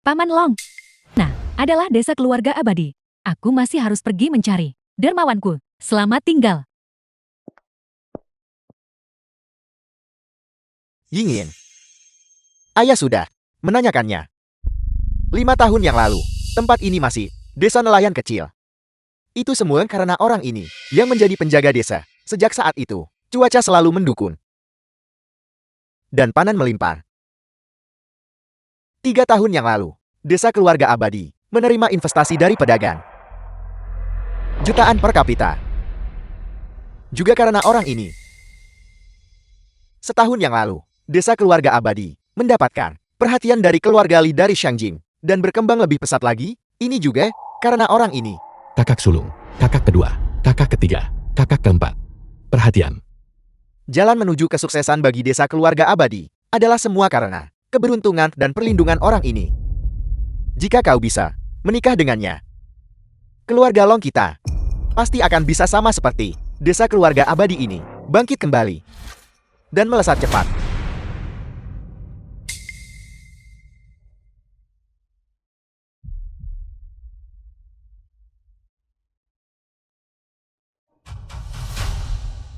Paman Long. Nah, adalah desa keluarga abadi. Aku masih harus pergi mencari. Dermawanku, selamat tinggal. Yingyin. Ayah sudah menanyakannya. 5 tahun yang lalu, tempat ini masih desa nelayan kecil. Itu semua karena orang ini yang menjadi penjaga desa. Sejak saat itu, cuaca selalu mendukung. Dan panen melimpah. 3 tahun yang lalu, desa keluarga abadi menerima investasi dari pedagang. Jutaan per kapita. Juga karena orang ini. Setahun yang lalu, desa keluarga abadi mendapatkan perhatian dari keluarga Li dari Shangjing dan berkembang lebih pesat lagi. Ini juga karena orang ini. Kakak sulung, kakak kedua, kakak ketiga, kakak keempat. Perhatian. Jalan menuju kesuksesan bagi desa keluarga abadi adalah semua karena keberuntungan dan perlindungan orang ini. Jika kau bisa menikah dengannya, keluarga Long kita pasti akan bisa sama seperti desa keluarga abadi ini, bangkit kembali dan melesat cepat.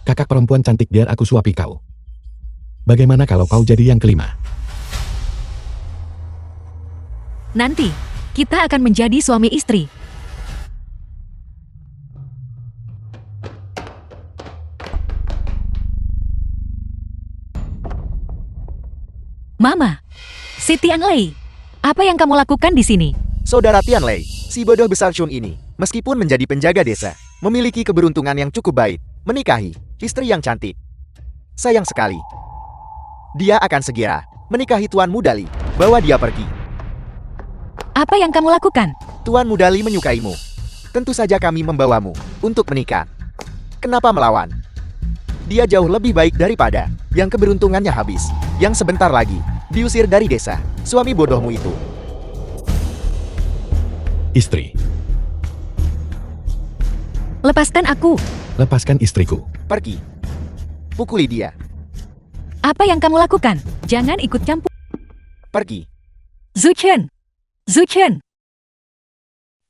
Kakak perempuan cantik, biar aku suapi kau. Bagaimana kalau kau jadi yang kelima? Nanti, kita akan menjadi suami istri. Mama, si Tian Lei, apa yang kamu lakukan di sini? Saudara Tian Lei, si bodoh besar Chun ini, meskipun menjadi penjaga desa, memiliki keberuntungan yang cukup baik, menikahi istri yang cantik. Sayang sekali, dia akan segera menikahi Tuan Muda Li. Bawa dia pergi. Apa yang kamu lakukan? Tuan Muda Li menyukaimu. Tentu saja kami membawamu untuk menikah. Kenapa melawan? Dia jauh lebih baik daripada yang keberuntungannya habis, yang sebentar lagi diusir dari desa. Suami bodohmu itu. Istri. Lepaskan aku. Lepaskan istriku. Pergi. Pukuli dia. Apa yang kamu lakukan? Jangan ikut campur. Pergi. Zuchen. Zuchen.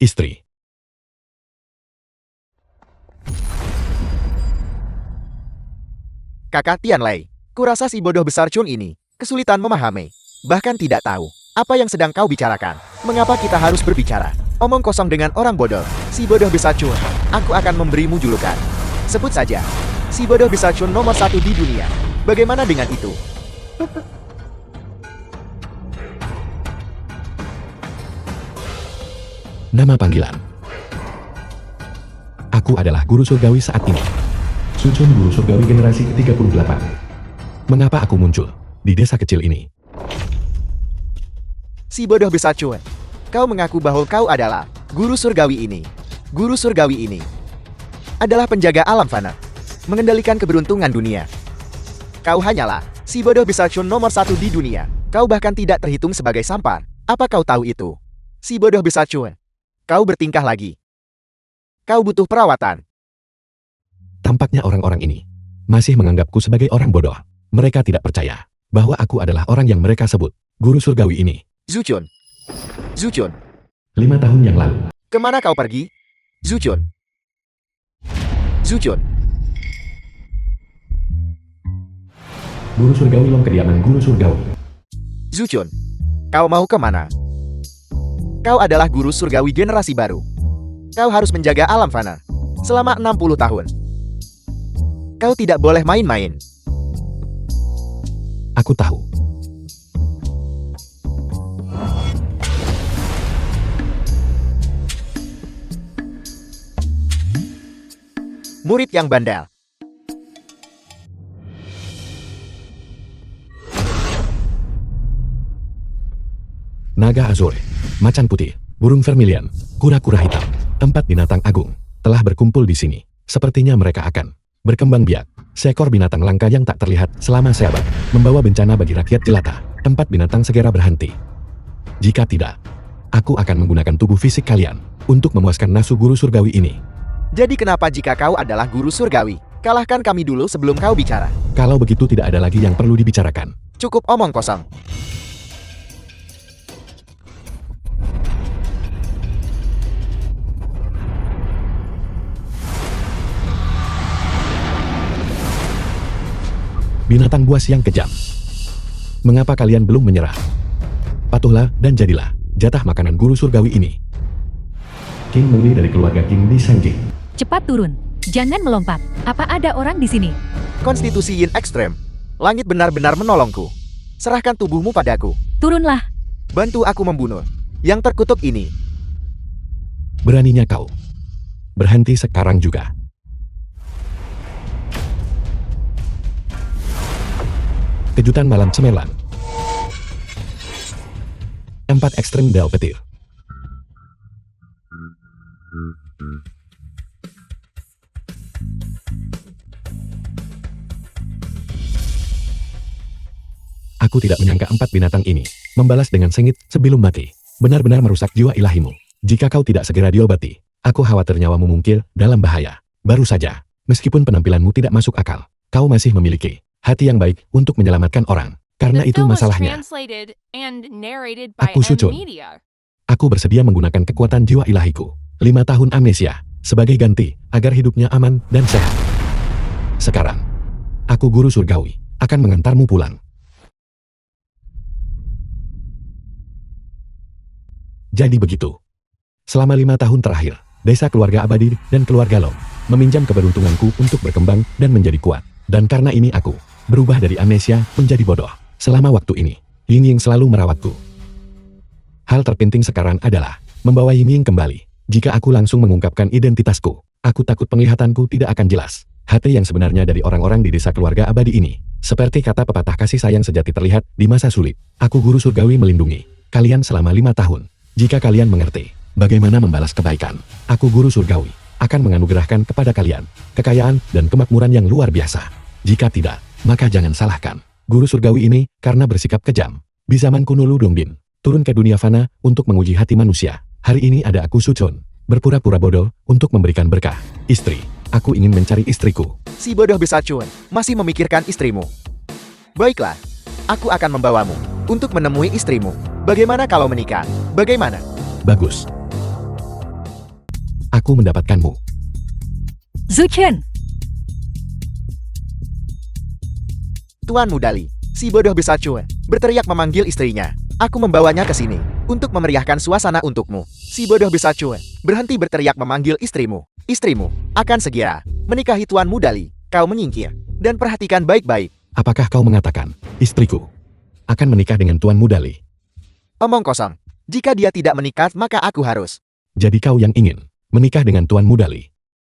Istri. Kakak Tian Lei, kurasa si bodoh besar Chun ini kesulitan memahami, bahkan tidak tahu apa yang sedang kau bicarakan. Mengapa kita harus berbicara omong kosong dengan orang bodoh? Si bodoh besar Chun, aku akan memberimu julukan. Sebut saja, si bodoh besar Chun nomor 1 di dunia. Bagaimana dengan itu? Nama panggilan. Aku adalah guru surgawi saat ini. Sucun, guru surgawi generasi ke-38. Mengapa aku muncul di desa kecil ini? Si bodoh besar Chun, kau mengaku bahwa kau adalah guru surgawi ini. Guru surgawi ini adalah penjaga alam fana, mengendalikan keberuntungan dunia. Kau hanyalah si bodoh besar Chun nomor 1 di dunia. Kau bahkan tidak terhitung sebagai sampar. Apa kau tahu itu? Si bodoh besar Chun, kau bertingkah lagi. Kau butuh perawatan. Tampaknya orang-orang ini masih menganggapku sebagai orang bodoh. Mereka tidak percaya bahwa aku adalah orang yang mereka sebut guru surgawi ini. Zuchun. Zuchun, 5 tahun yang lalu, kemana kau pergi? Zuchun. Zuchun. guru surgawi Long, kediaman guru surgawi. Zuchun, kau mau kemana? Kau adalah guru surgawi generasi baru. Kau harus menjaga alam fana selama 60 tahun. Kau tidak boleh main-main. Aku tahu. Murid yang bandel. Naga Azure, macan putih, burung vermilion, kura-kura hitam, tempat binatang agung, telah berkumpul di sini. Sepertinya mereka akan berkembang biak. Seekor binatang langka yang tak terlihat selama seabad, membawa bencana bagi rakyat jelata. Tempat binatang segera berhenti. Jika tidak, aku akan menggunakan tubuh fisik kalian untuk memuaskan nafsu guru surgawi ini. Jadi kenapa jika kau adalah guru surgawi, kalahkan kami dulu sebelum kau bicara. Kalau begitu tidak ada lagi yang perlu dibicarakan. Cukup omong kosong. binatang buas yang kejam. Mengapa kalian belum menyerah? Patuhlah dan jadilah jatah makanan guru surgawi ini. King Mengli dari keluarga King Di Sanjing. Cepat turun. Jangan melompat. Apa ada orang di sini? Konstitusi Yin ekstrem. Langit benar-benar menolongku. Serahkan tubuhmu padaku. Turunlah. Bantu aku membunuh yang terkutuk ini. Beraninya kau. Berhenti sekarang juga. Kejutan malam cemerlang. 4 ekstrem Dao petir. Aku tidak menyangka 4 binatang ini membalas dengan sengit sebelum mati. Benar-benar merusak jiwa ilahimu. Jika kau tidak segera diobati, aku khawatir nyawamu mungkil dalam bahaya. Baru saja, meskipun penampilanmu tidak masuk akal, kau masih memiliki hati yang baik untuk menyelamatkan orang. Karena itu masalahnya. Aku Sucun. Aku bersedia menggunakan kekuatan jiwa ilahiku. 5 tahun amnesia sebagai ganti agar hidupnya aman dan sehat. Sekarang, aku guru surgawi akan mengantarmu pulang. Jadi begitu. Selama 5 tahun terakhir, desa keluarga abadi dan keluarga Long meminjam keberuntunganku untuk berkembang dan menjadi kuat. Dan karena ini aku berubah dari amnesia menjadi bodoh. Selama waktu ini, Ying Ying selalu merawatku. Hal terpenting sekarang adalah membawa Ying Ying kembali. Jika aku langsung mengungkapkan identitasku, aku takut penglihatanku tidak akan jelas. Hati yang sebenarnya dari orang-orang di desa keluarga abadi ini. Seperti kata pepatah kasih sayang sejati terlihat di masa sulit. Aku guru surgawi melindungi kalian selama 5 tahun. Jika kalian mengerti bagaimana membalas kebaikan, aku guru surgawi akan menganugerahkan kepada kalian kekayaan dan kemakmuran yang luar biasa. Jika tidak, maka jangan salahkan guru surgawi ini karena bersikap kejam. Di zaman kuno Lu Dongbin turun ke dunia fana untuk menguji hati manusia. Hari ini ada aku Sucun, berpura-pura bodoh untuk memberikan berkah. Istri, aku ingin mencari istriku. Si bodoh besar Chun masih memikirkan istrimu. Baiklah, aku akan membawamu untuk menemui istrimu. Bagaimana kalau menikah? Bagaimana? Bagus. Aku mendapatkanmu. Zuchen. Tuan Mudali, si bodoh besar Chun berteriak memanggil istrinya. Aku membawanya ke sini untuk memeriahkan suasana untukmu. Si bodoh besar Chun berhenti berteriak memanggil istrimu. Istrimu akan segera menikahi Tuan Mudali. Kau menyingkir dan perhatikan baik-baik. Apakah kau mengatakan istriku akan menikah dengan Tuan Mudali? Omong kosong. Jika dia tidak menikah, maka aku harus. Jadi kau yang ingin menikah dengan Tuan Mudali?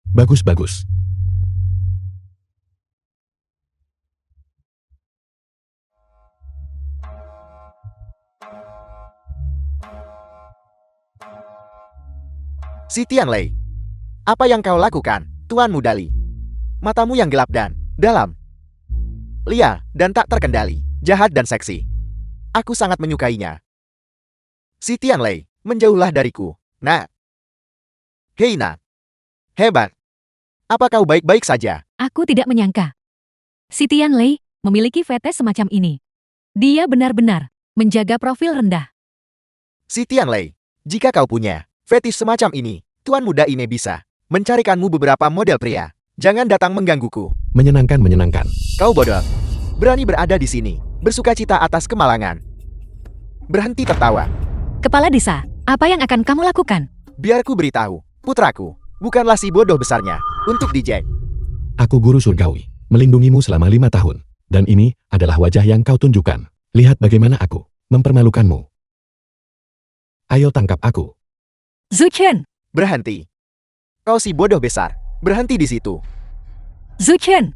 Bagus-bagus. Si Tianlei, apa yang kau lakukan, Tuan Mudali? Matamu yang gelap dan dalam, liar dan tak terkendali, jahat dan seksi. Aku sangat menyukainya. Si Tianlei, menjauhlah dariku, nak. Hei nak, hebat. Apa kau baik-baik saja? Aku tidak menyangka si Tianlei memiliki fetis semacam ini. Dia benar-benar menjaga profil rendah. Si Tianlei, jika kau punya fetish semacam ini, Tuan muda ini bisa mencarikanmu beberapa model pria. Jangan datang menggangguku. Menyenangkan. Kau bodoh. Berani berada di sini, bersukacita atas kemalangan. Berhenti tertawa. Kepala desa, apa yang akan kamu lakukan? Biar ku beritahu, putraku, bukanlah si bodoh besarnya untuk dijek. Aku guru surgawi, melindungimu selama 5 tahun. Dan ini adalah wajah yang kau tunjukkan. Lihat bagaimana aku mempermalukanmu. Ayo tangkap aku. Zuchen. Berhenti. Kau si bodoh besar. Berhenti di situ. Zuchen.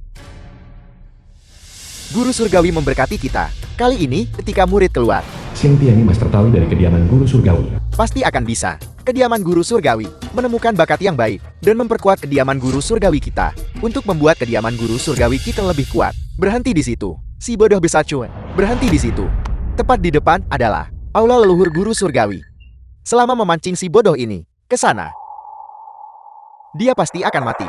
Guru surgawi memberkati kita. Kali ini, ketika murid keluar, Xing Tianyi Master Taoyi dari kediaman guru surgawi. pasti akan bisa. Kediaman guru surgawi menemukan bakat yang baik dan memperkuat kediaman guru surgawi kita untuk membuat kediaman guru surgawi kita lebih kuat. Berhenti di situ. Si bodoh besar Chun. Berhenti di situ. Tepat di depan adalah aula leluhur guru surgawi. Selama memancing si bodoh ini ke sana, dia pasti akan mati.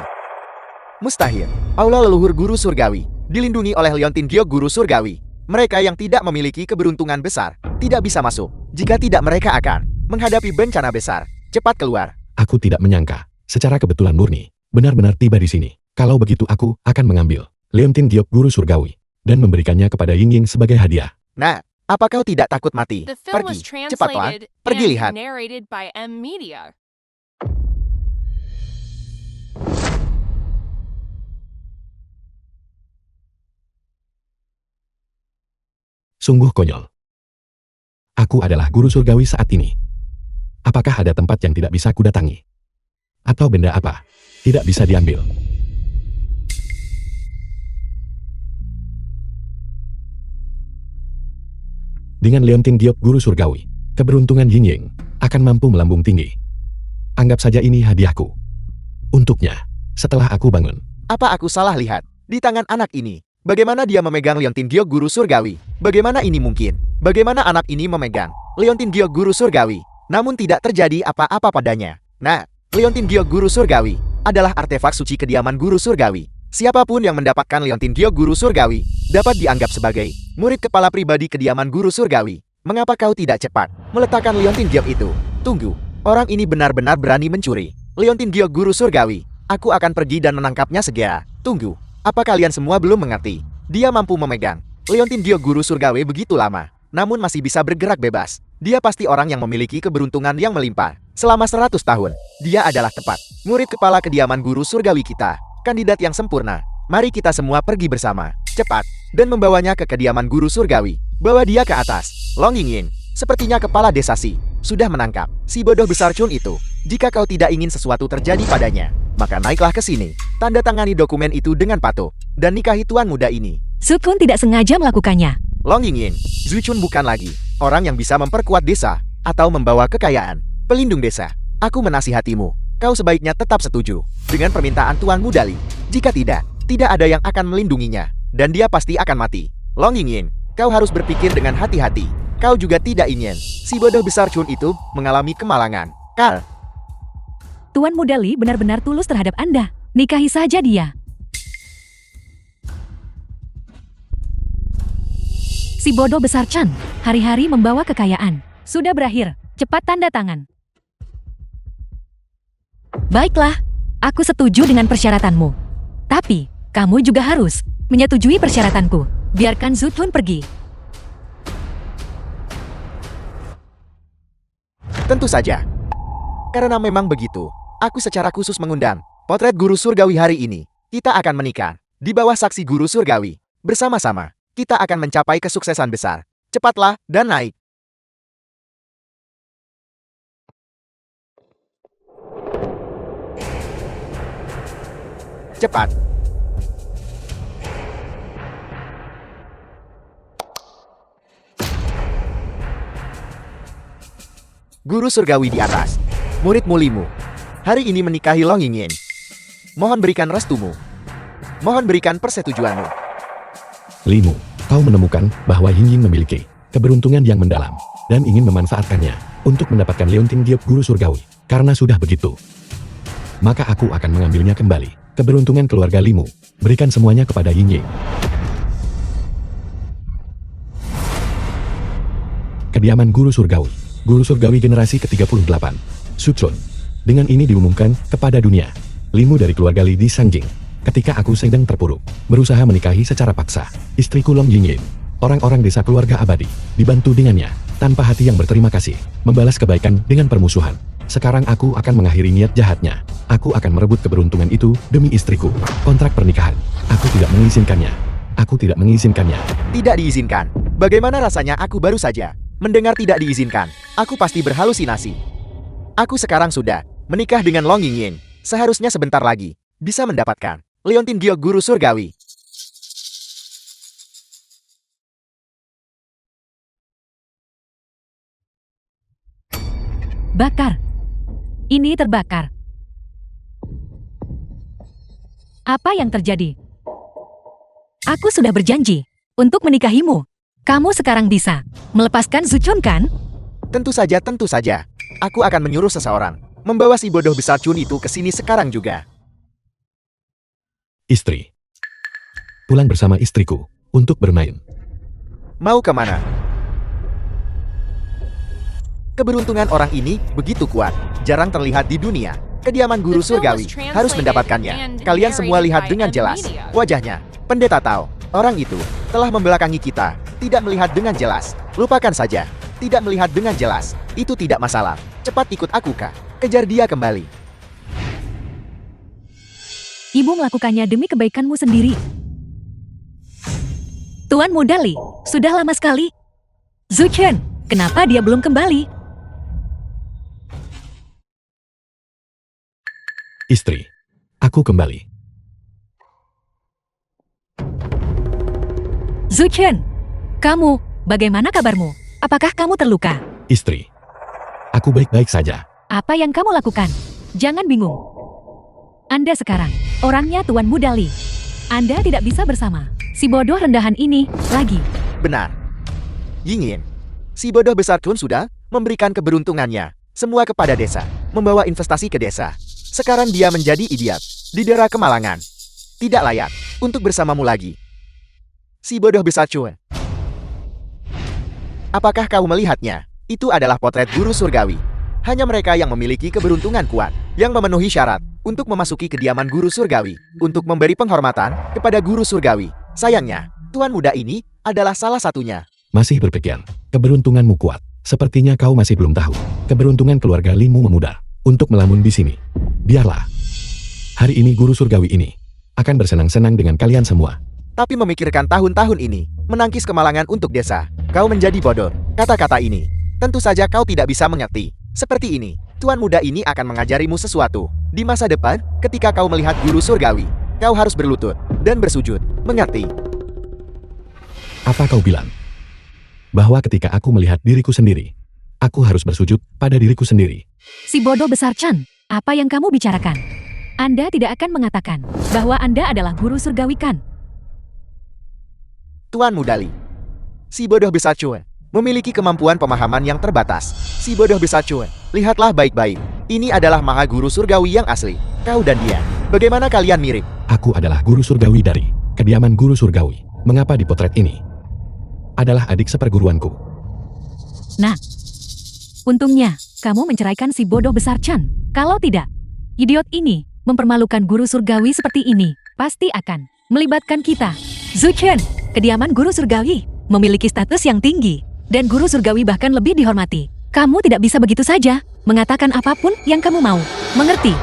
Mustahil. Aula leluhur guru surgawi dilindungi oleh Liontin Giok guru surgawi. Mereka yang tidak memiliki keberuntungan besar tidak bisa masuk. Jika tidak, mereka akan menghadapi bencana besar. Cepat keluar. Aku tidak menyangka, secara kebetulan murni, benar-benar tiba di sini. Kalau begitu aku akan mengambil Liontin Giok guru surgawi. dan memberikannya kepada Ying sebagai hadiah. Nah, apa kau tidak takut mati? The film was Pergi, cepatlah, translated pergi and lihat. narrated by M Media. Sungguh konyol. Aku adalah guru surgawi saat ini. Apakah ada tempat yang tidak bisa kudatangi? Atau benda apa tidak bisa diambil? Dengan Leontin Giok guru surgawi, keberuntungan Ying akan mampu melambung tinggi. Anggap saja ini hadiahku. Untuknya, setelah aku bangun. Apa aku salah lihat? Di tangan anak ini, bagaimana dia memegang Leontin Giok guru surgawi? Bagaimana ini mungkin? Bagaimana anak ini memegang Leontin Giok guru surgawi, namun tidak terjadi apa-apa padanya? Nah, Leontin Giok guru surgawi adalah artefak suci kediaman guru surgawi. Siapapun yang mendapatkan Leontin Giok guru surgawi dapat dianggap sebagai murid kepala pribadi kediaman guru surgawi. Mengapa kau tidak cepat meletakkan Leontin Giok itu? Tunggu, orang ini benar-benar berani mencuri Leontin Giok guru surgawi. Aku akan pergi dan menangkapnya segera. Tunggu, apa kalian semua belum mengerti? Dia mampu memegang Leontin Giok guru surgawi begitu lama, namun masih bisa bergerak bebas. Dia pasti orang yang memiliki keberuntungan yang melimpah. Selama 100 tahun, dia adalah tepat murid kepala kediaman guru surgawi kita. Kandidat yang sempurna. Mari kita semua pergi bersama, cepat, dan membawanya ke kediaman guru surgawi. Bawa dia ke atas. Long Ying, sepertinya kepala desa Si sudah menangkap si bodoh besar Chun itu. Jika kau tidak ingin sesuatu terjadi padanya, maka naiklah ke sini. Tanda tangani dokumen itu dengan patuh, dan nikahi tuan muda ini. Su Kun tidak sengaja melakukannya. Long Ying, Zhu Chun bukan lagi orang yang bisa memperkuat desa atau membawa kekayaan. Pelindung desa, aku menasihatimu. Kau sebaiknya tetap setuju dengan permintaan Tuan Muda Li. Jika tidak, tidak ada yang akan melindunginya, dan dia pasti akan mati. Long Ying, kau harus berpikir dengan hati-hati. Kau juga tidak ingin si bodoh besar Chun itu mengalami kemalangan. Kal, Tuan Muda Li benar-benar tulus terhadap Anda. Nikahi saja dia. Si bodoh besar Chan, hari-hari membawa kekayaan. Sudah berakhir, cepat tanda tangan. Baiklah, aku setuju dengan persyaratanmu. Tapi, kamu juga harus menyetujui persyaratanku. Biarkan Zhu Chun pergi. tentu saja. Karena memang begitu, aku secara khusus mengundang potret guru surgawi hari ini. Kita akan menikah di bawah saksi guru surgawi. Bersama-sama, kita akan mencapai kesuksesan besar. Cepatlah dan naik. Cepat. Guru surgawi di atas. Murid mulimu. Hari ini menikahi Long Ying. Mohon berikan restumu. Mohon berikan persetujuanmu. Limu, kau menemukan bahwa Ying memiliki keberuntungan yang mendalam dan ingin memanfaatkannya untuk mendapatkan Leontin Giok guru surgawi. Karena sudah begitu, maka aku akan mengambilnya kembali. Keberuntungan keluarga Limu, berikan semuanya kepada Ying. Kediaman guru surgawi. Guru surgawi generasi ke-38. Suchun. Dengan ini diumumkan kepada dunia. Limu dari keluarga Li di Sangjing. Ketika aku sedang terpuruk, berusaha menikahi secara paksa istriku Long Ying. Orang-orang desa keluarga abadi dibantu dengannya, tanpa hati yang berterima kasih, membalas kebaikan dengan permusuhan. Sekarang aku akan mengakhiri niat jahatnya. Aku akan merebut keberuntungan itu demi istriku. Kontrak pernikahan. Aku tidak mengizinkannya. Aku tidak mengizinkannya. Tidak diizinkan. Bagaimana rasanya aku baru saja mendengar tidak diizinkan. Aku pasti berhalusinasi. Aku sekarang sudah menikah dengan Long Ying. Seharusnya sebentar lagi bisa mendapatkan Leontin Giok guru surgawi. Bakar. Ini terbakar. Apa yang terjadi? Aku sudah berjanji untuk menikahimu. Kamu sekarang bisa melepaskan Zhu Chun, kan? Tentu saja, tentu saja. Aku akan menyuruh seseorang membawa si bodoh besar Chun itu ke sini sekarang juga. Istri. Pulang bersama istriku untuk bermain. Mau kemana? Keberuntungan orang ini begitu kuat, jarang terlihat di dunia. Kediaman guru surgawi harus mendapatkannya. Kalian semua lihat dengan jelas wajahnya. Pendeta Tao, Orang itu telah membelakangi kita, tidak melihat dengan jelas. Lupakan saja. Tidak melihat dengan jelas. Itu tidak masalah. Cepat ikut aku, Kak. Kejar dia kembali. Ibu melakukannya demi kebaikanmu sendiri. Tuan Muda Li, sudah lama sekali. Zuchen, kenapa dia belum kembali? Istri, aku kembali. Zuchen, kamu, bagaimana kabarmu? Apakah kamu terluka? Istri, aku baik-baik saja. Apa yang kamu lakukan? Jangan bingung. Anda sekarang, orangnya Tuan Muda Li. Anda tidak bisa bersama si bodoh rendahan ini lagi. Benar. Yingyin, si bodoh besar Chun sudah memberikan keberuntungannya semua kepada desa, membawa investasi ke desa. Sekarang dia menjadi idiot, didera kemalangan. Tidak layak untuk bersamamu lagi. Si bodoh besar Chun. Apakah kau melihatnya? Itu adalah potret guru surgawi. Hanya mereka yang memiliki keberuntungan kuat, yang memenuhi syarat untuk memasuki kediaman guru surgawi, untuk memberi penghormatan kepada guru surgawi. Sayangnya, tuan muda ini adalah salah satunya. Masih berpikir, keberuntunganmu kuat. Sepertinya kau masih belum tahu. Keberuntungan keluarga Limu memudar untuk melamun di sini. Biarlah. Hari ini guru surgawi ini akan bersenang-senang dengan kalian semua. Tapi memikirkan tahun-tahun ini, menangkis kemalangan untuk desa, kau menjadi bodoh. Kata-kata ini, tentu saja kau tidak bisa mengerti. Seperti ini, tuan muda ini akan mengajarimu sesuatu. Di masa depan, ketika kau melihat guru surgawi, kau harus berlutut dan bersujud. Mengerti? Apa kau bilang? Bahwa ketika aku melihat diriku sendiri, aku harus bersujud pada diriku sendiri. Si bodoh besar Chan, apa yang kamu bicarakan? Anda tidak akan mengatakan bahwa Anda adalah guru surgawi kan? Tuan muda Li, si bodoh besar Chun memiliki kemampuan pemahaman yang terbatas. Si bodoh besar Chun, lihatlah baik-baik. Ini adalah maha guru surgawi yang asli. Kau dan dia, bagaimana kalian mirip? Aku adalah guru surgawi dari kediaman guru surgawi. Mengapa di potret ini adalah adik seperguruanku? Nah, untungnya kamu menceraikan si bodoh besar Chan. Kalau tidak, idiot ini mempermalukan guru surgawi seperti ini pasti akan melibatkan kita. Zuchen, kediaman guru surgawi memiliki status yang tinggi dan guru surgawi bahkan lebih dihormati. Kamu tidak bisa begitu saja mengatakan apapun yang kamu mau. Mengerti?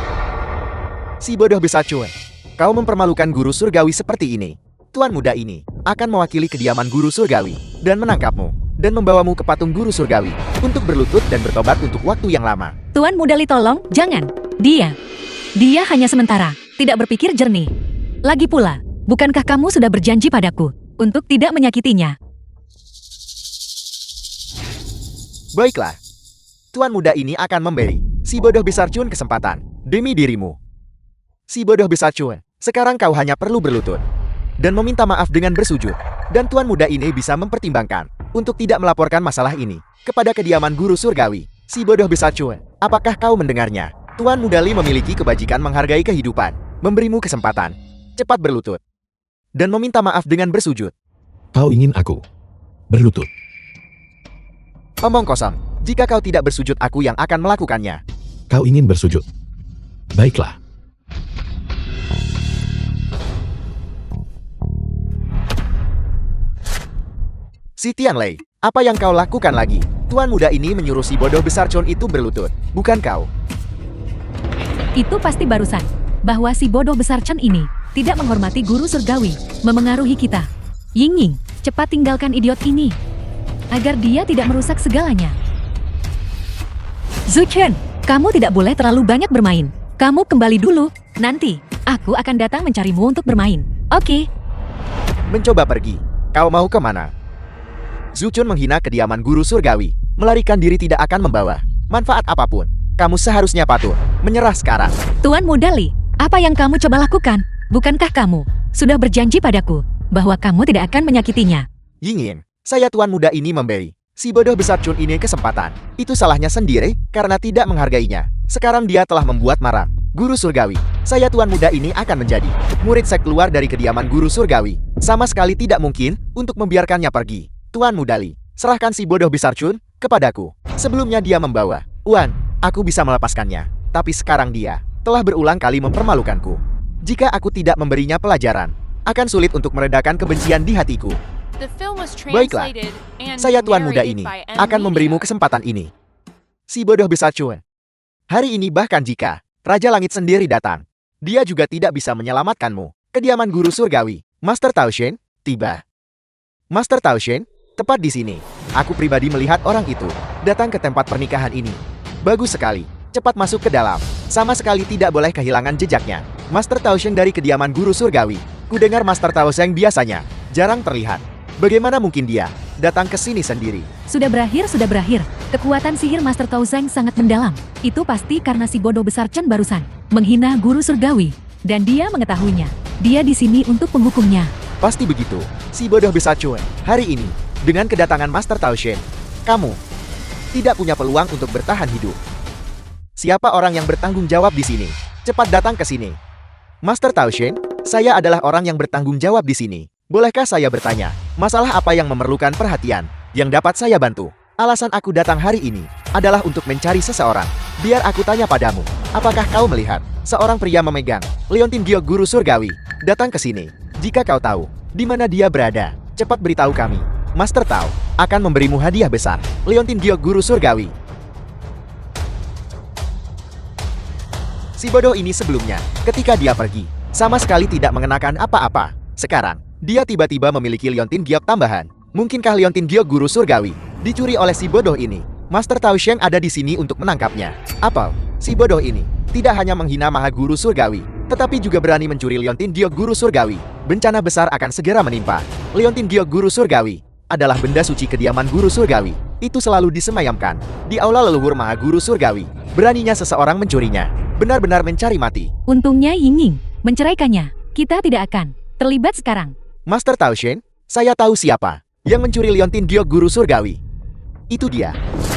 Si bodoh besar Chun, kau mempermalukan guru surgawi seperti ini. Tuan muda ini akan mewakili kediaman guru surgawi dan menangkapmu dan membawamu ke patung guru surgawi untuk berlutut dan bertobat untuk waktu yang lama. Tuan Muda Li, tolong, jangan. Dia hanya sementara, tidak berpikir jernih. Lagi pula, bukankah kamu sudah berjanji padaku untuk tidak menyakitinya? Baiklah, tuan muda ini akan memberi si bodoh besar Chun kesempatan demi dirimu. Si bodoh besar Chun, sekarang kau hanya perlu berlutut dan meminta maaf dengan bersujud. Dan tuan muda ini bisa mempertimbangkan untuk tidak melaporkan masalah ini kepada kediaman guru surgawi. Si bodoh besar Chun, apakah kau mendengarnya? Tuan muda Li memiliki kebajikan menghargai kehidupan, memberimu kesempatan. Cepat berlutut dan meminta maaf dengan bersujud. Kau ingin aku berlutut? Omong kosong, jika kau tidak bersujud aku yang akan melakukannya. Kau ingin bersujud? Baiklah. Si Tianlei, apa yang kau lakukan lagi? Tuan muda ini menyuruh si bodoh besar Chun itu berlutut, bukan kau. Itu pasti barusan, bahwa si bodoh besar Chen ini tidak menghormati guru surgawi, memengaruhi kita. Ying, cepat tinggalkan idiot ini, agar dia tidak merusak segalanya. Zuchen, kamu tidak boleh terlalu banyak bermain. Kamu kembali dulu, nanti aku akan datang mencarimu untuk bermain. Oke? Mencoba pergi. Kau mau kemana? Zuchun menghina kediaman guru surgawi, melarikan diri tidak akan membawa manfaat apapun. Kamu seharusnya patuh, menyerah sekarang. Tuan Muda Li, apa yang kamu coba lakukan? Bukankah kamu sudah berjanji padaku bahwa kamu tidak akan menyakitinya? Yingyin, saya tuan muda ini memberi si bodoh besar Chun ini kesempatan. Itu salahnya sendiri karena tidak menghargainya. Sekarang dia telah membuat marah guru surgawi. Saya tuan muda ini akan menjadi murid saya keluar dari kediaman guru surgawi. Sama sekali tidak mungkin untuk membiarkannya pergi. Tuan muda Li, serahkan si bodoh besar Chun kepadaku. Sebelumnya dia membawa Wan, aku bisa melepaskannya. Tapi sekarang dia telah berulang kali mempermalukanku. Jika aku tidak memberinya pelajaran, akan sulit untuk meredakan kebencian di hatiku. The film was Baiklah, translated and saya tuan muda narrated ini by M. akan memberimu Media. kesempatan ini. Si bodoh besar Chun. Hari ini bahkan jika Raja Langit sendiri datang, dia juga tidak bisa menyelamatkanmu. Kediaman guru surgawi, Master Tao Shen, tiba. Master Tao Shen, tepat di sini. Aku pribadi melihat orang itu datang ke tempat pernikahan ini. Bagus sekali. Cepat masuk ke dalam. Sama sekali tidak boleh kehilangan jejaknya. Master Tao Shen dari kediaman guru surgawi. Ku dengar Master Tao Shen biasanya jarang terlihat. Bagaimana mungkin dia datang ke sini sendiri? Sudah berakhir. Kekuatan sihir Master Tao Zhang sangat mendalam. Itu pasti karena si bodoh besar Chen barusan menghina guru surgawi. Dan dia mengetahuinya. Dia di sini untuk penghukumnya. Pasti begitu. Si bodoh besar Chun. Hari ini, dengan kedatangan Master Tao Shen, kamu tidak punya peluang untuk bertahan hidup. Siapa orang yang bertanggung jawab di sini? Cepat datang ke sini. Master Tao Shen, saya adalah orang yang bertanggung jawab di sini. Bolehkah saya bertanya, masalah apa yang memerlukan perhatian, yang dapat saya bantu? Alasan aku datang hari ini adalah untuk mencari seseorang. Biar aku tanya padamu, apakah kau melihat seorang pria memegang Leontin Giok Guru Surgawi datang ke sini? Jika kau tahu di mana dia berada, cepat beritahu kami. Master Tao akan memberimu hadiah besar, Leontin Giok Guru Surgawi. Si bodoh ini sebelumnya, ketika dia pergi, sama sekali tidak mengenakan apa-apa. Sekarang, dia tiba-tiba memiliki Leontin Giok tambahan. Mungkinkah Leontin Giok Guru Surgawi dicuri oleh si bodoh ini? Master Tao Shen ada di sini untuk menangkapnya. Apel, si bodoh ini tidak hanya menghina Maha Guru Surgawi, tetapi juga berani mencuri Leontin Giok Guru Surgawi. Bencana besar akan segera menimpa. Leontin Giok Guru Surgawi adalah benda suci kediaman Guru Surgawi. Itu selalu disemayamkan di aula leluhur Maha Guru Surgawi. Beraninya seseorang mencurinya. Benar-benar mencari mati. Untungnya Yingning menceraikannya. Kita tidak akan terlibat sekarang. Master Tao Shen, saya tahu siapa yang mencuri Leontin Giok Guru Surgawi. Itu dia,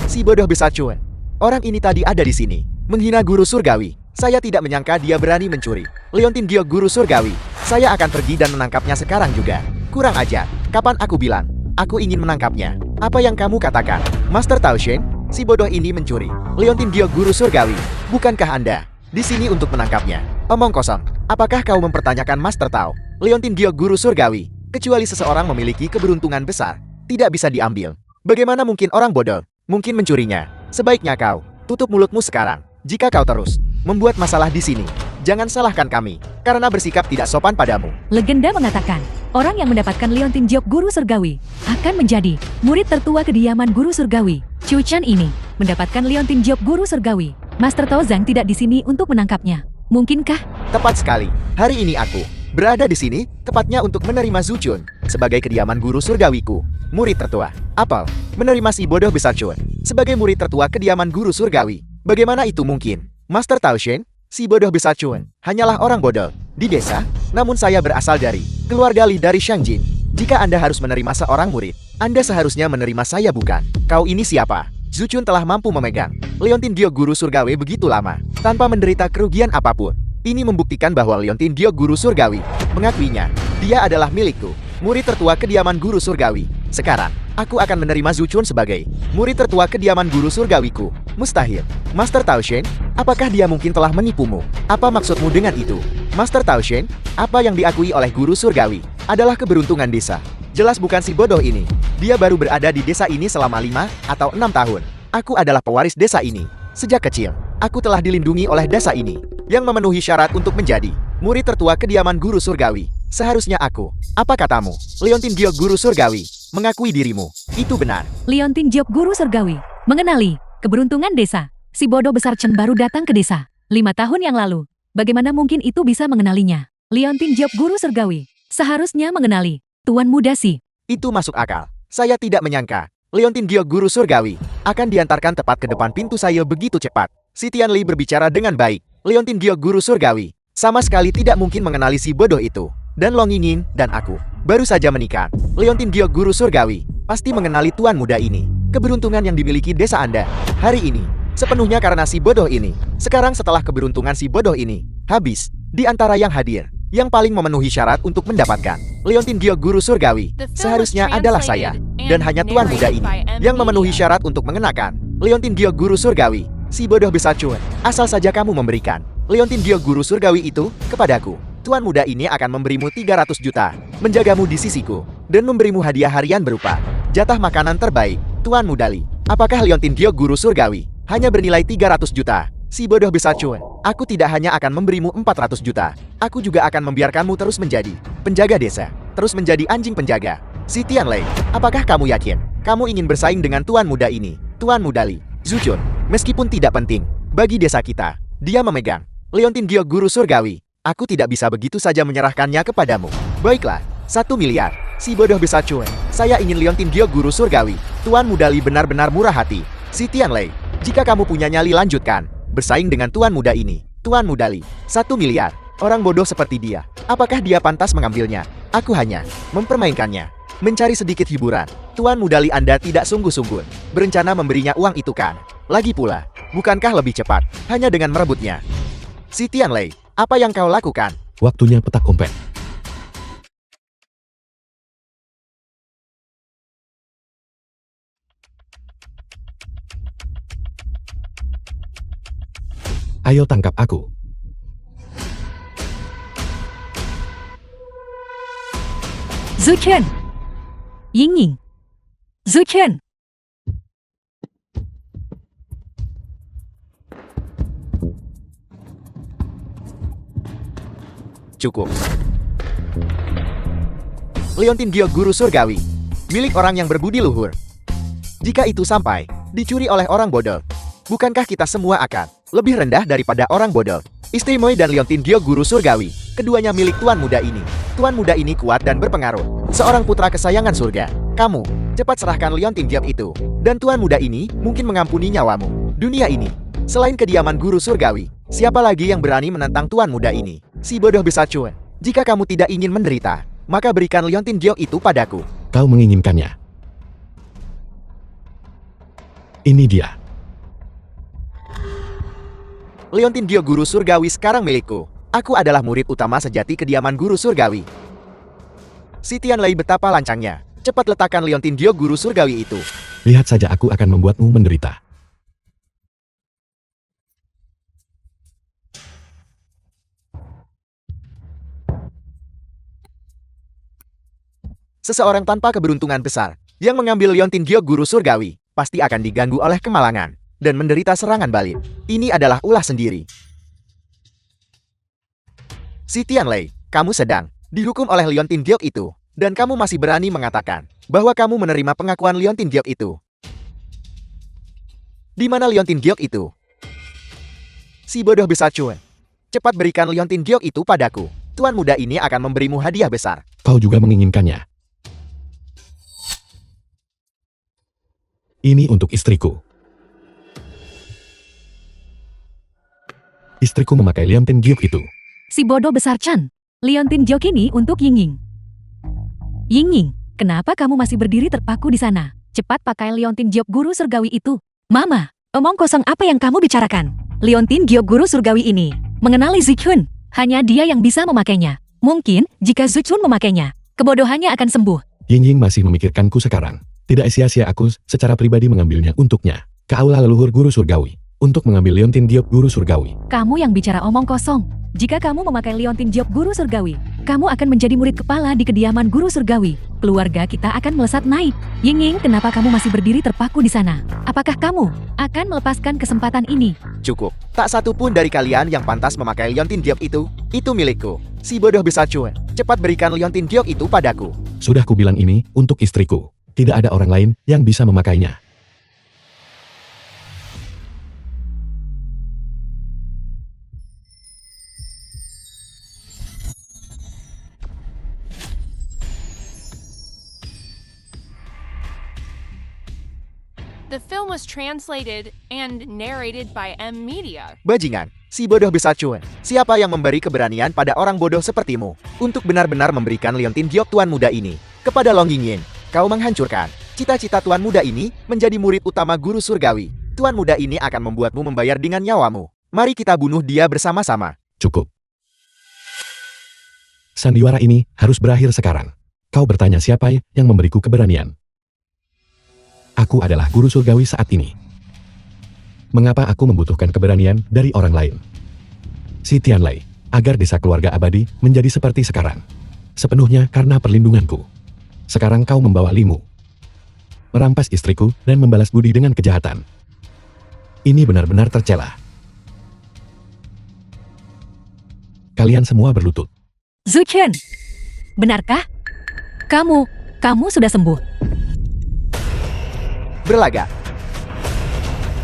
si bodoh besar Chun. Orang ini tadi ada di sini, menghina Guru Surgawi. Saya tidak menyangka dia berani mencuri Leontin Giok Guru Surgawi. Saya akan pergi dan menangkapnya sekarang juga. Kurang ajar, kapan aku bilang aku ingin menangkapnya? Apa yang kamu katakan? Master Tao Shen, si bodoh ini mencuri Leontin Giok Guru Surgawi. Bukankah Anda di sini untuk menangkapnya? Omong kosong. Apakah kau mempertanyakan Master Tao Leontin Giok Guru Surgawi? Kecuali seseorang memiliki keberuntungan besar, tidak bisa diambil. Bagaimana mungkin orang bodoh mungkin mencurinya? Sebaiknya kau tutup mulutmu sekarang. Jika kau terus membuat masalah di sini, jangan salahkan kami karena bersikap tidak sopan padamu. Legenda mengatakan, orang yang mendapatkan Leontin Giok Guru Surgawi akan menjadi murid tertua kediaman Guru Surgawi. Chu Chan ini mendapatkan Leontin Giok Guru Surgawi. Master Tao Zhang tidak di sini untuk menangkapnya. Mungkinkah? Tepat sekali. Hari ini aku berada di sini tepatnya untuk menerima Zhu Chun sebagai kediaman Guru Surgawiku. Murid tertua. Apel, menerima si bodoh besar Chun sebagai murid tertua kediaman Guru Surgawi. Bagaimana itu mungkin? Master Tao Shen, si bodoh besar Chun hanyalah orang bodoh di desa, namun saya berasal dari keluarga Li dari Shangjin. Jika Anda harus menerima seorang murid, Anda seharusnya menerima saya bukan? Kau ini siapa? Zhu Chun telah mampu memegang Leontin Giok Guru Surgawi begitu lama, tanpa menderita kerugian apapun. Ini membuktikan bahwa Leontin Giok Guru Surgawi mengakuinya. Dia adalah milikku, murid tertua kediaman Guru Surgawi. Sekarang, aku akan menerima Zhu Chun sebagai murid tertua kediaman Guru Surgawiku. Mustahil. Master Tao Shen, apakah dia mungkin telah menipumu? Apa maksudmu dengan itu? Master Tao Shen, apa yang diakui oleh Guru Surgawi adalah keberuntungan desa. Jelas bukan si bodoh ini. Dia baru berada di desa ini selama 5 atau 6 tahun. Aku adalah pewaris desa ini. Sejak kecil, aku telah dilindungi oleh desa ini yang memenuhi syarat untuk menjadi murid tertua kediaman Guru Surgawi. Seharusnya aku, apa katamu, Leontin Giok Guru Surgawi, mengakui dirimu. Itu benar. Leontin Giok Guru Surgawi mengenali keberuntungan desa. Si bodoh besar Chen baru datang ke desa 5 tahun yang lalu. Bagaimana mungkin itu bisa mengenalinya? Leontin Giok Guru Surgawi seharusnya mengenali Tuan Muda Si. Itu masuk akal. Saya tidak menyangka Leontin Giok Guru Surgawi akan diantarkan tepat ke depan pintu saya begitu cepat. Si Tianli berbicara dengan baik. Leontin Giok Guru Surgawi sama sekali tidak mungkin mengenali si bodoh itu. Dan Long Yingyin dan aku baru saja menikah. Leontin Giok Guru Surgawi pasti mengenali Tuan Muda ini. Keberuntungan yang dimiliki desa Anda hari ini sepenuhnya karena si bodoh ini. Sekarang setelah keberuntungan si bodoh ini habis, di antara yang hadir, yang paling memenuhi syarat untuk mendapatkan Leontin Giok Guru Surgawi seharusnya adalah saya. Dan hanya Tuan Muda ini yang memenuhi syarat untuk mengenakan Leontin Giok Guru Surgawi. Si bodoh besar Chun, asal saja kamu memberikan Leontin Giok Guru Surgawi itu kepadaku, Tuan muda ini akan memberimu 300 juta, menjagamu di sisiku, dan memberimu hadiah harian berupa jatah makanan terbaik. Tuan Mudali, apakah Liontin Giok guru surgawi hanya bernilai 300 juta? Si bodoh besar Chue, aku tidak hanya akan memberimu 400 juta, aku juga akan membiarkanmu terus menjadi penjaga desa, terus menjadi anjing penjaga. Si Tianlei, apakah kamu yakin kamu ingin bersaing dengan tuan muda ini? Tuan Mudali, Zuchun, meskipun tidak penting bagi desa kita, dia memegang Liontin Giok guru surgawi. Aku tidak bisa begitu saja menyerahkannya kepadamu. Baiklah, 1 miliar. Si bodoh besar Chue, saya ingin Liontin Giok guru surgawi. Tuan Mudali benar-benar murah hati. Si Tianlei, jika kamu punya nyali lanjutkan bersaing dengan tuan muda ini. Tuan Mudali, 1 miliar. Orang bodoh seperti dia, apakah dia pantas mengambilnya? Aku hanya mempermainkannya, mencari sedikit hiburan. Tuan Mudali, Anda tidak sungguh-sungguh berencana memberinya uang itu kan? Lagi pula, bukankah lebih cepat hanya dengan merebutnya? Si Tianlei, apa yang kau lakukan? Waktunya petak umpet. Ayo tangkap aku. Zuchun! Yingying! Zuchun! Cukup. Liontin Giok guru surgawi, milik orang yang berbudi luhur. Jika itu sampai dicuri oleh orang bodoh, bukankah kita semua akan lebih rendah daripada orang bodoh? Istri Moi dan Liontin Giok guru surgawi, keduanya milik tuan muda ini. Tuan muda ini kuat dan berpengaruh, seorang putra kesayangan surga. Kamu, cepat serahkan Liontin Giok itu, dan tuan muda ini mungkin mengampuni nyawamu. Dunia ini, selain kediaman guru surgawi, siapa lagi yang berani menantang tuan muda ini? Si bodoh besar Chue, jika kamu tidak ingin menderita, maka berikan Liontin Giok itu padaku. Kau menginginkannya. Ini dia. Liontin Giok guru surgawi sekarang milikku. Aku adalah murid utama sejati kediaman guru surgawi. Si Tianlei betapa lancangnya. Cepat letakkan Liontin Giok guru surgawi itu. Lihat saja, aku akan membuatmu menderita. Seseorang tanpa keberuntungan besar yang mengambil Liontin Giok guru surgawi pasti akan diganggu oleh kemalangan dan menderita serangan balik. Ini adalah ulah sendiri. Si Tianlei, kamu sedang dihukum oleh Liontin Giok itu, dan kamu masih berani mengatakan bahwa kamu menerima pengakuan Liontin Giok itu. Di mana Liontin Giok itu? Si bodoh besar Chue, cepat berikan Liontin Giok itu padaku. Tuan muda ini akan memberimu hadiah besar. Kau juga menginginkannya. Ini untuk istriku. Istriku memakai Liontin Giok itu. Si bodoh besar Chan, Liontin Giok ini untuk Yingying. Yingying, kenapa kamu masih berdiri terpaku di sana? Cepat pakai Liontin Giok guru surgawi itu. Mama, omong kosong apa yang kamu bicarakan? Liontin Giok guru surgawi ini mengenali Zuchun. Hanya dia yang bisa memakainya. Mungkin jika Zuchun memakainya, kebodohannya akan sembuh. Yingying masih memikirkanku sekarang. Tidak sia-sia aku secara pribadi mengambilnya untuknya. Ke aula leluhur guru surgawi. Untuk mengambil Liontin Giok guru surgawi. Kamu yang bicara omong kosong. Jika kamu memakai Liontin Giok guru surgawi, kamu akan menjadi murid kepala di kediaman guru surgawi. Keluarga kita akan melesat naik. Yingying, kenapa kamu masih berdiri terpaku di sana? Apakah kamu akan melepaskan kesempatan ini? Cukup. Tak satu pun dari kalian yang pantas memakai Liontin Giok itu. Itu milikku. Si bodoh besar Chue, cepat berikan Liontin Giok itu padaku. Sudah kubilang ini untuk istriku. Tidak ada orang lain yang bisa memakainya. The film was translated and narrated by M Media. Bajingan, si bodoh besar Chue. Siapa yang memberi keberanian pada orang bodoh sepertimu untuk benar-benar memberikan Liontin Giok tuan muda ini kepada Long Yingying? Kau menghancurkan cita-cita tuan muda ini menjadi murid utama guru surgawi. Tuan muda ini akan membuatmu membayar dengan nyawamu. Mari kita bunuh dia bersama-sama. Cukup. Sandiwara ini harus berakhir sekarang. Kau bertanya siapa yang memberiku keberanian? Aku adalah guru surgawi saat ini. Mengapa aku membutuhkan keberanian dari orang lain? Si Tianlei, agar desa keluarga abadi menjadi seperti sekarang. Sepenuhnya karena perlindunganku. Sekarang kau membawa Limu, merampas istriku dan membalas budi dengan kejahatan. Ini benar-benar tercela. Kalian semua berlutut. Zuchen, benarkah? Kamu sudah sembuh. Berlagak.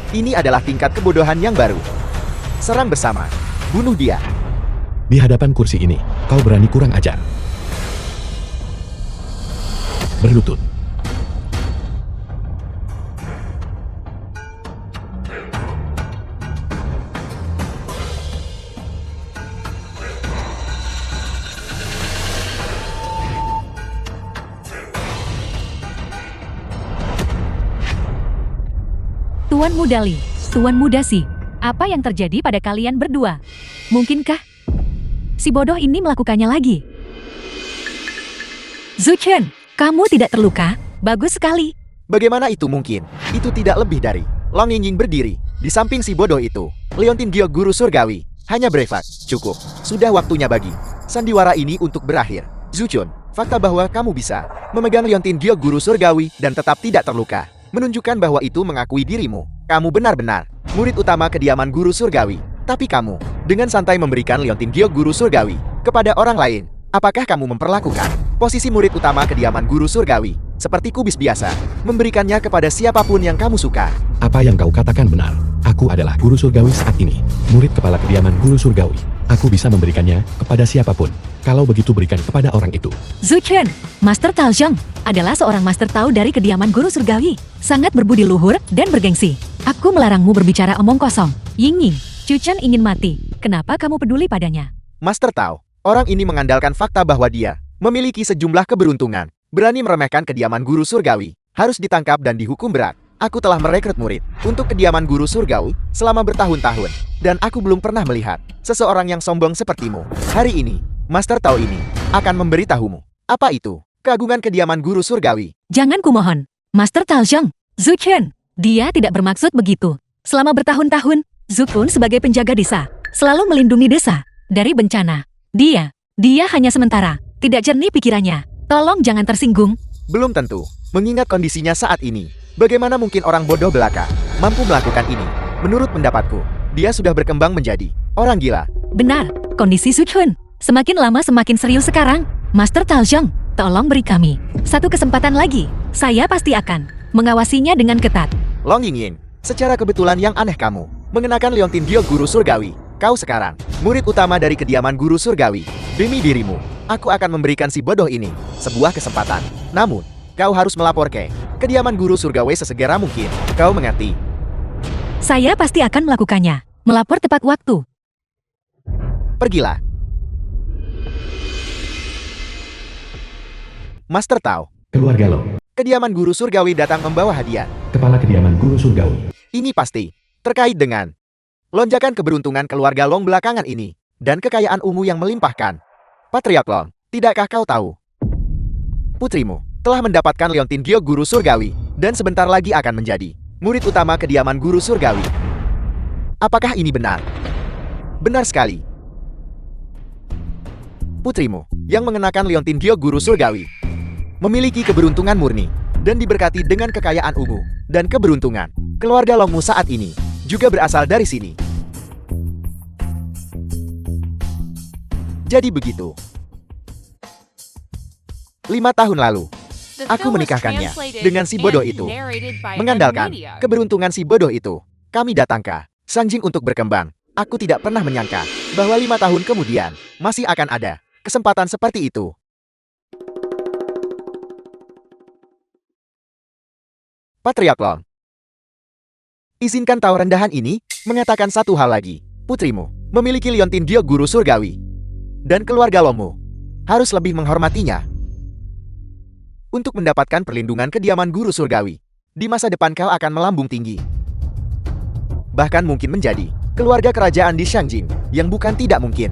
Ini adalah tingkat kebodohan yang baru. Serang bersama. Bunuh dia. Di hadapan kursi ini, kau berani kurang ajar. Berlutut. Tuan Muda Li, Tuan Muda Si, apa yang terjadi pada kalian berdua? Mungkinkah si bodoh ini melakukannya lagi? Zuchen, kamu tidak terluka? Bagus sekali. Bagaimana itu mungkin? Itu tidak lebih dari Long Yingying berdiri di samping si bodoh itu. Leontin Giok Guru Surgawi. Hanya brevet. Cukup. Sudah waktunya bagi sandiwara ini untuk berakhir. Zuchun, fakta bahwa kamu bisa memegang Leontin Giok Guru Surgawi dan tetap tidak terluka menunjukkan bahwa itu mengakui dirimu. Kamu benar-benar murid utama kediaman Guru Surgawi. Tapi kamu dengan santai memberikan Leontin Giok Guru Surgawi kepada orang lain. Apakah kamu memperlakukan posisi murid utama kediaman Guru Surgawi seperti kubis biasa, memberikannya kepada siapapun yang kamu suka? Apa yang kau katakan benar. Aku adalah Guru Surgawi saat ini, murid kepala kediaman Guru Surgawi. Aku bisa memberikannya kepada siapapun. Kalau begitu berikan kepada orang itu. Zuchen, Master Tao Zheng adalah seorang Master Tao dari kediaman Guru Surgawi. Sangat berbudi luhur dan bergengsi. Aku melarangmu berbicara omong kosong. Yingying, Chuchen ingin mati. Kenapa kamu peduli padanya? Master Tao, orang ini mengandalkan fakta bahwa dia memiliki sejumlah keberuntungan. Berani meremehkan kediaman Guru Surgawi. Harus ditangkap dan dihukum berat. Aku telah merekrut murid untuk kediaman Guru Surgawi selama bertahun-tahun. Dan aku belum pernah melihat seseorang yang sombong sepertimu. Hari ini, Master Tao ini akan memberitahumu. Apa itu keagungan kediaman Guru Surgawi? Jangan kumohon, Master Tao Zheng. Zuchen, dia tidak bermaksud begitu. Selama bertahun-tahun, Zukun sebagai penjaga desa selalu melindungi desa dari bencana. Dia hanya sementara, tidak jernih pikirannya. Tolong jangan tersinggung. Belum tentu, mengingat kondisinya saat ini. Bagaimana mungkin orang bodoh belaka mampu melakukan ini? Menurut pendapatku, dia sudah berkembang menjadi orang gila. Benar, kondisi Zuchun semakin lama semakin serius sekarang. Master Tao Zheng, tolong beri kami satu kesempatan lagi. Saya pasti akan mengawasinya dengan ketat. Long Yingying, secara kebetulan yang aneh kamu mengenakan Leontin Giok Guru Surgawi. Kau sekarang murid utama dari kediaman Guru Surgawi. Demi dirimu, aku akan memberikan si bodoh ini sebuah kesempatan. Namun, kau harus melapor ke kediaman Guru Surgawi sesegera mungkin. Kau mengerti? Saya pasti akan melakukannya. Melapor tepat waktu. Pergilah. Master Tao, Keluarga Long, kediaman Guru Surgawi datang membawa hadiah. kepala kediaman Guru Surgawi. Ini pasti terkait dengan lonjakan keberuntungan keluarga Long belakangan ini dan kekayaan ungu yang melimpahkan. Patriark Long, tidakkah kau tahu? Putrimu telah mendapatkan Leontin Giok Guru Surgawi dan sebentar lagi akan menjadi murid utama kediaman Guru Surgawi. Apakah ini benar? Benar sekali. Putrimu yang mengenakan Leontin Giok Guru Surgawi memiliki keberuntungan murni dan diberkati dengan kekayaan ungu dan keberuntungan. Keluarga Longmu saat ini juga berasal dari sini. Jadi begitu. 5 tahun lalu, The aku film was menikahkannya translated dengan si bodoh and itu. narrated by Mengandalkan M-Media. keberuntungan si bodoh itu, kami datang ke Sanjing untuk berkembang. Aku tidak pernah menyangka bahwa 5 tahun kemudian masih akan ada kesempatan seperti itu. Patriark Long, izinkan tahu rendahan ini mengatakan satu hal lagi. Putrimu memiliki Leontin Giok Guru Surgawi. Dan keluarga Longmu harus lebih menghormatinya. Untuk mendapatkan perlindungan kediaman Guru Surgawi, di masa depan kau akan melambung tinggi. Bahkan mungkin menjadi keluarga kerajaan di Shangjing, yang bukan tidak mungkin.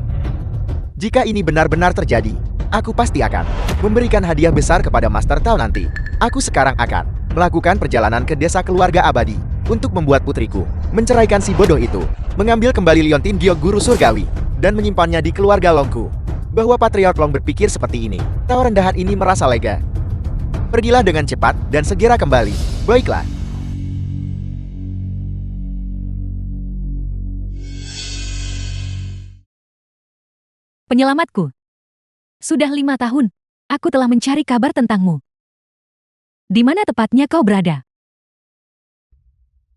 Jika ini benar-benar terjadi, aku pasti akan memberikan hadiah besar kepada Master Tao nanti. Aku sekarang akan melakukan perjalanan ke desa keluarga abadi untuk membuat putriku menceraikan si bodoh itu, mengambil kembali Leontin Giok Guru Surgawi, dan menyimpannya di keluarga Longku. Bahwa Patriark Long berpikir seperti ini, tawa rendahan ini merasa lega. Pergilah dengan cepat dan segera kembali. Baiklah. Penyelamatku. Sudah 5 tahun, aku telah mencari kabar tentangmu. Di mana tepatnya kau berada?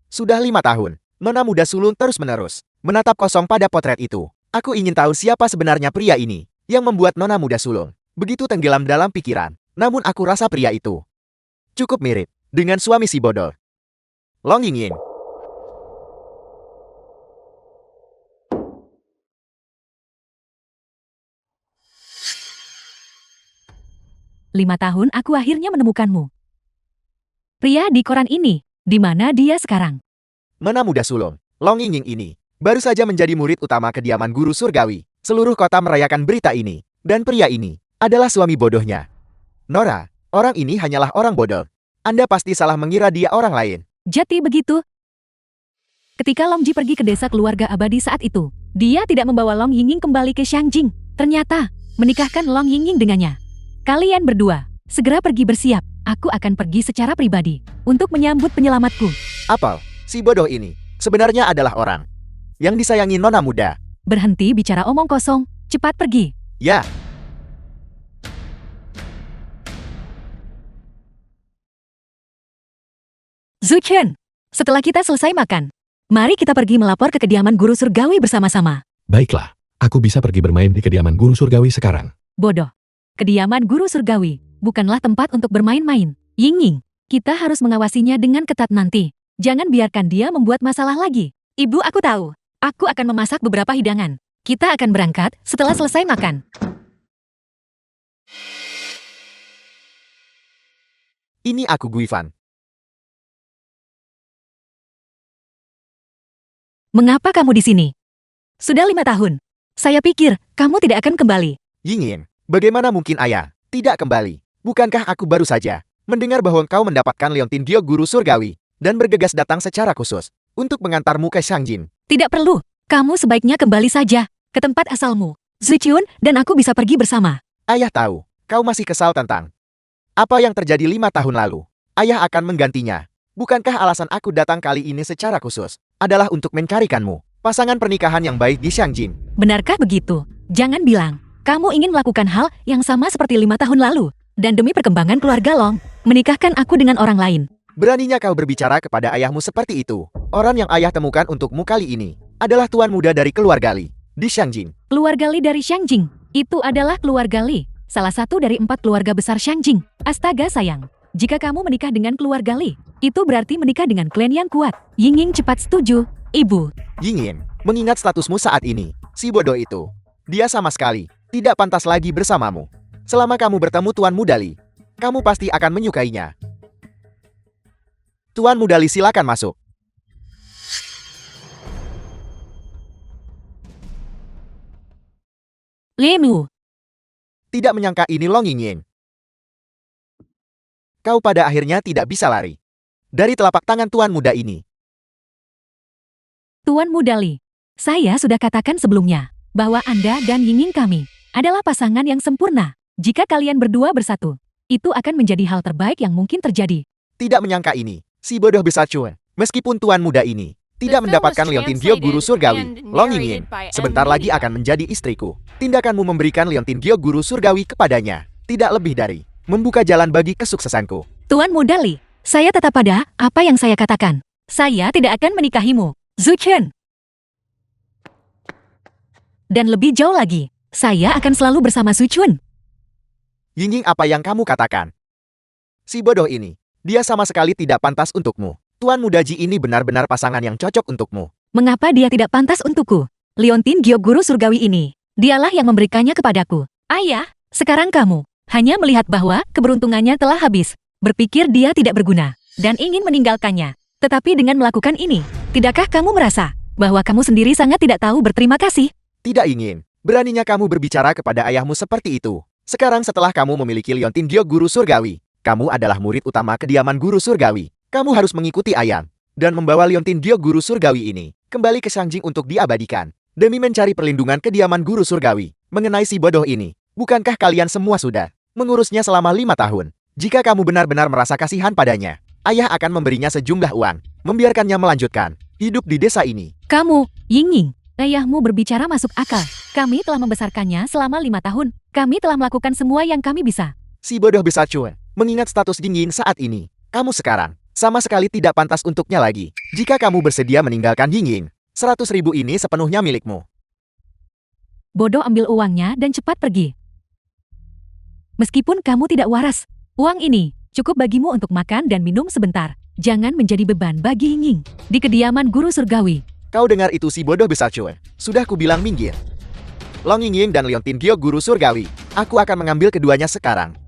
Sudah 5 tahun, Nona muda sulung terus-menerus menatap kosong pada potret itu. Aku ingin tahu siapa sebenarnya pria ini yang membuat Nona muda sulung begitu tenggelam dalam pikiran. Namun aku rasa pria itu cukup mirip dengan suami si bodoh, Long Yingying. 5 tahun aku akhirnya menemukanmu. Pria di koran ini, di mana dia sekarang? Nona muda sulung, Long Yingying ini baru saja menjadi murid utama kediaman guru surgawi. Seluruh kota merayakan berita ini, dan pria ini adalah suami bodohnya. Nora, orang ini hanyalah orang bodoh. Anda pasti salah mengira dia orang lain. Jadi begitu. Ketika Long Ji pergi ke desa keluarga abadi saat itu, dia tidak membawa Long Yingying kembali ke Xiangjing. Ternyata, menikahkan Long Yingying dengannya. Kalian berdua, segera pergi bersiap. Aku akan pergi secara pribadi untuk menyambut penyelamatku. Apel, si bodoh ini sebenarnya adalah orang yang disayangi Nona muda. Berhenti bicara omong kosong, cepat pergi. Ya. Zuchen, setelah kita selesai makan, mari kita pergi melapor ke kediaman guru surgawi bersama-sama. Baiklah, aku bisa pergi bermain di kediaman guru surgawi sekarang. Bodoh. Kediaman guru surgawi bukanlah tempat untuk bermain-main. Yingying, kita harus mengawasinya dengan ketat nanti. Jangan biarkan dia membuat masalah lagi. Ibu, aku tahu. Aku akan memasak beberapa hidangan. Kita akan berangkat setelah selesai makan. Ini aku Guifan. Mengapa kamu di sini? Sudah 5 tahun. Saya pikir kamu tidak akan kembali. Yingying, bagaimana mungkin ayah tidak kembali? Bukankah aku baru saja mendengar bahwa kau mendapatkan Leontin Dio guru surgawi dan bergegas datang secara khusus untuk mengantarmu ke Xiangjin? Tidak perlu. Kamu sebaiknya kembali saja ke tempat asalmu. Zuchun dan aku bisa pergi bersama. Ayah tahu, kau masih kesal tentang apa yang terjadi 5 tahun lalu. Ayah akan menggantinya. Bukankah alasan aku datang kali ini secara khusus adalah untuk mencarikanmu pasangan pernikahan yang baik di Xiangjin? Benarkah begitu? Jangan bilang kamu ingin melakukan hal yang sama seperti 5 tahun lalu. Dan demi perkembangan keluarga Long, menikahkan aku dengan orang lain. Beraninya kau berbicara kepada ayahmu seperti itu? Orang yang ayah temukan untukmu kali ini adalah tuan muda dari keluarga Li di Xiangjin. Keluarga Li dari Xiangjing. Itu adalah keluarga Li, salah satu dari 4 keluarga besar Xiangjing. Astaga sayang, jika kamu menikah dengan keluarga Li, itu berarti menikah dengan klan yang kuat. Yingying cepat setuju, ibu. Yingying, mengingat statusmu saat ini, si bodoh itu, dia sama sekali tidak pantas lagi bersamamu. Selama kamu bertemu Tuan Muda Li, kamu pasti akan menyukainya. Tuan Muda Li, silakan masuk. Limu. Tidak menyangka ini Long Yingying. Kau pada akhirnya tidak bisa lari dari telapak tangan Tuan Muda ini. Tuan Muda Li, saya sudah katakan sebelumnya bahwa Anda dan Yingying kami adalah pasangan yang sempurna. Jika kalian berdua bersatu, itu akan menjadi hal terbaik yang mungkin terjadi. Tidak menyangka ini, si bodoh besar Chun. Meskipun Tuan Muda ini tidak mendapatkan Leontin Dio guru surgawi, Long Yingying sebentar lagi akan menjadi istriku. Tindakanmu memberikan Leontin Dio guru surgawi kepadanya tidak lebih dari membuka jalan bagi kesuksesanku. Tuan Muda Li, saya tetap pada apa yang saya katakan. Saya tidak akan menikahimu, Zuchen. Dan lebih jauh lagi, saya akan selalu bersama Zuchun. Yingying, apa yang kamu katakan? Si bodoh ini, dia sama sekali tidak pantas untukmu. Tuan Muda Ji ini benar-benar pasangan yang cocok untukmu. Mengapa dia tidak pantas untukku? Leontin Gyo guru surgawi ini, dialah yang memberikannya kepadaku. Ayah, sekarang kamu hanya melihat bahwa keberuntungannya telah habis, berpikir dia tidak berguna, dan ingin meninggalkannya. Tetapi dengan melakukan ini, tidakkah kamu merasa bahwa kamu sendiri sangat tidak tahu berterima kasih? Tidak ingin. Beraninya kamu berbicara kepada ayahmu seperti itu. Sekarang setelah kamu memiliki Leontin Gyo guru surgawi, kamu adalah murid utama kediaman guru surgawi. Kamu harus mengikuti ayah dan membawa Leontin Dio guru surgawi ini kembali ke Xiangjing untuk diabadikan. demi mencari perlindungan kediaman guru surgawi. Mengenai si bodoh ini, bukankah kalian semua sudah mengurusnya selama 5 tahun? Jika kamu benar-benar merasa kasihan padanya, ayah akan memberinya sejumlah uang, membiarkannya melanjutkan hidup di desa ini. Kamu, Yingying, ayahmu berbicara masuk akal. Kami telah membesarkannya selama 5 tahun. Kami telah melakukan semua yang kami bisa. Si bodoh besar Chue, mengingat status Yingying saat ini, kamu sekarang sama sekali tidak pantas untuknya lagi. Jika kamu bersedia meninggalkan Yingying, 100.000 ini sepenuhnya milikmu. Bodoh ambil uangnya dan cepat pergi. Meskipun kamu tidak waras, uang ini cukup bagimu untuk makan dan minum sebentar. Jangan menjadi beban bagi Yingying. Di kediaman guru surgawi. Kau dengar itu si bodoh besar Chue? Sudah kubilang minggir. Long Yingying dan Leontin Giok guru surgawi. Aku akan mengambil keduanya sekarang.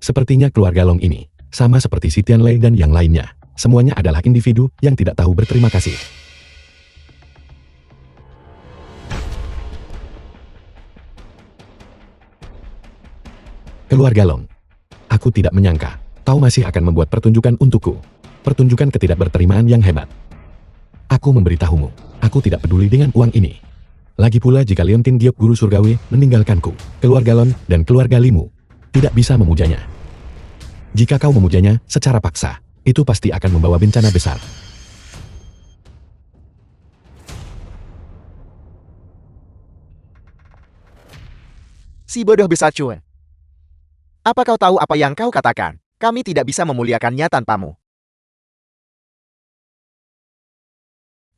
Sepertinya keluarga Long ini, sama seperti si Tianlei dan yang lainnya, semuanya adalah individu yang tidak tahu berterima kasih. Keluarga Long, aku tidak menyangka, kau masih akan membuat pertunjukan untukku. Pertunjukan ketidakberterimaan yang hebat. Aku memberitahumu, aku tidak peduli dengan uang ini. Lagi pula jika Leontin Giok guru surgawi meninggalkanku, keluarga Long dan keluarga Limu tidak bisa memujanya. Jika kau memujanya secara paksa, itu pasti akan membawa bencana besar. Si bodoh besar Chue. Apa kau tahu apa yang kau katakan? Kami tidak bisa memuliakannya tanpamu.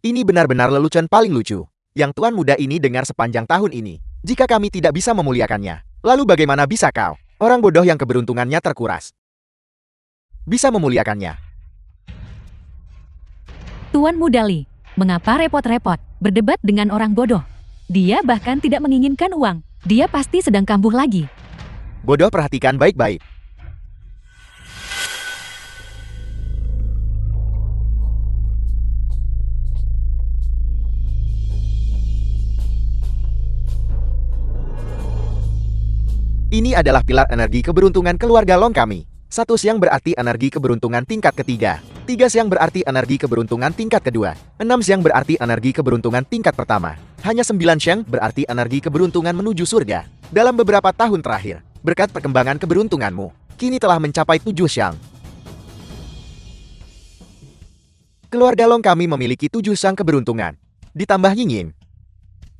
Ini benar-benar lelucon paling lucu yang tuan muda ini dengar sepanjang tahun ini. Jika kami tidak bisa memuliakannya, lalu bagaimana bisa kau, orang bodoh yang keberuntungannya terkuras, bisa memuliakannya? Tuan Muda Li, mengapa repot-repot berdebat dengan orang bodoh? Dia bahkan tidak menginginkan uang. Dia pasti sedang kambuh lagi. Bodoh, perhatikan baik-baik. Ini adalah pilar energi keberuntungan keluarga Long kami. 1 siang berarti energi keberuntungan tingkat ketiga. 3 siang berarti energi keberuntungan tingkat kedua. 6 siang berarti energi keberuntungan tingkat pertama. Hanya 9 siang berarti energi keberuntungan menuju surga. Dalam beberapa tahun terakhir, berkat perkembangan keberuntunganmu, kini telah mencapai 7 siang. Keluarga Long kami memiliki 7 siang keberuntungan. Ditambah Yingying,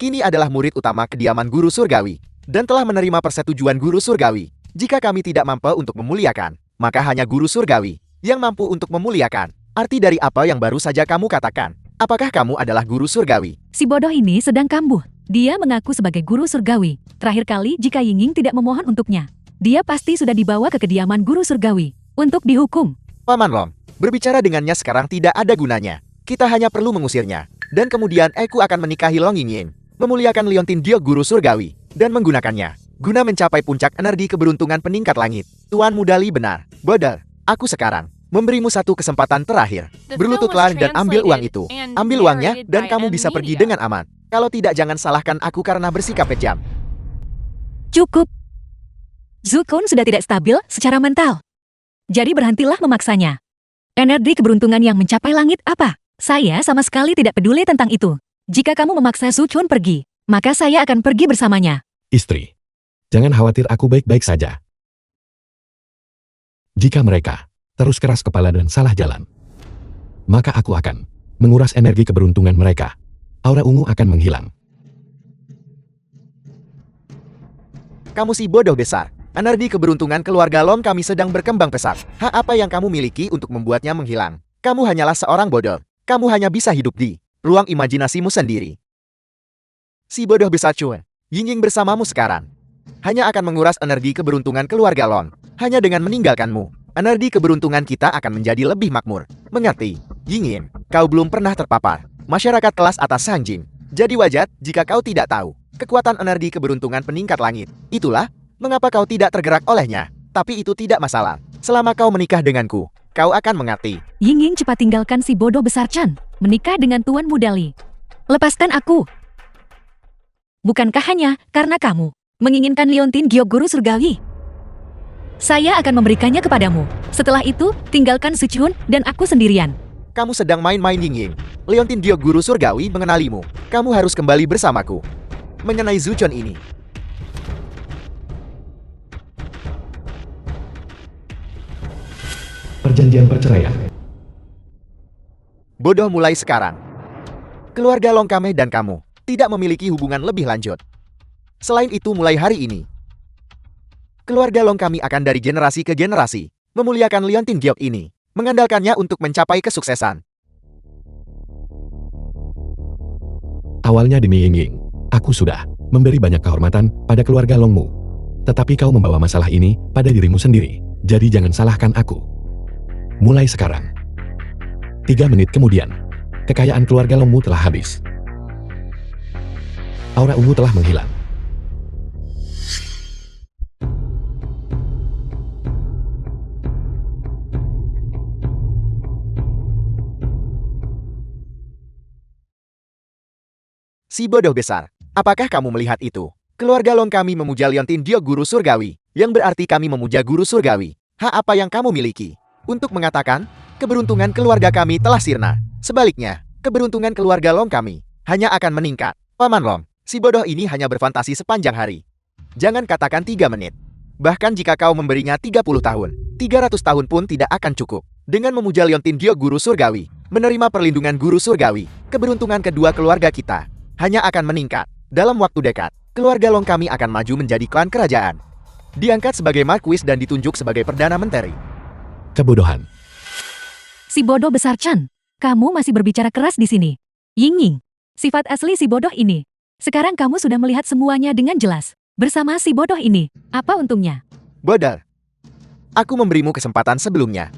kini adalah murid utama kediaman guru surgawi, dan telah menerima persetujuan guru surgawi. Jika kami tidak mampu untuk memuliakan, maka hanya guru surgawi yang mampu untuk memuliakan. Arti dari apa yang baru saja kamu katakan? Apakah kamu adalah guru surgawi? Si bodoh ini sedang kambuh. Dia mengaku sebagai guru surgawi. Terakhir kali jika Yingying tidak memohon untuknya, dia pasti sudah dibawa ke kediaman guru surgawi untuk dihukum. Paman Long, berbicara dengannya sekarang tidak ada gunanya. Kita hanya perlu mengusirnya. Dan kemudian aku akan menikahi Long Yingying, memuliakan Leontin Giok guru surgawi, dan menggunakannya guna mencapai puncak energi keberuntungan peningkat langit. Tuan Muda Li benar. Bodoh, aku sekarang memberimu 1 kesempatan terakhir. Berlututlah dan ambil uang itu. Ambil uangnya dan kamu bisa pergi dengan aman. Kalau tidak, jangan salahkan aku karena bersikap kejam. Cukup. Zukun sudah tidak stabil secara mental. Jadi berhentilah memaksanya. Energi keberuntungan yang mencapai langit apa? Saya sama sekali tidak peduli tentang itu. Jika kamu memaksa Zukun pergi, maka saya akan pergi bersamanya. Istri, jangan khawatir, aku baik-baik saja. Jika mereka terus keras kepala dan salah jalan, maka aku akan menguras energi keberuntungan mereka. Aura ungu akan menghilang. Kamu si bodoh besar. Energi keberuntungan keluarga Long kami sedang berkembang pesat. Apa yang kamu miliki untuk membuatnya menghilang? Kamu hanyalah seorang bodoh. Kamu hanya bisa hidup di ruang imajinasimu sendiri. Si bodoh besar Chue, Yingying bersamamu sekarang hanya akan menguras energi keberuntungan keluarga Long. Hanya dengan meninggalkanmu, energi keberuntungan kita akan menjadi lebih makmur. Mengerti? Yingying, kau belum pernah terpapar masyarakat kelas atas Sanjing. Jadi wajar jika kau tidak tahu kekuatan energi keberuntungan peningkat langit. Itulah mengapa kau tidak tergerak olehnya. Tapi itu tidak masalah. Selama kau menikah denganku, kau akan mengerti. Yingying, cepat tinggalkan si bodoh besar Chan. Menikah dengan Tuan Muda Li. Lepaskan aku. Bukankah hanya karena kamu menginginkan Leontin Giok guru surgawi? Saya akan memberikannya kepadamu. Setelah itu, tinggalkan Suchun dan aku sendirian. Kamu sedang main-main, Yingying. Leontin Diok Guru Surgawi mengenalimu. Kamu harus kembali bersamaku. Mengenai Zuchon ini, Perjanjian perceraian. bodoh mulai sekarang. Keluarga Long Kame dan kamu tidak memiliki hubungan lebih lanjut. Selain itu mulai hari ini, keluarga Long Kame akan dari generasi ke generasi memuliakan Leontin Diok ini, mengandalkannya untuk mencapai kesuksesan. Awalnya demi Ying, aku sudah memberi banyak kehormatan pada keluarga Longmu. Tetapi kau membawa masalah ini pada dirimu sendiri, jadi jangan salahkan aku. Mulai sekarang. 3 menit kemudian, kekayaan keluarga Longmu telah habis. Aura ungu telah menghilang. Si bodoh besar, apakah kamu melihat itu? Keluarga Long Kami memuja Leontin Diok Guru Surgawi, yang berarti kami memuja Guru Surgawi. Hak apa yang kamu miliki? Untuk mengatakan, keberuntungan keluarga kami telah sirna. Sebaliknya, keberuntungan keluarga Long Kami hanya akan meningkat. Paman Long, si bodoh ini hanya berfantasi sepanjang hari. Jangan katakan 3 menit. Bahkan jika kau memberinya 30 tahun, 300 tahun pun tidak akan cukup. Dengan memuja Leontin Diok Guru Surgawi, menerima perlindungan Guru Surgawi, keberuntungan kedua keluarga kita hanya akan meningkat. Dalam waktu dekat, keluarga Long Kami akan maju menjadi klan kerajaan. Diangkat sebagai marquis dan ditunjuk sebagai perdana menteri. Kebodohan. Si bodoh besar Chan, kamu masih berbicara keras di sini. Ying, sifat asli si bodoh ini. Sekarang kamu sudah melihat semuanya dengan jelas. Bersama si bodoh ini, apa untungnya? Bodoh. Aku memberimu kesempatan sebelumnya.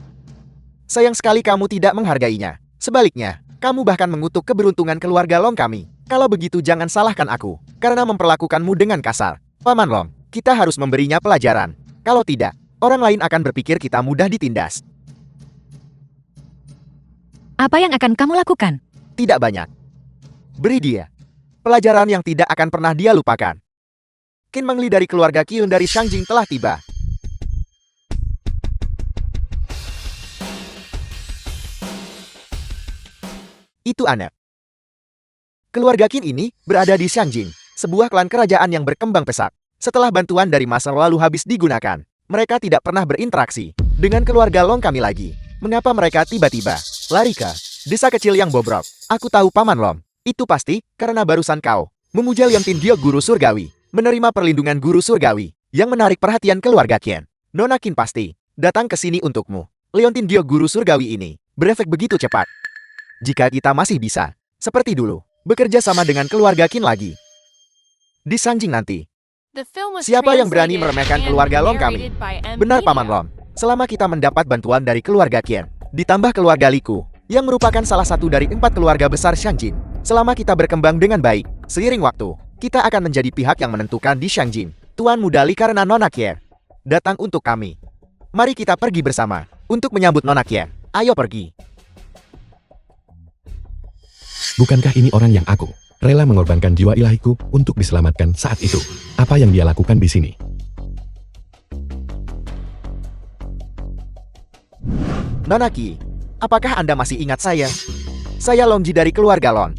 Sayang sekali kamu tidak menghargainya. Sebaliknya, kamu bahkan mengutuk keberuntungan keluarga Long Kami. Kalau begitu jangan salahkan aku, karena memperlakukanmu dengan kasar. Paman Long, kita harus memberinya pelajaran. Kalau tidak, orang lain akan berpikir kita mudah ditindas. Apa yang akan kamu lakukan? Tidak banyak. Beri dia pelajaran yang tidak akan pernah dia lupakan. Qin Mengli dari keluarga Qiyun dari Shangjing telah tiba. Itu aneh. Keluarga Qin ini berada di Shangjing, sebuah klan kerajaan yang berkembang pesat. Setelah bantuan dari masa lalu habis digunakan, mereka tidak pernah berinteraksi dengan keluarga Long Kami lagi. Mengapa mereka tiba-tiba lari ke desa kecil yang bobrok? Aku tahu Paman Long. Itu pasti karena barusan kau memuja Leontin Diok Guru Surgawi, menerima perlindungan Guru Surgawi yang menarik perhatian keluarga Qin. Nona Qin pasti datang ke sini untukmu. Leontin Diok Guru Surgawi ini berefek begitu cepat. Jika kita masih bisa, seperti dulu, bekerja sama dengan keluarga Qin lagi. Di Shangjing nanti, The film was siapa yang berani translated meremehkan and keluarga Long Kami? narrated by M. Benar Media. Paman Long. Selama kita mendapat bantuan dari keluarga Qin, ditambah keluarga Liku, yang merupakan salah satu dari 4 keluarga besar Shangjing. Selama kita berkembang dengan baik, seiring waktu, kita akan menjadi pihak yang menentukan di Shangjing. Tuan Muda Li karena Nona Kier datang untuk kami. Mari kita pergi bersama untuk menyambut Nona Kier. Ayo pergi. Bukankah ini orang yang aku rela mengorbankan jiwa ilahiku untuk diselamatkan saat itu? Apa yang dia lakukan di sini? Nona Qi, apakah Anda masih ingat saya? Saya Longji dari keluarga Lon.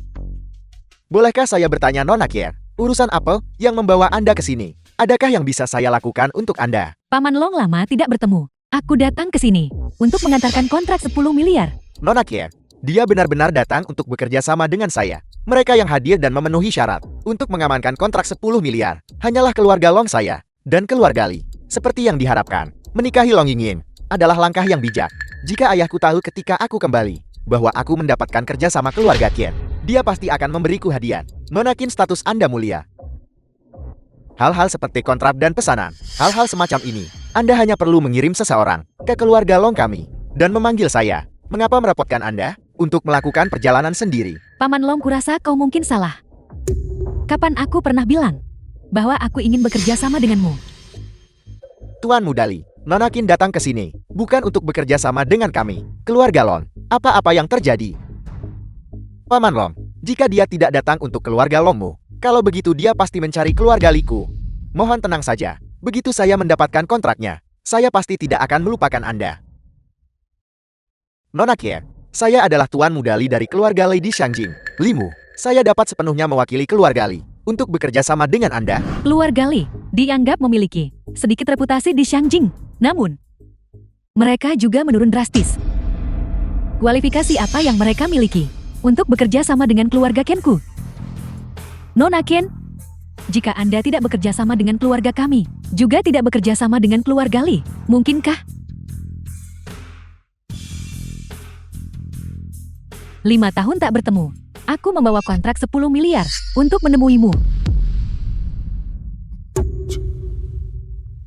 Bolehkah saya bertanya Nona Kier, urusan apa yang membawa Anda ke sini? Adakah yang bisa saya lakukan untuk Anda? Paman Long lama tidak bertemu. Aku datang ke sini untuk mengantarkan kontrak 10 miliar. Nona Kier, dia benar-benar datang untuk bekerja sama dengan saya. Mereka yang hadir dan memenuhi syarat untuk mengamankan kontrak 10 miliar hanyalah keluarga Long saya dan keluarga Li. Seperti yang diharapkan, menikahi Long Yingyin adalah langkah yang bijak. Jika ayahku tahu ketika aku kembali bahwa aku mendapatkan kerja sama keluarga Qin, dia pasti akan memberiku hadiah. Nona Qin, status Anda mulia. Hal-hal seperti kontrak dan pesanan, hal-hal semacam ini, Anda hanya perlu mengirim seseorang ke keluarga Long Kami dan memanggil saya. Mengapa merepotkan Anda untuk melakukan perjalanan sendiri? Paman Long, kurasa kau mungkin salah. Kapan aku pernah bilang bahwa aku ingin bekerja sama denganmu? Tuan Muda Li, Nona Qin datang ke sini bukan untuk bekerja sama dengan kami, keluarga Lon. Apa-apa yang terjadi? Paman Long, jika dia tidak datang untuk keluarga Longmu, kalau begitu dia pasti mencari keluarga Liku. Mohon tenang saja, begitu saya mendapatkan kontraknya, saya pasti tidak akan melupakan Anda. Nona Kier, Saya adalah Tuan Muda Li dari keluarga Lady Shangjing. Limu, saya dapat sepenuhnya mewakili keluarga Li untuk bekerja sama dengan Anda. Keluarga Li dianggap memiliki sedikit reputasi di Shangjing. Namun, mereka juga menurun drastis. Kualifikasi apa yang mereka miliki untuk bekerja sama dengan keluarga Kenku? Nona Ken, jika Anda tidak bekerja sama dengan keluarga kami, juga tidak bekerja sama dengan keluarga Li, mungkinkah? 5 tahun tak bertemu, aku membawa kontrak 10 miliar untuk menemuimu.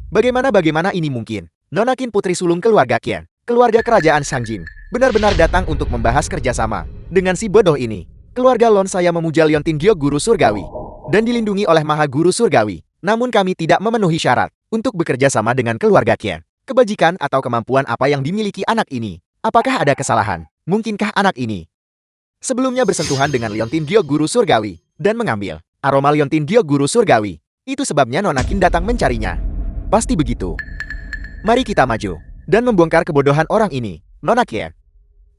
Bagaimana ini mungkin? Nona Qin putri sulung keluarga Qian, keluarga kerajaan Shangjing, benar-benar datang untuk membahas kerjasama dengan si bodoh ini. Keluarga Lon saya memuja Liontin Giok Guru Surgawi dan dilindungi oleh Maha Guru Surgawi. Namun kami tidak memenuhi syarat untuk bekerja sama dengan keluarga Qian. Kebajikan atau kemampuan apa yang dimiliki anak ini? Apakah ada kesalahan? Mungkinkah anak ini sebelumnya bersentuhan dengan Liontin Giok Guru Surgawi dan mengambil aroma Liontin Giok Guru Surgawi? Itu sebabnya Nona Qin datang mencarinya. Pasti begitu. Mari kita maju dan membongkar kebodohan orang ini, Nona Qin.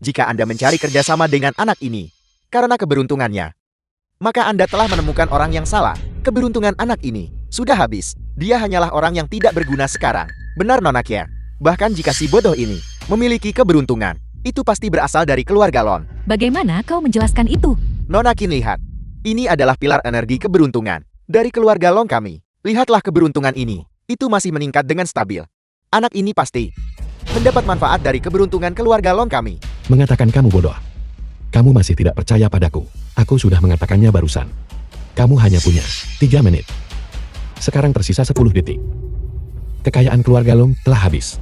Jika Anda mencari kerjasama dengan anak ini karena keberuntungannya, maka Anda telah menemukan orang yang salah. Keberuntungan anak ini sudah habis. Dia hanyalah orang yang tidak berguna sekarang. Benar Nona Qin. Bahkan jika si bodoh ini memiliki keberuntungan, itu pasti berasal dari keluarga Lon. Bagaimana kau menjelaskan itu? Nona Qin lihat. Ini adalah pilar energi keberuntungan dari keluarga Long kami. Lihatlah keberuntungan ini. Itu masih meningkat dengan stabil. Anak ini pasti mendapat manfaat dari keberuntungan keluarga Long kami. Mengatakan kamu bodoh. Kamu masih tidak percaya padaku. Aku sudah mengatakannya barusan. Kamu hanya punya 3 menit. Sekarang tersisa 10 detik. Kekayaan keluarga Long telah habis.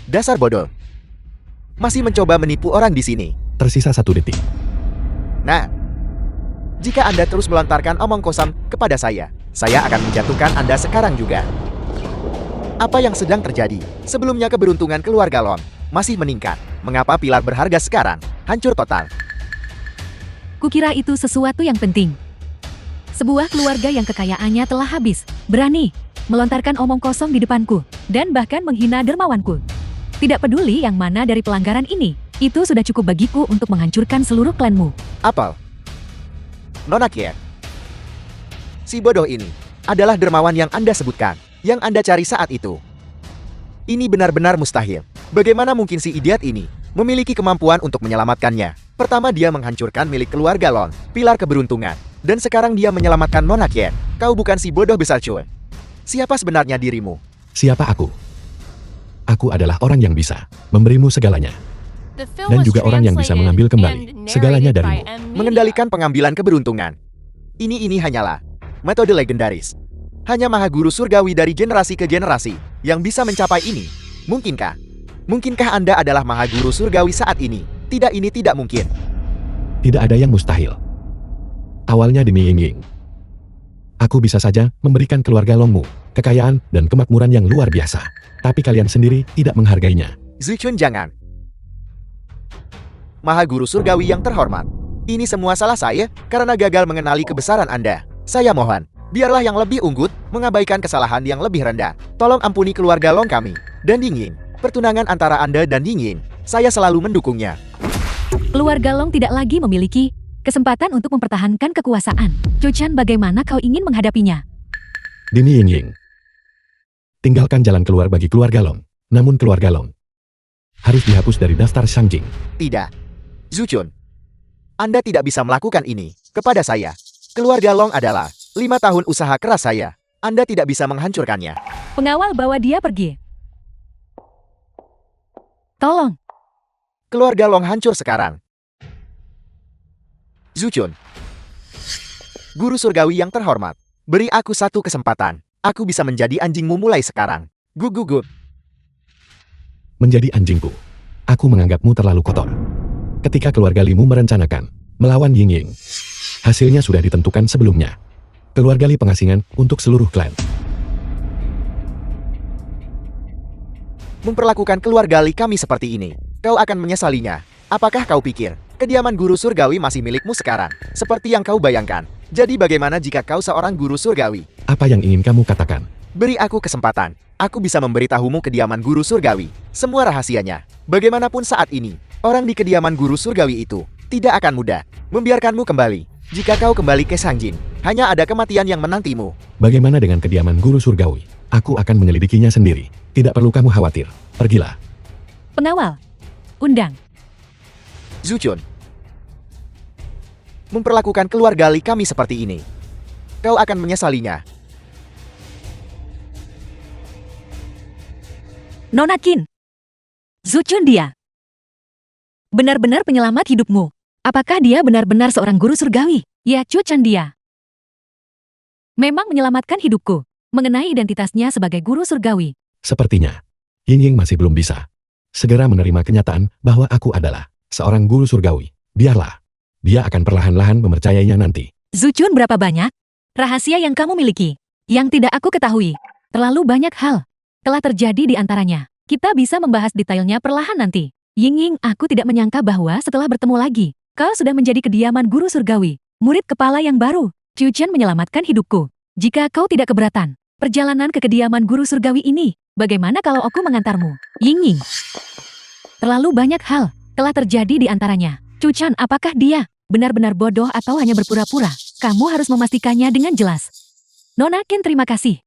Dasar bodoh. Masih mencoba menipu orang di sini. Tersisa 1 detik. Nah, jika Anda terus melontarkan omong kosong kepada saya akan menjatuhkan Anda sekarang juga. Apa yang sedang terjadi? Sebelumnya keberuntungan keluarga Lon masih meningkat. Mengapa pilar berharga sekarang hancur total? Kukira itu sesuatu yang penting. Sebuah keluarga yang kekayaannya telah habis, berani melontarkan omong kosong di depanku, dan bahkan menghina dermawanku. Tidak peduli yang mana dari pelanggaran ini, itu sudah cukup bagiku untuk menghancurkan seluruh klanmu. Apel. Nona Qin. Si bodoh ini adalah dermawan yang Anda sebutkan, yang Anda cari saat itu. Ini benar-benar mustahil. Bagaimana mungkin si idiot ini memiliki kemampuan untuk menyelamatkannya? Pertama dia menghancurkan milik keluarga Lon, pilar keberuntungan. Dan sekarang dia menyelamatkan Nona Qin. Kau bukan si bodoh besar cuy. Siapa sebenarnya dirimu? Siapa aku? Aku adalah orang yang bisa memberimu segalanya. Dan juga orang yang bisa mengambil kembali segalanya darimu. Mengendalikan pengambilan keberuntungan. Ini hanyalah metode legendaris. Hanya Maha Guru Surgawi dari generasi ke generasi yang bisa mencapai ini. Mungkinkah? Mungkinkah Anda adalah Maha Guru Surgawi saat ini? Tidak, ini tidak mungkin. Tidak ada yang mustahil. Awalnya demi Ying. Aku bisa saja memberikan keluarga Longmu kekayaan dan kemakmuran yang luar biasa. Tapi kalian sendiri tidak menghargainya. Zichun jangan. Maha Guru Surgawi yang terhormat. Ini semua salah saya karena gagal mengenali kebesaran Anda. Saya mohon, biarlah yang lebih unggut mengabaikan kesalahan yang lebih rendah. Tolong ampuni keluarga Long kami. Dan Ying. Pertunangan antara Anda dan Ying, saya selalu mendukungnya. Keluarga Long tidak lagi memiliki kesempatan untuk mempertahankan kekuasaan. Chuchan, bagaimana kau ingin menghadapinya? Demi Ying. Tinggalkan jalan keluar bagi keluarga Long. Namun keluarga Long harus dihapus dari daftar Shangjing. Tidak. Zuchun, Anda tidak bisa melakukan ini kepada saya. Keluarga Long adalah 5 tahun usaha keras saya. Anda tidak bisa menghancurkannya. Pengawal bawa dia pergi. Tolong. Keluarga Long hancur sekarang. Zuchun, Guru Surgawi yang terhormat, beri aku satu kesempatan. Aku bisa menjadi anjingmu mulai sekarang. Gugugut. Menjadi anjingku. Aku menganggapmu terlalu kotor. Ketika keluarga Limu merencanakan melawan Ying, hasilnya sudah ditentukan sebelumnya. Keluarga Li pengasingan untuk seluruh klan. Memperlakukan keluarga Li kami seperti ini, kau akan menyesalinya. Apakah kau pikir kediaman Guru Surgawi masih milikmu sekarang, seperti yang kau bayangkan? Jadi bagaimana jika kau seorang Guru Surgawi? Apa yang ingin kamu katakan? Beri aku kesempatan. Aku bisa memberitahumu kediaman guru surgawi, semua rahasianya. Bagaimanapun saat ini, orang di kediaman guru surgawi itu tidak akan mudah membiarkanmu kembali. Jika kau kembali ke Sangjin, hanya ada kematian yang menantimu. Bagaimana dengan kediaman guru surgawi? Aku akan menyelidikinya sendiri. Tidak perlu kamu khawatir. Pergilah. Pengawal. Undang. Zuchun, memperlakukan keluarga Li kami seperti ini, kau akan menyesalinya. Nona Qin. Zuchun dia. Benar-benar penyelamat hidupmu. Apakah dia benar-benar seorang guru surgawi? Ya, Chuchan dia. Memang menyelamatkan hidupku. Mengenai identitasnya sebagai guru surgawi. Sepertinya, Ying masih belum bisa segera menerima kenyataan bahwa aku adalah seorang guru surgawi. Biarlah. Dia akan perlahan-lahan mempercayainya nanti. Zuchun, berapa banyak rahasia yang kamu miliki yang tidak aku ketahui? Terlalu banyak hal telah terjadi di antaranya. Kita bisa membahas detailnya perlahan nanti. Ying, aku tidak menyangka bahwa setelah bertemu lagi, kau sudah menjadi kediaman guru surgawi, murid kepala yang baru. Chuchan menyelamatkan hidupku. Jika kau tidak keberatan, perjalanan ke kediaman guru surgawi ini, bagaimana kalau aku mengantarmu? Ying, terlalu banyak hal telah terjadi di antaranya. Chuchan, apakah dia benar-benar bodoh atau hanya berpura-pura? Kamu harus memastikannya dengan jelas. Nona Qin, terima kasih.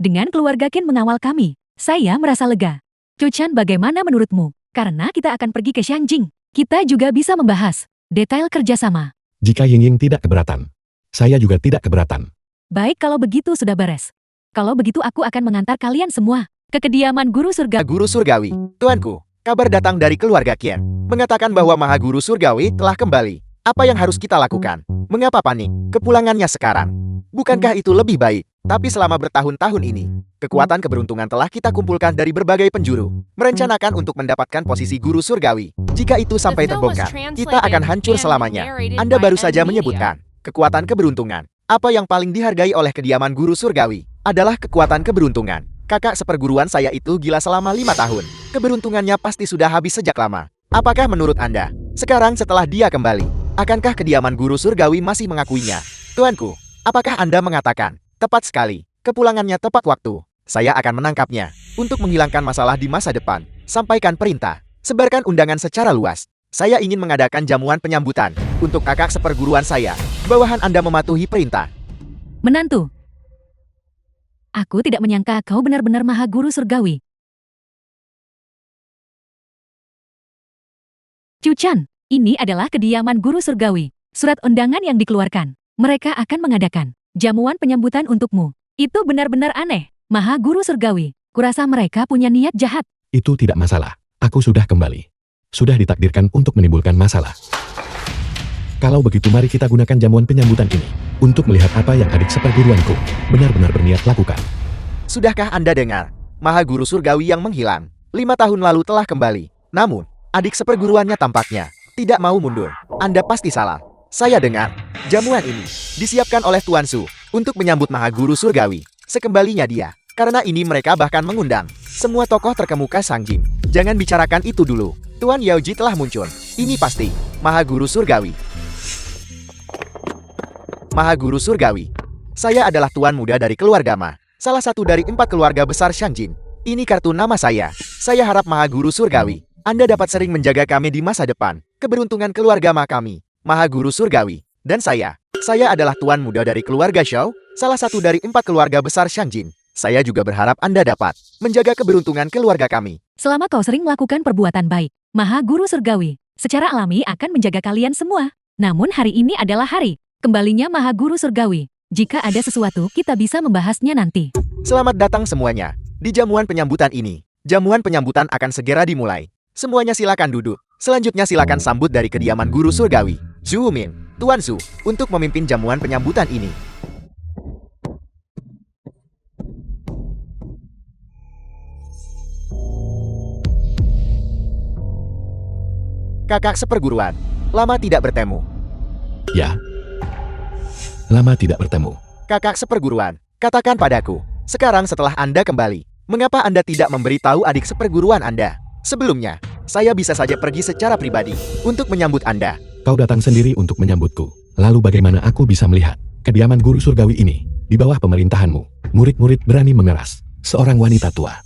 Dengan keluarga Qin mengawal kami, saya merasa lega. Chuchan, bagaimana menurutmu? Karena kita akan pergi ke Xiangjing, kita juga bisa membahas detail kerjasama. Jika Ying tidak keberatan, saya juga tidak keberatan. Baik, kalau begitu sudah beres. Kalau begitu aku akan mengantar kalian semua ke kediaman guru surga. Guru surgawi, tuanku, kabar datang dari keluarga Qian, mengatakan bahwa Maha Guru Surgawi telah kembali. Apa yang harus kita lakukan? Mengapa panik? Kepulangannya sekarang. Bukankah itu lebih baik? Tapi selama bertahun-tahun ini, kekuatan keberuntungan telah kita kumpulkan dari berbagai penjuru, merencanakan untuk mendapatkan posisi guru surgawi. Jika itu sampai terbongkar, kita akan hancur selamanya. Anda baru saja menyebutkan kekuatan keberuntungan. Apa yang paling dihargai oleh kediaman guru surgawi adalah kekuatan keberuntungan. Kakak seperguruan saya itu gila selama 5 tahun. Keberuntungannya pasti sudah habis sejak lama. Apakah menurut Anda, sekarang setelah dia kembali, akankah kediaman guru surgawi masih mengakuinya? Tuanku, apakah Anda mengatakan, tepat sekali, kepulangannya tepat waktu. Saya akan menangkapnya. Untuk menghilangkan masalah di masa depan, sampaikan perintah. Sebarkan undangan secara luas. Saya ingin mengadakan jamuan penyambutan untuk kakak seperguruan saya. Bawahan Anda mematuhi perintah. Menantu. Aku tidak menyangka kau benar-benar Maha Guru Surgawi. Chuchan, ini adalah kediaman Guru Surgawi. Surat undangan yang dikeluarkan. Mereka akan mengadakan jamuan penyambutan untukmu. Itu benar-benar aneh. Maha Guru Surgawi. Kurasa mereka punya niat jahat. Itu tidak masalah. Aku sudah kembali. Sudah ditakdirkan untuk menimbulkan masalah. Kalau begitu mari kita gunakan jamuan penyambutan ini untuk melihat apa yang adik seperguruanku benar-benar berniat lakukan. Sudahkah Anda dengar? Maha Guru Surgawi yang menghilang 5 tahun lalu telah kembali. Namun, adik seperguruannya tampaknya tidak mau mundur. Anda pasti salah. Saya dengar, jamuan ini disiapkan oleh Tuan Su untuk menyambut Maha Guru Surgawi sekembalinya dia. Karena ini mereka bahkan mengundang semua tokoh terkemuka Sangjin. Jangan bicarakan itu dulu. Tuan Yaoji telah muncul. Ini pasti Maha Guru Surgawi. Maha Guru Surgawi. Saya adalah tuan muda dari keluarga Ma. Salah satu dari 4 keluarga besar Sangjin. Ini kartu nama saya. Saya harap Maha Guru Surgawi, Anda dapat sering menjaga kami di masa depan. Keberuntungan keluarga Ma kami, Maha Guru Surgawi. Dan saya adalah tuan muda dari keluarga Shao, salah satu dari 4 keluarga besar Sangjin. Saya juga berharap Anda dapat menjaga keberuntungan keluarga kami. Selama kau sering melakukan perbuatan baik, Maha Guru Surgawi secara alami akan menjaga kalian semua. Namun hari ini adalah hari kembalinya Maha Guru Surgawi. Jika ada sesuatu, kita bisa membahasnya nanti. Selamat datang semuanya di jamuan penyambutan ini. Jamuan penyambutan akan segera dimulai. Semuanya silakan duduk. Selanjutnya silakan sambut dari kediaman Guru Surgawi, Zhu Min, Tuan Su, untuk memimpin jamuan penyambutan ini. Kakak seperguruan, lama tidak bertemu. Ya. Lama tidak bertemu. Kakak seperguruan, katakan padaku, sekarang setelah Anda kembali, mengapa Anda tidak memberitahu adik seperguruan Anda? Sebelumnya, saya bisa saja pergi secara pribadi untuk menyambut Anda. Kau datang sendiri untuk menyambutku. Lalu bagaimana aku bisa melihat kediaman Guru Surgawi ini di bawah pemerintahanmu? Murid-murid berani memeras seorang wanita tua.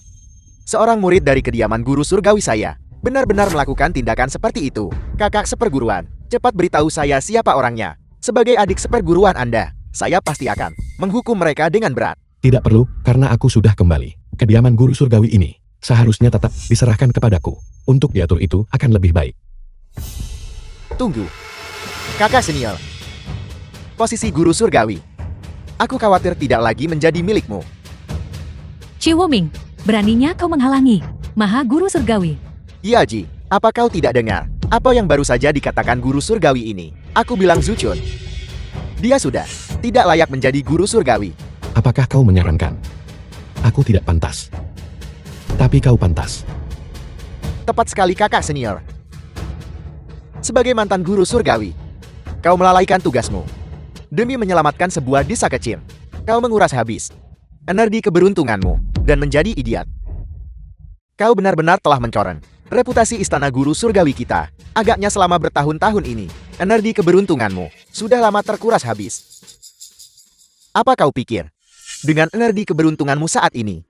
Seorang murid dari kediaman guru surgawi saya benar-benar melakukan tindakan seperti itu. Kakak seperguruan, cepat beritahu saya siapa orangnya. Sebagai adik seperguruan Anda, saya pasti akan menghukum mereka dengan berat. Tidak perlu, karena aku sudah kembali. Kediaman guru surgawi ini seharusnya tetap diserahkan kepadaku. Untuk diatur itu akan lebih baik. Tunggu. Kakak senior. Posisi guru surgawi. Aku khawatir tidak lagi menjadi milikmu. Ciwoming, beraninya kau menghalangi Maha Guru Surgawi. Iya Ji, apa kau tidak dengar? Apa yang baru saja dikatakan guru surgawi ini? Aku bilang Zuchun. Dia sudah tidak layak menjadi guru surgawi. Apakah kau menyarankan aku tidak pantas? Tapi kau pantas. Tepat sekali kakak senior. Sebagai mantan guru surgawi, kau melalaikan tugasmu. Demi menyelamatkan sebuah desa kecil, kau menguras habis energi keberuntunganmu dan menjadi idiot. Kau benar-benar telah mencoreng reputasi istana guru surgawi kita. Agaknya selama bertahun-tahun ini, energi keberuntunganmu sudah lama terkuras habis. Apa kau pikir? Dengan energi keberuntunganmu saat ini,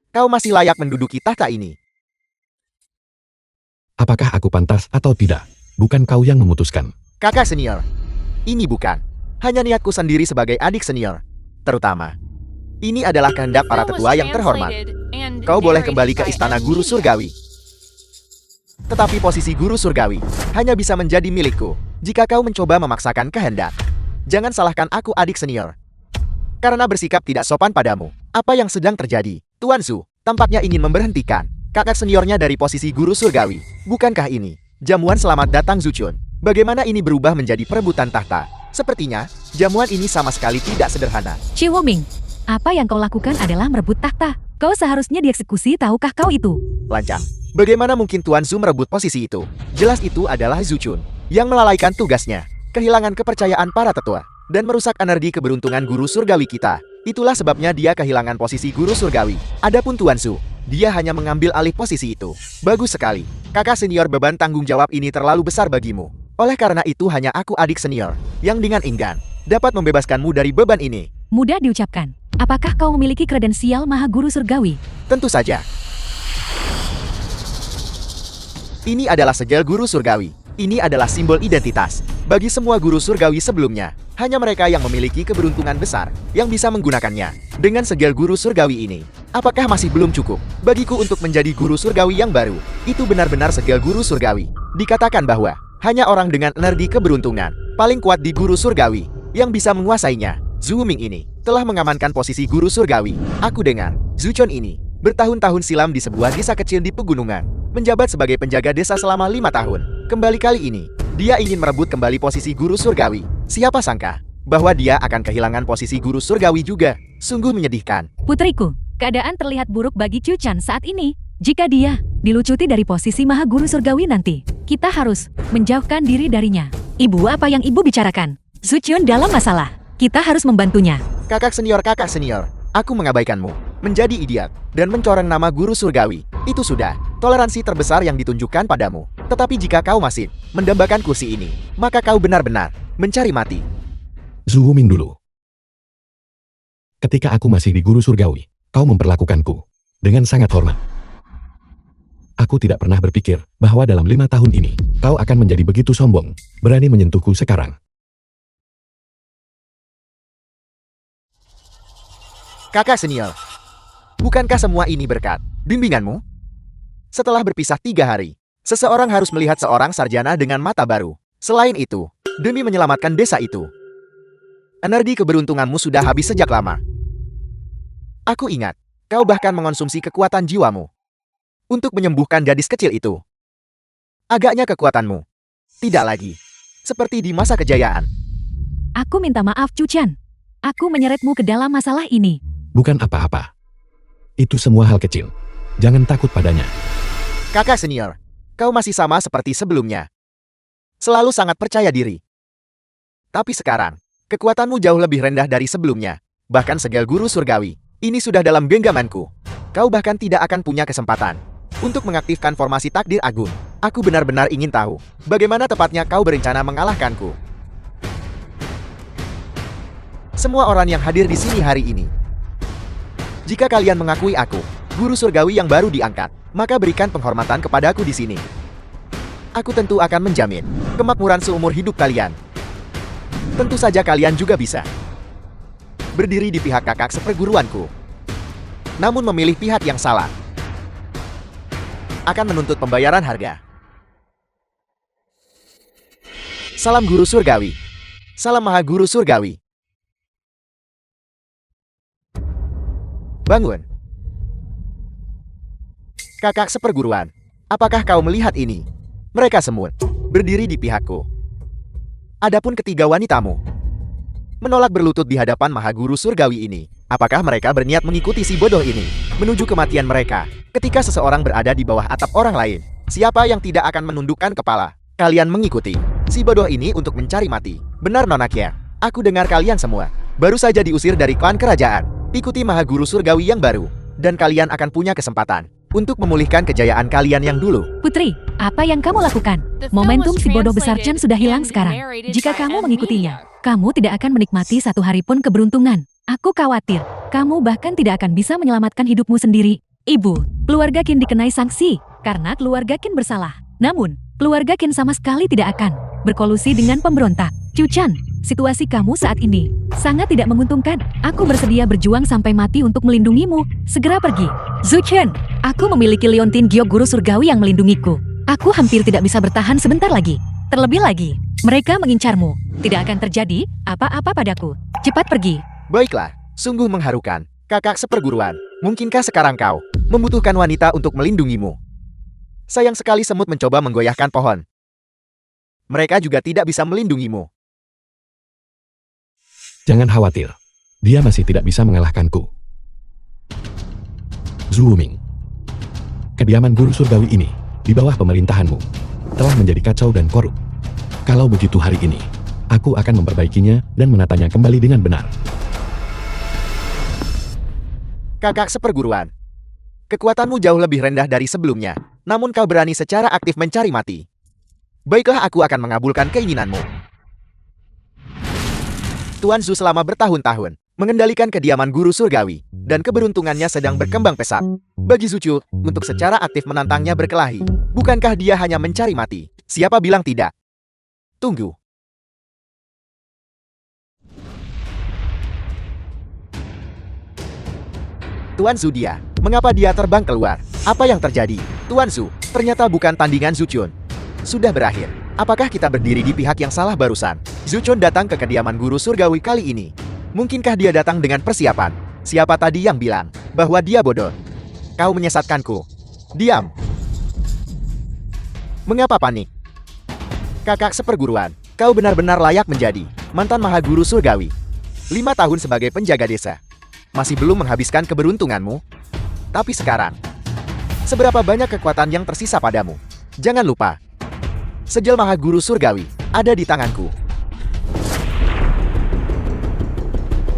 kau masih layak menduduki tahta ini? Apakah aku pantas atau tidak? Bukan kau yang memutuskan. Kakak senior, ini bukan hanya niatku sendiri sebagai adik senior. Terutama, ini adalah kehendak para tetua yang terhormat. Kau boleh kembali ke istana guru surgawi. Tetapi posisi guru surgawi hanya bisa menjadi milikku jika kau mencoba memaksakan kehendak. Jangan salahkan aku adik senior. Karena bersikap tidak sopan padamu. Apa yang sedang terjadi? Tuan Su tampaknya ingin memberhentikan kakak seniornya dari posisi guru surgawi. Bukankah ini jamuan selamat datang Zuchun? Bagaimana ini berubah menjadi perebutan tahta? Sepertinya jamuan ini sama sekali tidak sederhana. Ciwoming, apa yang kau lakukan adalah merebut tahta. Kau seharusnya dieksekusi, tahukah kau itu? Lancang. Bagaimana mungkin Tuan Su merebut posisi itu? Jelas itu adalah Zuchun yang melalaikan tugasnya, kehilangan kepercayaan para tetua, dan merusak energi keberuntungan guru surgawi kita. Itulah sebabnya dia kehilangan posisi guru surgawi. Adapun Tuan Su, dia hanya mengambil alih posisi itu. Bagus sekali. Kakak senior, beban tanggung jawab ini terlalu besar bagimu. Oleh karena itu hanya aku adik senior yang dengan enggan dapat membebaskanmu dari beban ini. Mudah diucapkan. Apakah kau memiliki kredensial Maha Guru Surgawi? Tentu saja. Ini adalah segel guru surgawi. Ini adalah simbol identitas bagi semua guru surgawi sebelumnya. Hanya mereka yang memiliki keberuntungan besar yang bisa menggunakannya. Dengan segel guru surgawi ini, apakah masih belum cukup bagiku untuk menjadi guru surgawi yang baru? Itu benar-benar segel guru surgawi. Dikatakan bahwa hanya orang dengan energi keberuntungan paling kuat di guru surgawi yang bisa menguasainya. Zhu Ming ini telah mengamankan posisi guru surgawi. Aku dengar Zuchun ini bertahun-tahun silam di sebuah desa kecil di pegunungan, menjabat sebagai penjaga desa selama 5 tahun. Kembali kali ini, dia ingin merebut kembali posisi guru surgawi. Siapa sangka bahwa dia akan kehilangan posisi guru surgawi juga. Sungguh menyedihkan. Putriku, keadaan terlihat buruk bagi Chu Chan saat ini. Jika dia dilucuti dari posisi Maha Guru Surgawi nanti, kita harus menjauhkan diri darinya. Ibu, apa yang ibu bicarakan? Zuchun dalam masalah. Kita harus membantunya. Kakak senior, aku mengabaikanmu, menjadi idiot, dan mencoreng nama guru surgawi. Itu sudah toleransi terbesar yang ditunjukkan padamu. Tetapi jika kau masih mendambakan kursi ini, maka kau benar-benar mencari mati. Zhu Ming dulu. Ketika aku masih di guru surgawi, kau memperlakukanku dengan sangat hormat. Aku tidak pernah berpikir bahwa dalam 5 tahun ini, kau akan menjadi begitu sombong, berani menyentuhku sekarang. Kakak senior, bukankah semua ini berkat bimbinganmu? Setelah berpisah 3 hari, seseorang harus melihat seorang sarjana dengan mata baru. Selain itu, demi menyelamatkan desa itu, energi keberuntunganmu sudah habis sejak lama. Aku ingat, kau bahkan mengonsumsi kekuatan jiwamu untuk menyembuhkan gadis kecil itu. Agaknya kekuatanmu tidak lagi seperti di masa kejayaan. Aku minta maaf, Chu Chan. Aku menyeretmu ke dalam masalah ini. Bukan apa-apa. Itu semua hal kecil. Jangan takut padanya. Kakak senior, kau masih sama seperti sebelumnya. Selalu sangat percaya diri. Tapi sekarang, kekuatanmu jauh lebih rendah dari sebelumnya. Bahkan segel guru surgawi, ini sudah dalam genggamanku. Kau bahkan tidak akan punya kesempatan untuk mengaktifkan formasi takdir agung. Aku benar-benar ingin tahu, bagaimana tepatnya kau berencana mengalahkanku. Semua orang yang hadir di sini hari ini Jika kalian mengakui aku, guru surgawi yang baru diangkat, maka berikan penghormatan kepadaku di sini. Aku tentu akan menjamin kemakmuran seumur hidup kalian. Tentu saja kalian juga bisa berdiri di pihak kakak seperguruanku. Namun memilih pihak yang salah akan menuntut pembayaran harga. Salam guru surgawi. Salam maha guru surgawi. Bangun. Kakak seperguruan, apakah kau melihat ini? Mereka semut berdiri di pihakku. Adapun ketiga wanitamu menolak berlutut di hadapan maha guru surgawi ini. Apakah mereka berniat mengikuti si bodoh ini menuju kematian mereka? Ketika seseorang berada di bawah atap orang lain, siapa yang tidak akan menundukkan kepala? Kalian mengikuti si bodoh ini untuk mencari mati. Benar Nonakya, aku dengar kalian semua baru saja diusir dari klan kerajaan. Ikuti maha guru surgawi yang baru, dan kalian akan punya kesempatan untuk memulihkan kejayaan kalian yang dulu. Putri, apa yang kamu lakukan? Momentum si bodoh besar Chen sudah hilang sekarang. Jika kamu mengikutinya, kamu tidak akan menikmati satu hari pun keberuntungan. Aku khawatir, kamu bahkan tidak akan bisa menyelamatkan hidupmu sendiri. Ibu, keluarga Qin dikenai sanksi, karena keluarga Qin bersalah. Namun, keluarga Qin sama sekali tidak akan berkolusi dengan pemberontak. Chu Chan, situasi kamu saat ini sangat tidak menguntungkan. Aku bersedia berjuang sampai mati untuk melindungimu. Segera pergi. Zhu Chen, aku memiliki Leontin Giok guru surgawi yang melindungiku. Aku hampir tidak bisa bertahan sebentar lagi. Terlebih lagi, mereka mengincarmu. Tidak akan terjadi apa-apa padaku. Cepat pergi. Baiklah, sungguh mengharukan. Kakak seperguruan, mungkinkah sekarang kau membutuhkan wanita untuk melindungimu? Sayang sekali semut mencoba menggoyahkan pohon. Mereka juga tidak bisa melindungimu. Jangan khawatir, dia masih tidak bisa mengalahkanku. Zhu Wuming, kediaman guru surgawi ini di bawah pemerintahanmu telah menjadi kacau dan korup. Kalau begitu hari ini, aku akan memperbaikinya dan menatanya kembali dengan benar. Kakak seperguruan, kekuatanmu jauh lebih rendah dari sebelumnya, namun kau berani secara aktif mencari mati. Baiklah, aku akan mengabulkan keinginanmu. Tuan Zhu selama bertahun-tahun mengendalikan kediaman guru surgawi, dan keberuntungannya sedang berkembang pesat. Bagi Zhu Chu, untuk secara aktif menantangnya berkelahi, bukankah dia hanya mencari mati? Siapa bilang tidak? Tunggu. Tuan Zhu dia, mengapa dia terbang keluar? Apa yang terjadi? Tuan Zhu, ternyata bukan tandingan Zhu Chun. Sudah berakhir. Apakah kita berdiri di pihak yang salah barusan? Zhu Chun datang ke kediaman guru surgawi kali ini. Mungkinkah dia datang dengan persiapan? Siapa tadi yang bilang bahwa dia bodoh? Kau menyesatkanku. Diam. Mengapa panik? Kakak seperguruan, kau benar-benar layak menjadi mantan maha guru surgawi. 5 tahun sebagai penjaga desa. Masih belum menghabiskan keberuntunganmu? Tapi sekarang, seberapa banyak kekuatan yang tersisa padamu? Jangan lupa, segel maha guru surgawi ada di tanganku.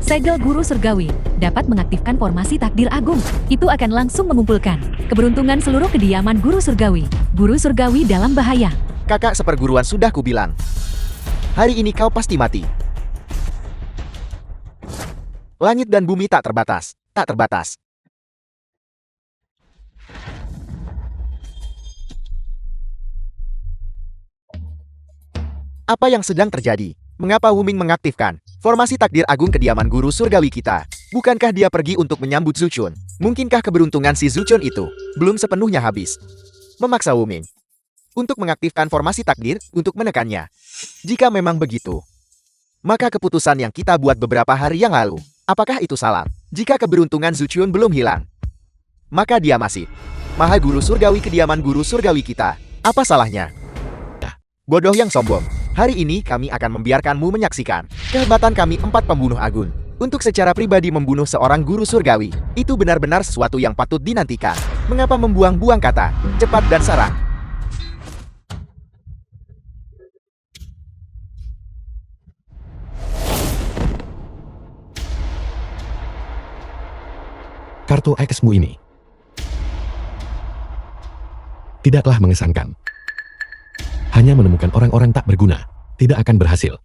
Segel guru surgawi dapat mengaktifkan formasi takdir agung. Itu akan langsung mengumpulkan keberuntungan seluruh kediaman guru surgawi. Guru surgawi dalam bahaya. Kakak seperguruan, sudah kubilang. Hari ini kau pasti mati. Langit dan bumi tak terbatas. Tak terbatas. Apa yang sedang terjadi? Mengapa Wuming mengaktifkan formasi takdir agung kediaman guru surgawi kita? Bukankah dia pergi untuk menyambut Zhu Chun? Mungkinkah keberuntungan si Zhu Chun itu belum sepenuhnya habis? Memaksa Wuming untuk mengaktifkan formasi takdir untuk menekannya. Jika memang begitu, maka keputusan yang kita buat beberapa hari yang lalu, apakah itu salah? Jika keberuntungan Zhu Chun belum hilang, maka dia masih maha guru surgawi kediaman guru surgawi kita. Apa salahnya? Bodoh yang sombong. Hari ini kami akan membiarkanmu menyaksikan kehebatan kami 4 pembunuh agung. Untuk secara pribadi membunuh seorang guru surgawi, itu benar-benar sesuatu yang patut dinantikan. Mengapa membuang-buang kata? Cepat dan sarang. Kartu X-mu ini tidaklah mengesankan. Hanya menemukan orang-orang tak berguna, tidak akan berhasil.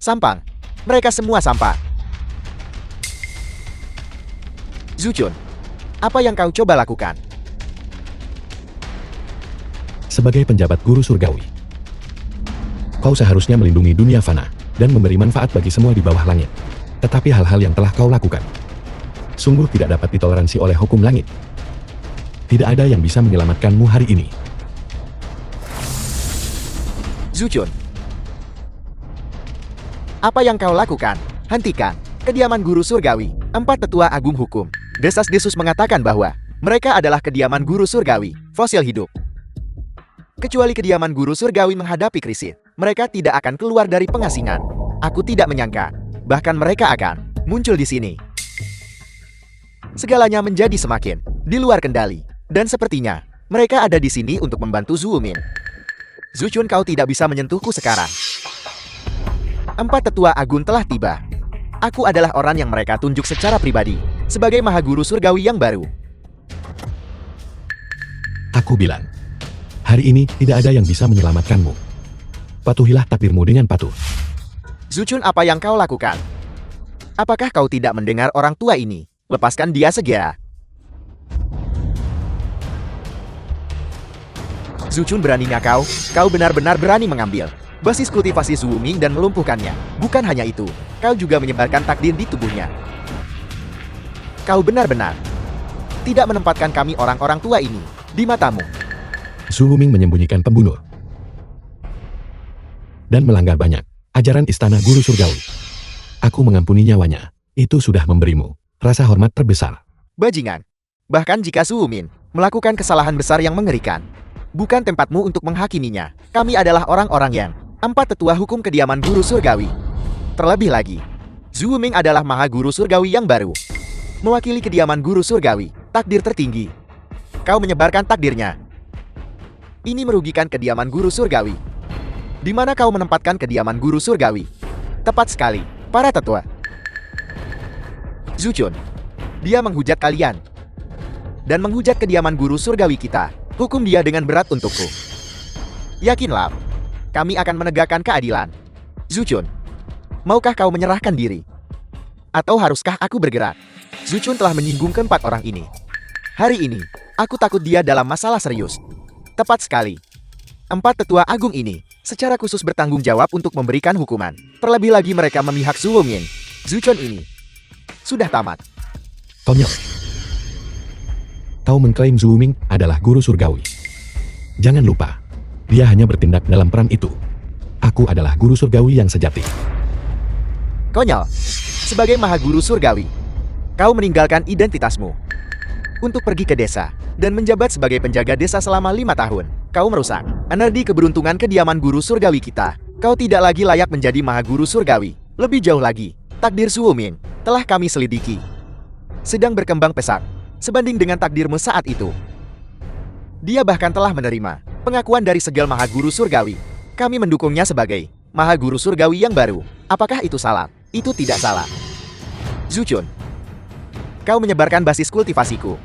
Sampah. Mereka semua sampah. Zuchun, apa yang kau coba lakukan? Sebagai penjabat guru surgawi, kau seharusnya melindungi dunia fana dan memberi manfaat bagi semua di bawah langit. Tetapi hal-hal yang telah kau lakukan sungguh tidak dapat ditoleransi oleh hukum langit. Tidak ada yang bisa menyelamatkanmu hari ini. Zuchun, apa yang kau lakukan? Hentikan kediaman guru surgawi. 4 tetua agung hukum desas-desus mengatakan bahwa mereka adalah kediaman guru surgawi, fosil hidup. Kecuali kediaman guru surgawi menghadapi krisis, mereka tidak akan keluar dari pengasingan. Aku tidak menyangka, bahkan mereka akan muncul di sini. Segalanya menjadi semakin di luar kendali, dan sepertinya mereka ada di sini untuk membantu Zuomin. Zuchun, kau tidak bisa menyentuhku sekarang. 4 tetua agung telah tiba. Aku adalah orang yang mereka tunjuk secara pribadi sebagai Maha Guru Surgawi yang baru. Aku bilang, hari ini tidak ada yang bisa menyelamatkanmu. Patuhilah takdirmu dengan patuh. Zuchun, apa yang kau lakukan? Apakah kau tidak mendengar orang tua ini? Lepaskan dia segera. Zuchun, beraninya kau? Kau benar-benar berani mengambil basis kultivasi Zuoming dan melumpuhkannya. Bukan hanya itu, kau juga menyebarkan takdir di tubuhnya. Kau benar-benar tidak menempatkan kami orang-orang tua ini di matamu. Zuoming menyembunyikan pembunuh dan melanggar banyak ajaran istana guru surgawi. Aku mengampuni nyawanya. Itu sudah memberimu rasa hormat terbesar. Bajingan. Bahkan jika Zuomin melakukan kesalahan besar yang mengerikan, bukan tempatmu untuk menghakiminya. Kami adalah orang-orang yang 4 tetua hukum kediaman guru surgawi. Terlebih lagi, Zuoming adalah Maha Guru Surgawi yang baru. Mewakili kediaman guru surgawi, takdir tertinggi. Kau menyebarkan takdirnya. Ini merugikan kediaman guru surgawi. Di mana kau menempatkan kediaman guru surgawi? Tepat sekali, para tetua. Zuchun, dia menghujat kalian dan menghujat kediaman guru surgawi kita. Hukum dia dengan berat untukku. Yakinlah, kami akan menegakkan keadilan. Zuchun, maukah kau menyerahkan diri? Atau haruskah aku bergerak? Zuchun telah menyinggung ke-4 orang ini. Hari ini, aku takut dia dalam masalah serius. Tepat sekali. 4 tetua agung ini secara khusus bertanggung jawab untuk memberikan hukuman. Terlebih lagi mereka memihak Zuomin. Zuchun ini sudah tamat. Konyol. Kau mengklaim Zuoming adalah guru surgawi. Jangan lupa, dia hanya bertindak dalam peran itu. Aku adalah guru surgawi yang sejati. Konyol. Sebagai Maha Guru Surgawi, kau meninggalkan identitasmu untuk pergi ke desa dan menjabat sebagai penjaga desa selama 5 tahun. Kau merusak energi keberuntungan kediaman guru surgawi kita. Kau tidak lagi layak menjadi Maha Guru Surgawi. Lebih jauh lagi, takdir Zuomin telah kami selidiki, sedang berkembang pesat sebanding dengan takdirmu saat itu. Dia bahkan telah menerima pengakuan dari segel Maha Guru Surgawi. Kami mendukungnya sebagai Maha Guru Surgawi yang baru. Apakah itu salah? Itu tidak salah. Zuchun, kau menyebarkan basis kultivasiku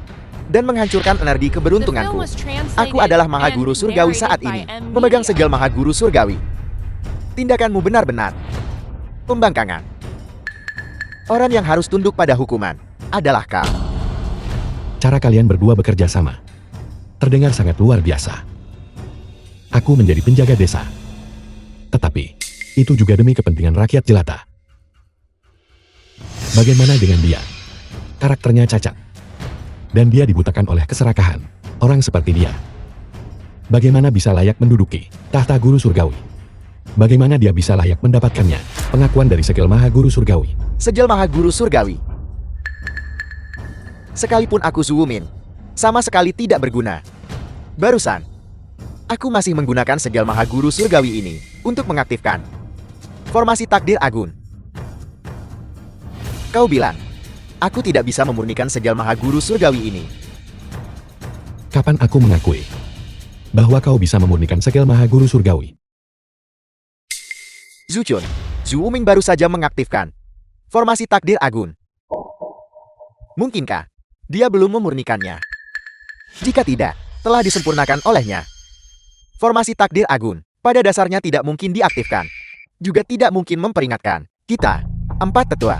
dan menghancurkan energi keberuntunganku. Aku adalah Maha Guru Surgawi saat ini, memegang segel Maha Guru Surgawi. Tindakanmu benar-benar pembangkangan. Orang yang harus tunduk pada hukuman adalah kau. Cara kalian berdua bekerja sama terdengar sangat luar biasa. Aku menjadi penjaga desa, tetapi itu juga demi kepentingan rakyat jelata. Bagaimana dengan dia? Karakternya cacat, dan dia dibutakan oleh keserakahan. Orang seperti dia, bagaimana bisa layak menduduki tahta guru surgawi? Bagaimana dia bisa layak mendapatkannya? Pengakuan dari segel Maha Guru Surgawi. Segel Maha Guru Surgawi. Sekalipun aku Zuomin, sama sekali tidak berguna. Barusan, aku masih menggunakan segel Maha Guru Surgawi ini untuk mengaktifkan formasi takdir agung. Kau bilang, aku tidak bisa memurnikan segel Maha Guru Surgawi ini. Kapan aku mengakui bahwa kau bisa memurnikan segel Maha Guru Surgawi? Zuchun, Zuoming baru saja mengaktifkan formasi takdir agung. Mungkinkah dia belum memurnikannya? Jika tidak, telah disempurnakan olehnya. Formasi takdir agung pada dasarnya tidak mungkin diaktifkan, juga tidak mungkin memperingatkan kita, 4 tetua.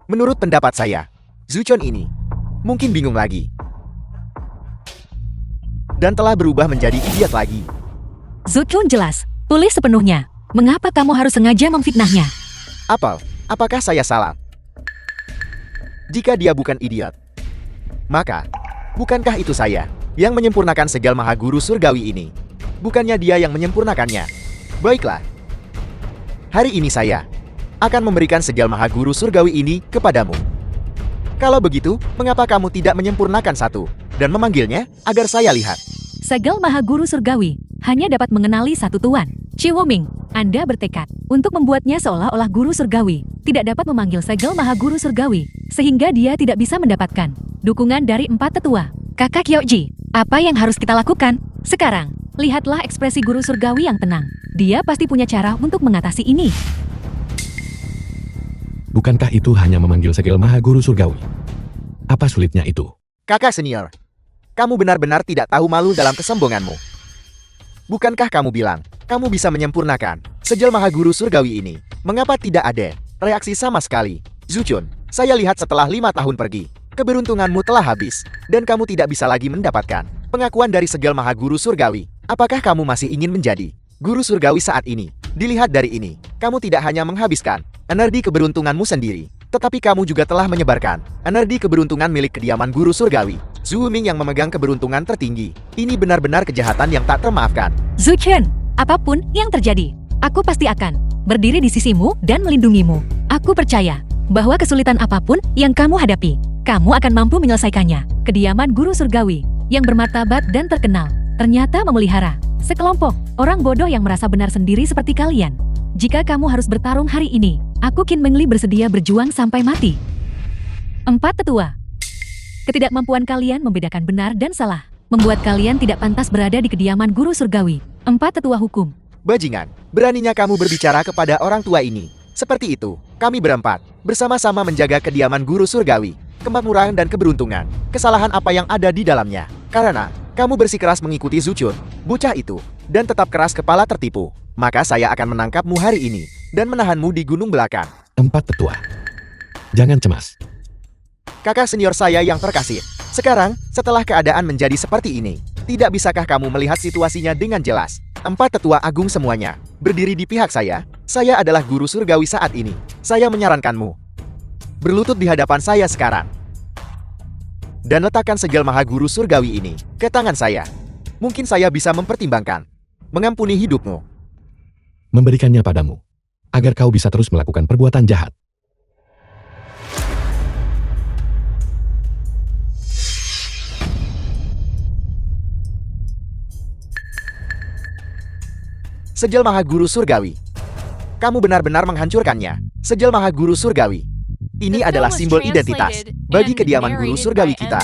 Menurut pendapat saya, Zuchun ini mungkin bingung lagi. Dan telah berubah menjadi idiot lagi. Zuchun jelas, pulih sepenuhnya. Mengapa kamu harus sengaja memfitnahnya? Apel, apakah saya salah? Jika dia bukan idiot, maka bukankah itu saya yang menyempurnakan segel maha guru surgawi ini? Bukannya dia yang menyempurnakannya? Baiklah. Hari ini saya akan memberikan segel maha guru surgawi ini kepadamu. Kalau begitu, mengapa kamu tidak menyempurnakan satu dan memanggilnya agar saya lihat? Segel maha guru surgawi hanya dapat mengenali satu tuan. Chi Wuming, Anda bertekad untuk membuatnya seolah-olah guru surgawi, tidak dapat memanggil segel maha guru surgawi, sehingga dia tidak bisa mendapatkan dukungan dari 4 tetua. Kakak Kyoji, apa yang harus kita lakukan? Sekarang, lihatlah ekspresi guru surgawi yang tenang. Dia pasti punya cara untuk mengatasi ini. Bukankah itu hanya memanggil segel maha guru surgawi? Apa sulitnya itu? Kakak senior, kamu benar-benar tidak tahu malu dalam kesombonganmu. Bukankah kamu bilang, kamu bisa menyempurnakan segel maha guru surgawi ini? Mengapa tidak ada reaksi sama sekali? Zuchun, saya lihat setelah 5 tahun pergi, keberuntunganmu telah habis, dan kamu tidak bisa lagi mendapatkan pengakuan dari segel maha guru surgawi. Apakah kamu masih ingin menjadi guru surgawi saat ini? Dilihat dari ini, kamu tidak hanya menghabiskan energi keberuntunganmu sendiri, tetapi kamu juga telah menyebarkan energi keberuntungan milik kediaman guru surgawi. Zhu Ming yang memegang keberuntungan tertinggi. Ini benar-benar kejahatan yang tak termaafkan. Zuchun, apapun yang terjadi, aku pasti akan berdiri di sisimu dan melindungimu. Aku percaya bahwa kesulitan apapun yang kamu hadapi, kamu akan mampu menyelesaikannya. Kediaman guru surgawi yang bermartabat dan terkenal ternyata memelihara sekelompok orang bodoh yang merasa benar sendiri seperti kalian. Jika kamu harus bertarung hari ini, aku Qin Mengli bersedia berjuang sampai mati. 4 tetua. Ketidakmampuan kalian membedakan benar dan salah membuat kalian tidak pantas berada di kediaman guru surgawi. 4 tetua hukum. Bajingan, beraninya kamu berbicara kepada orang tua ini. Seperti itu, kami berempat bersama-sama menjaga kediaman guru surgawi, kemakmuran dan keberuntungan. Kesalahan apa yang ada di dalamnya? Karena kamu bersikeras mengikuti Zuchun, bocah itu, dan tetap keras kepala tertipu. Maka saya akan menangkapmu hari ini dan menahanmu di gunung belakang. 4 tetua. Jangan cemas. Kakak senior saya yang terkasih, sekarang setelah keadaan menjadi seperti ini, tidak bisakah kamu melihat situasinya dengan jelas? 4 tetua agung semuanya berdiri di pihak saya. Saya adalah guru surgawi saat ini. Saya menyarankanmu berlutut di hadapan saya sekarang dan letakkan segel maha guru surgawi ini ke tangan saya. Mungkin saya bisa mempertimbangkan mengampuni hidupmu, Memberikannya padamu, agar kau bisa terus melakukan perbuatan jahat. segel maha guru surgawi. Kamu benar-benar menghancurkannya. Segel maha guru surgawi. Ini adalah simbol identitas bagi kediaman guru surgawi kita.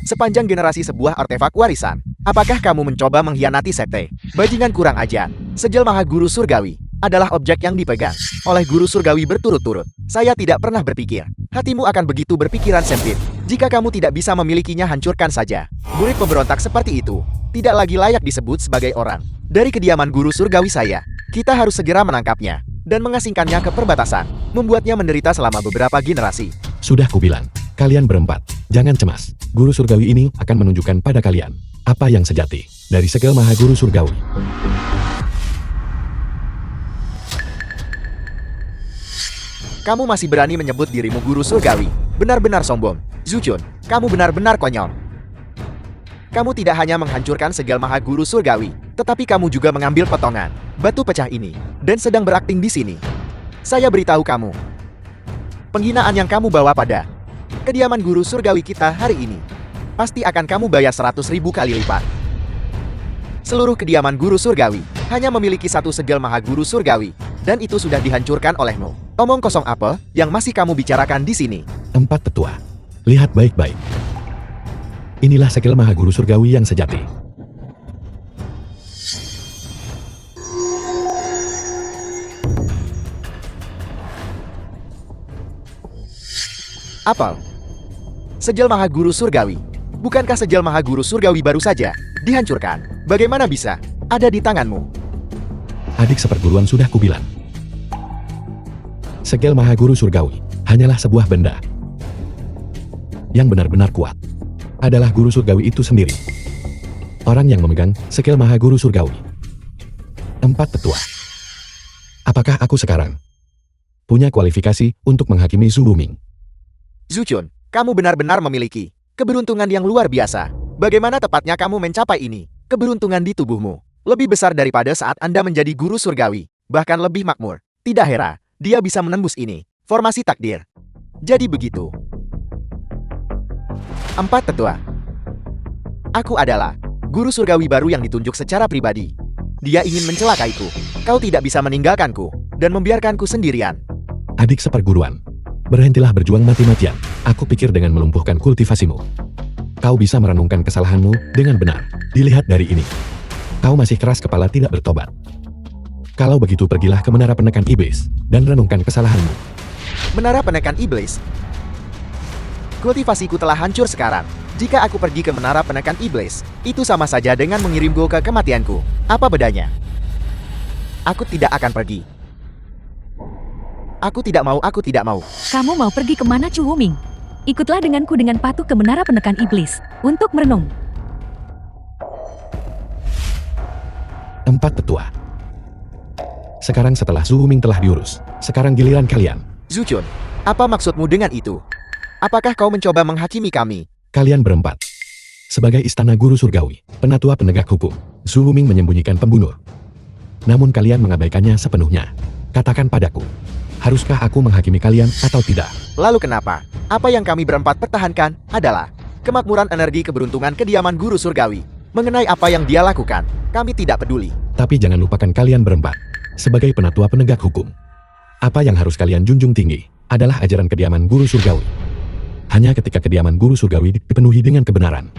Sepanjang generasi sebuah artefak warisan. Apakah kamu mencoba mengkhianati sekte? Bajingan kurang ajar. Segel maha guru surgawi adalah objek yang dipegang oleh guru surgawi berturut-turut. Saya tidak pernah berpikir hatimu akan begitu berpikiran sempit. Jika kamu tidak bisa memilikinya, hancurkan saja. Murid pemberontak seperti itu tidak lagi layak disebut sebagai orang dari kediaman guru surgawi saya. Kita harus segera menangkapnya dan mengasingkannya ke perbatasan, membuatnya menderita selama beberapa generasi. Sudah kubilang, kalian berempat, jangan cemas. Guru surgawi ini akan menunjukkan pada kalian apa yang sejati dari segel maha guru surgawi. Kamu masih berani menyebut dirimu guru surgawi? Benar-benar sombong. Zuchun, kamu benar-benar konyol. Kamu tidak hanya menghancurkan segel maha guru surgawi, tetapi kamu juga mengambil potongan batu pecah ini dan sedang berakting di sini. Saya beritahu kamu, penghinaan yang kamu bawa pada kediaman guru surgawi kita hari ini pasti akan kamu bayar 100.000 kali lipat. Seluruh kediaman guru surgawi hanya memiliki satu segel maha guru surgawi, dan itu sudah dihancurkan olehmu. Omong kosong apa yang masih kamu bicarakan di sini? 4 tetua, lihat baik-baik. Inilah segel maha guru surgawi yang sejati. Apel, segel maha guru surgawi. Bukankah segel maha guru surgawi baru saja dihancurkan? Bagaimana bisa ada di tanganmu? Adik seperguruan, sudah kubilang. Segel maha guru surgawi hanyalah sebuah benda yang benar-benar kuat adalah guru surgawi itu sendiri. Orang yang memegang skill maha guru surgawi. 4 tetua. Apakah aku sekarang punya kualifikasi untuk menghakimi Zhu Wuming? Zuchun, kamu benar-benar memiliki keberuntungan yang luar biasa. Bagaimana tepatnya kamu mencapai ini? Keberuntungan di tubuhmu lebih besar daripada saat Anda menjadi guru surgawi, bahkan lebih makmur. Tidak heran, dia bisa menembus ini. Formasi takdir. Jadi begitu. 4 tetua. Aku adalah guru surgawi baru yang ditunjuk secara pribadi. Dia ingin mencelakaiku. Kau tidak bisa meninggalkanku dan membiarkanku sendirian. Adik seperguruan, berhentilah berjuang mati-matian. Aku pikir dengan melumpuhkan kultivasimu, kau bisa merenungkan kesalahanmu dengan benar. Dilihat dari ini, kau masih keras kepala tidak bertobat. Kalau begitu pergilah ke menara penekan iblis dan renungkan kesalahanmu. Menara penekan iblis. Kultivasiku telah hancur sekarang. Jika aku pergi ke menara penekan iblis, itu sama saja dengan mengirimku ke kematianku. Apa bedanya? Aku tidak akan pergi. Aku tidak mau. Kamu mau pergi kemana, Zhu Wuming? Ikutlah denganku dengan patuh ke menara penekan iblis untuk merenung. 4 tetua. Sekarang setelah Zhu Wuming telah diurus, sekarang giliran kalian. Zuchun, apa maksudmu dengan itu? Apakah kau mencoba menghakimi kami? Kalian berempat. Sebagai istana guru surgawi, penatua penegak hukum, Zhu Wuming menyembunyikan pembunuh. Namun kalian mengabaikannya sepenuhnya. Katakan padaku, haruskah aku menghakimi kalian atau tidak? Lalu kenapa? Apa yang kami berempat pertahankan adalah kemakmuran energi keberuntungan kediaman guru surgawi. Mengenai apa yang dia lakukan, kami tidak peduli. Tapi jangan lupakan kalian berempat. Sebagai penatua penegak hukum, apa yang harus kalian junjung tinggi adalah ajaran kediaman guru surgawi. Hanya ketika kediaman guru surgawi dipenuhi dengan kebenaran,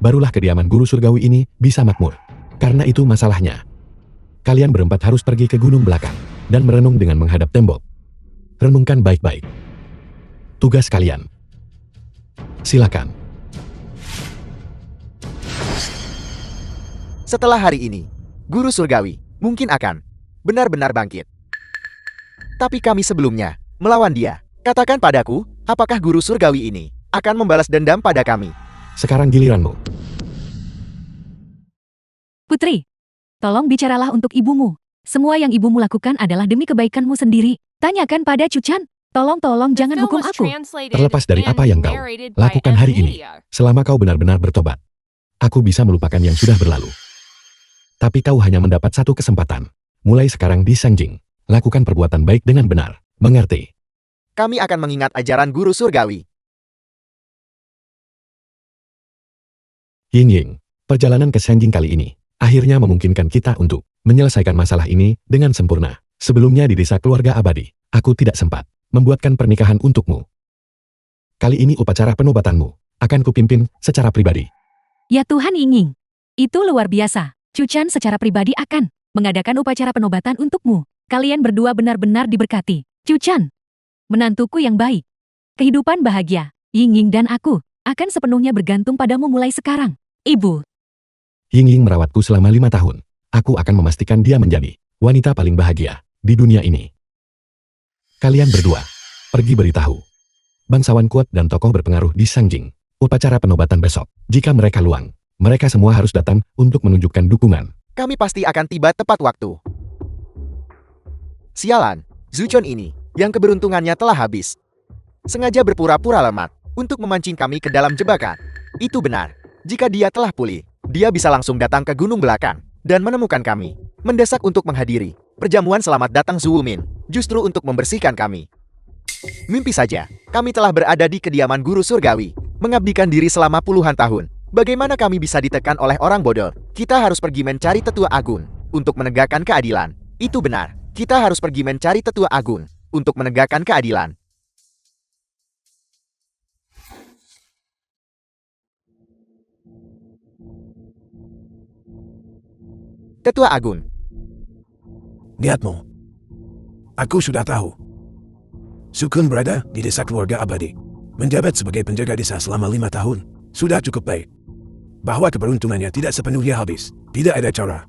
barulah kediaman guru surgawi ini bisa makmur. Karena itu masalahnya. Kalian berempat harus pergi ke gunung belakang dan merenung dengan menghadap tembok. Renungkan baik-baik tugas kalian. Silakan. Setelah hari ini, guru surgawi mungkin akan benar-benar bangkit. Tapi kami sebelumnya melawan dia. Katakan padaku, apakah guru surgawi ini akan membalas dendam pada kami? Sekarang giliranmu. Putri, tolong bicaralah untuk ibumu. Semua yang ibumu lakukan adalah demi kebaikanmu sendiri. Tanyakan pada Chuchan. Tolong The jangan film hukum was aku. translated Terlepas dari and apa yang kau narrated by lakukan M hari ini, Media. selama kau benar-benar bertobat, aku bisa melupakan yang sudah berlalu. Tapi kau hanya mendapat satu kesempatan. Mulai sekarang di Sangjing, lakukan perbuatan baik dengan benar. Mengerti? Kami akan mengingat ajaran guru surgawi. Ying, perjalanan ke Sangjing kali ini akhirnya memungkinkan kita untuk menyelesaikan masalah ini dengan sempurna. Sebelumnya di desa keluarga abadi, aku tidak sempat membuatkan pernikahan untukmu. Kali ini upacara penobatanmu akan kupimpin secara pribadi. Ya Tuhan Ying, itu luar biasa. Chuchan secara pribadi akan mengadakan upacara penobatan untukmu. Kalian berdua benar-benar diberkati. Chuchan, menantuku yang baik. Kehidupan bahagia, Ying dan aku akan sepenuhnya bergantung padamu mulai sekarang. Ibu. Ying merawatku selama 5 tahun. Aku akan memastikan dia menjadi wanita paling bahagia di dunia ini. Kalian berdua, pergi beritahu bangsawan kuat dan tokoh berpengaruh di Sangjing. Upacara penobatan besok. Jika mereka luang, mereka semua harus datang untuk menunjukkan dukungan. Kami pasti akan tiba tepat waktu. Sialan, Zuchon ini, yang keberuntungannya telah habis. Sengaja berpura-pura lemah untuk memancing kami ke dalam jebakan. Itu benar. Jika dia telah pulih, dia bisa langsung datang ke gunung belakang dan menemukan kami. Mendesak untuk menghadiri perjamuan selamat datang Zhu Wuming, justru untuk membersihkan kami. Mimpi saja, kami telah berada di kediaman guru surgawi, mengabdikan diri selama puluhan tahun. Bagaimana kami bisa ditekan oleh orang bodoh? Kita harus pergi mencari tetua agung untuk menegakkan keadilan. Itu benar, kita harus pergi mencari tetua agung untuk menegakkan keadilan. Tetua agung. Lihatmu. Aku sudah tahu. Sukun berada di desa keluarga abadi. Menjabat sebagai penjaga desa selama 5 tahun. Sudah cukup baik. Bahwa keberuntungannya tidak sepenuhnya habis. Tidak ada cara.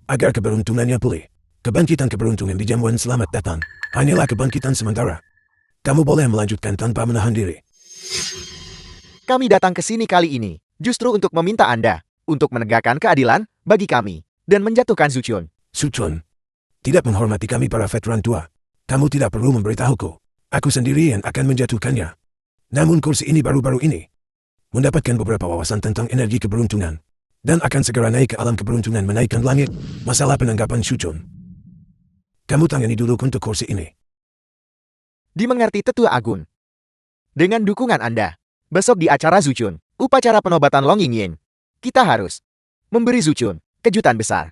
Agar keberuntungannya pulih. Kebangkitan keberuntungan di jamuan selamat datang hanyalah kebangkitan sementara. Kamu boleh melanjutkan tanpa menahan diri. Kami datang ke sini kali ini, justru untuk meminta Anda, untuk menegakkan keadilan bagi kami, dan menjatuhkan Zuchun. Suchun, tidak menghormati kami para veteran tua. Kamu tidak perlu memberitahuku. Aku sendiri yang akan menjatuhkannya. Namun kursi ini baru-baru ini mendapatkan beberapa wawasan tentang energi keberuntungan, dan akan segera naik ke alam keberuntungan menaikkan langit. Masalah penanggapan Suchun. Kamu tangani dulu untuk kursi ini. Dimengerti Tetua Agung. Dengan dukungan Anda, besok di acara Zuchun, upacara penobatan Long Yingyin, kita harus memberi Zuchun kejutan besar.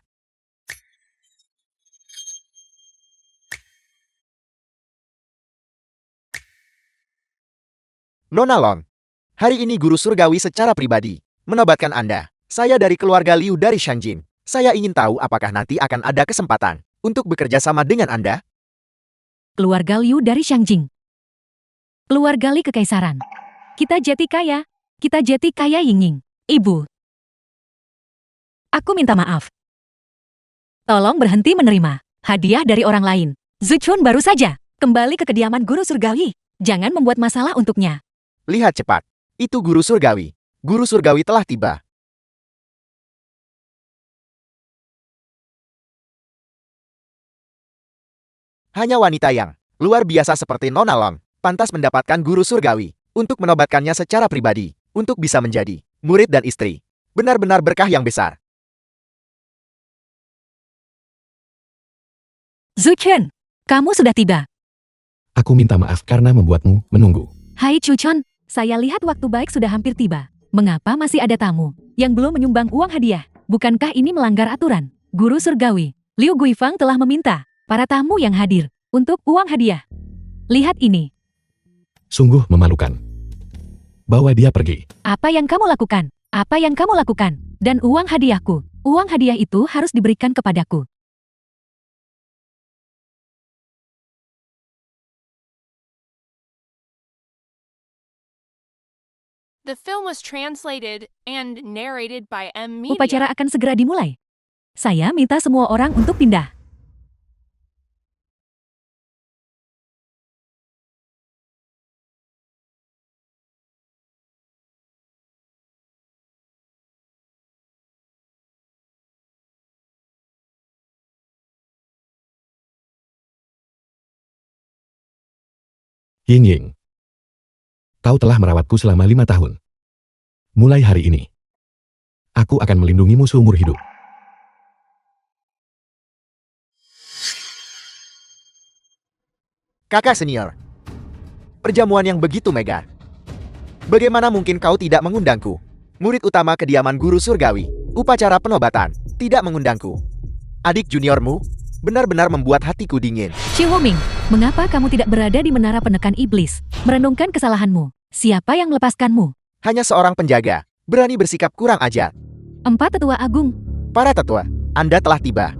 Nona Long, hari ini guru surgawi secara pribadi menobatkan Anda. Saya dari keluarga Liu dari Shangjin. Saya ingin tahu apakah nanti akan ada kesempatan untuk bekerja sama dengan Anda? Keluarga Liu dari Shangjing. Keluarga Li Kekaisaran. Kita jeti kaya. Kita jeti kaya Yingying. Ibu. Aku minta maaf. Tolong berhenti menerima hadiah dari orang lain. Zuchun baru saja kembali ke kediaman guru surgawi. Jangan membuat masalah untuknya. Lihat cepat. Itu guru surgawi. Guru surgawi telah tiba. Hanya wanita yang luar biasa seperti Nona Long pantas mendapatkan guru surgawi untuk menobatkannya secara pribadi, untuk bisa menjadi murid dan istri. Benar-benar berkah yang besar. Zuchun, kamu sudah tiba. Aku minta maaf karena membuatmu menunggu. Hai Chuchon, saya lihat waktu baik sudah hampir tiba. Mengapa masih ada tamu yang belum menyumbang uang hadiah? Bukankah ini melanggar aturan? Guru surgawi, Liu Guifang telah meminta para tamu yang hadir untuk uang hadiah. Lihat ini. Sungguh memalukan. Bawa dia pergi. Apa yang kamu lakukan? Apa yang kamu lakukan? Dan uang hadiahku. Uang hadiah itu harus diberikan kepadaku. The film was translated and narrated by M Media. Upacara akan segera dimulai. Saya minta semua orang untuk pindah. Ying. Kau telah merawatku selama 5 tahun. Mulai hari ini, aku akan melindungimu seumur hidup. Kakak senior. Perjamuan yang begitu mega. Bagaimana mungkin kau tidak mengundangku? Murid utama kediaman guru surgawi, upacara penobatan, tidak mengundangku. Adik juniormu benar-benar membuat hatiku dingin. Shi Wuming, mengapa kamu tidak berada di menara penekan iblis, merenungkan kesalahanmu? Siapa yang melepaskanmu? Hanya seorang penjaga, berani bersikap kurang ajar. 4 tetua agung. Para tetua, Anda telah tiba.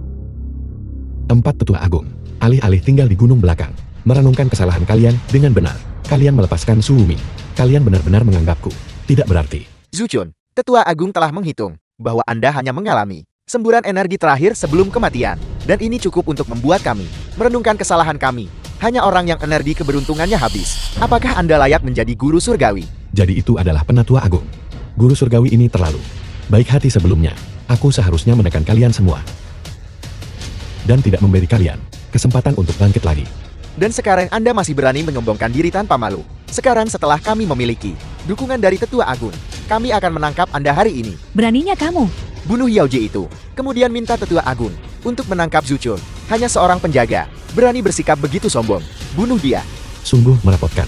4 tetua agung, alih-alih tinggal di gunung belakang, merenungkan kesalahan kalian dengan benar. Kalian melepaskan Su Wuming. Kalian benar-benar menganggapku tidak berarti. Zuchun, tetua agung telah menghitung bahwa Anda hanya mengalami semburan energi terakhir sebelum kematian. Dan ini cukup untuk membuat kami merenungkan kesalahan kami. Hanya orang yang energi keberuntungannya habis. Apakah Anda layak menjadi guru surgawi? Jadi itu adalah penatua agung. Guru surgawi ini terlalu baik hati sebelumnya. Aku seharusnya menekan kalian semua. Dan tidak memberi kalian kesempatan untuk bangkit lagi. Dan sekarang Anda masih berani menyombongkan diri tanpa malu. Sekarang setelah kami memiliki dukungan dari tetua agung, kami akan menangkap Anda hari ini. Beraninya kamu. Bunuh Yao Ji itu. Kemudian minta tetua agung untuk menangkap Zuchun. Hanya seorang penjaga berani bersikap begitu sombong. Bunuh dia. Sungguh merepotkan.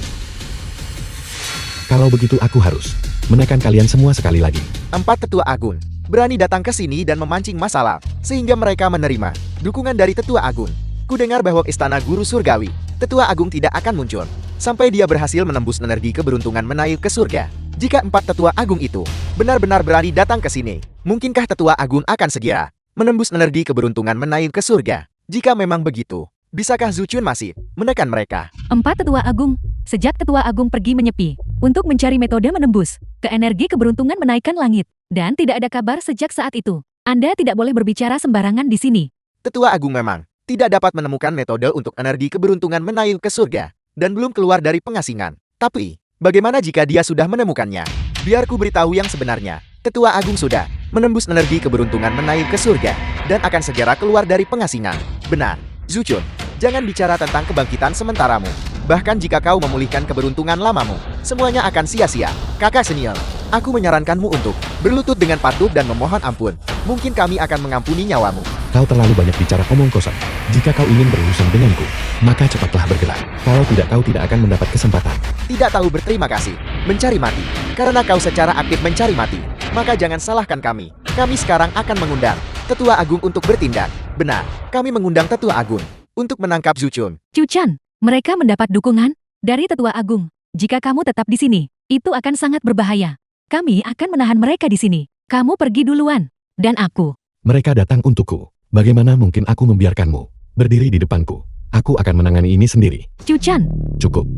Kalau begitu aku harus menekan kalian semua sekali lagi. 4 tetua agung berani datang ke sini dan memancing masalah, sehingga mereka menerima dukungan dari tetua agung. Kudengar bahwa istana guru surgawi, tetua agung tidak akan muncul sampai dia berhasil menembus energi keberuntungan menaik ke surga. Jika 4 tetua agung itu benar-benar berani datang ke sini, mungkinkah tetua agung akan segera menembus energi keberuntungan menaik ke surga? Jika memang begitu, bisakah Zuchun masih menekan mereka? 4 tetua agung. Sejak tetua agung pergi menyepi untuk mencari metode menembus ke energi keberuntungan menaikkan langit. Dan tidak ada kabar sejak saat itu. Anda tidak boleh berbicara sembarangan di sini. Tetua agung memang tidak dapat menemukan metode untuk energi keberuntungan menaik ke surga dan belum keluar dari pengasingan. Tapi bagaimana jika dia sudah menemukannya? Biar ku beritahu yang sebenarnya. Tetua Agung sudah menembus energi keberuntungan menaik ke surga dan akan segera keluar dari pengasingan. Benar, Zuchun. Jangan bicara tentang kebangkitan sementaramu. Bahkan jika kau memulihkan keberuntungan lamamu, semuanya akan sia-sia. Kakak senior, aku menyarankanmu untuk berlutut dengan patuh dan memohon ampun. Mungkin kami akan mengampuni nyawamu. Kau terlalu banyak bicara omong kosong. Jika kau ingin berurusan denganku, maka cepatlah bergerak. Kalau tidak, kau tidak akan mendapat kesempatan. Tidak tahu berterima kasih, mencari mati. Karena kau secara aktif mencari mati, maka jangan salahkan kami. Kami sekarang akan mengundang Tetua Agung untuk bertindak. Benar, kami mengundang Tetua Agung untuk menangkap Zuchun. Chuchan, mereka mendapat dukungan dari Tetua Agung. Jika kamu tetap di sini, itu akan sangat berbahaya. Kami akan menahan mereka di sini. Kamu pergi duluan. Dan aku. Mereka datang untukku. Bagaimana mungkin aku membiarkanmu berdiri di depanku? Aku akan menangani ini sendiri. Chuchan, Cukup.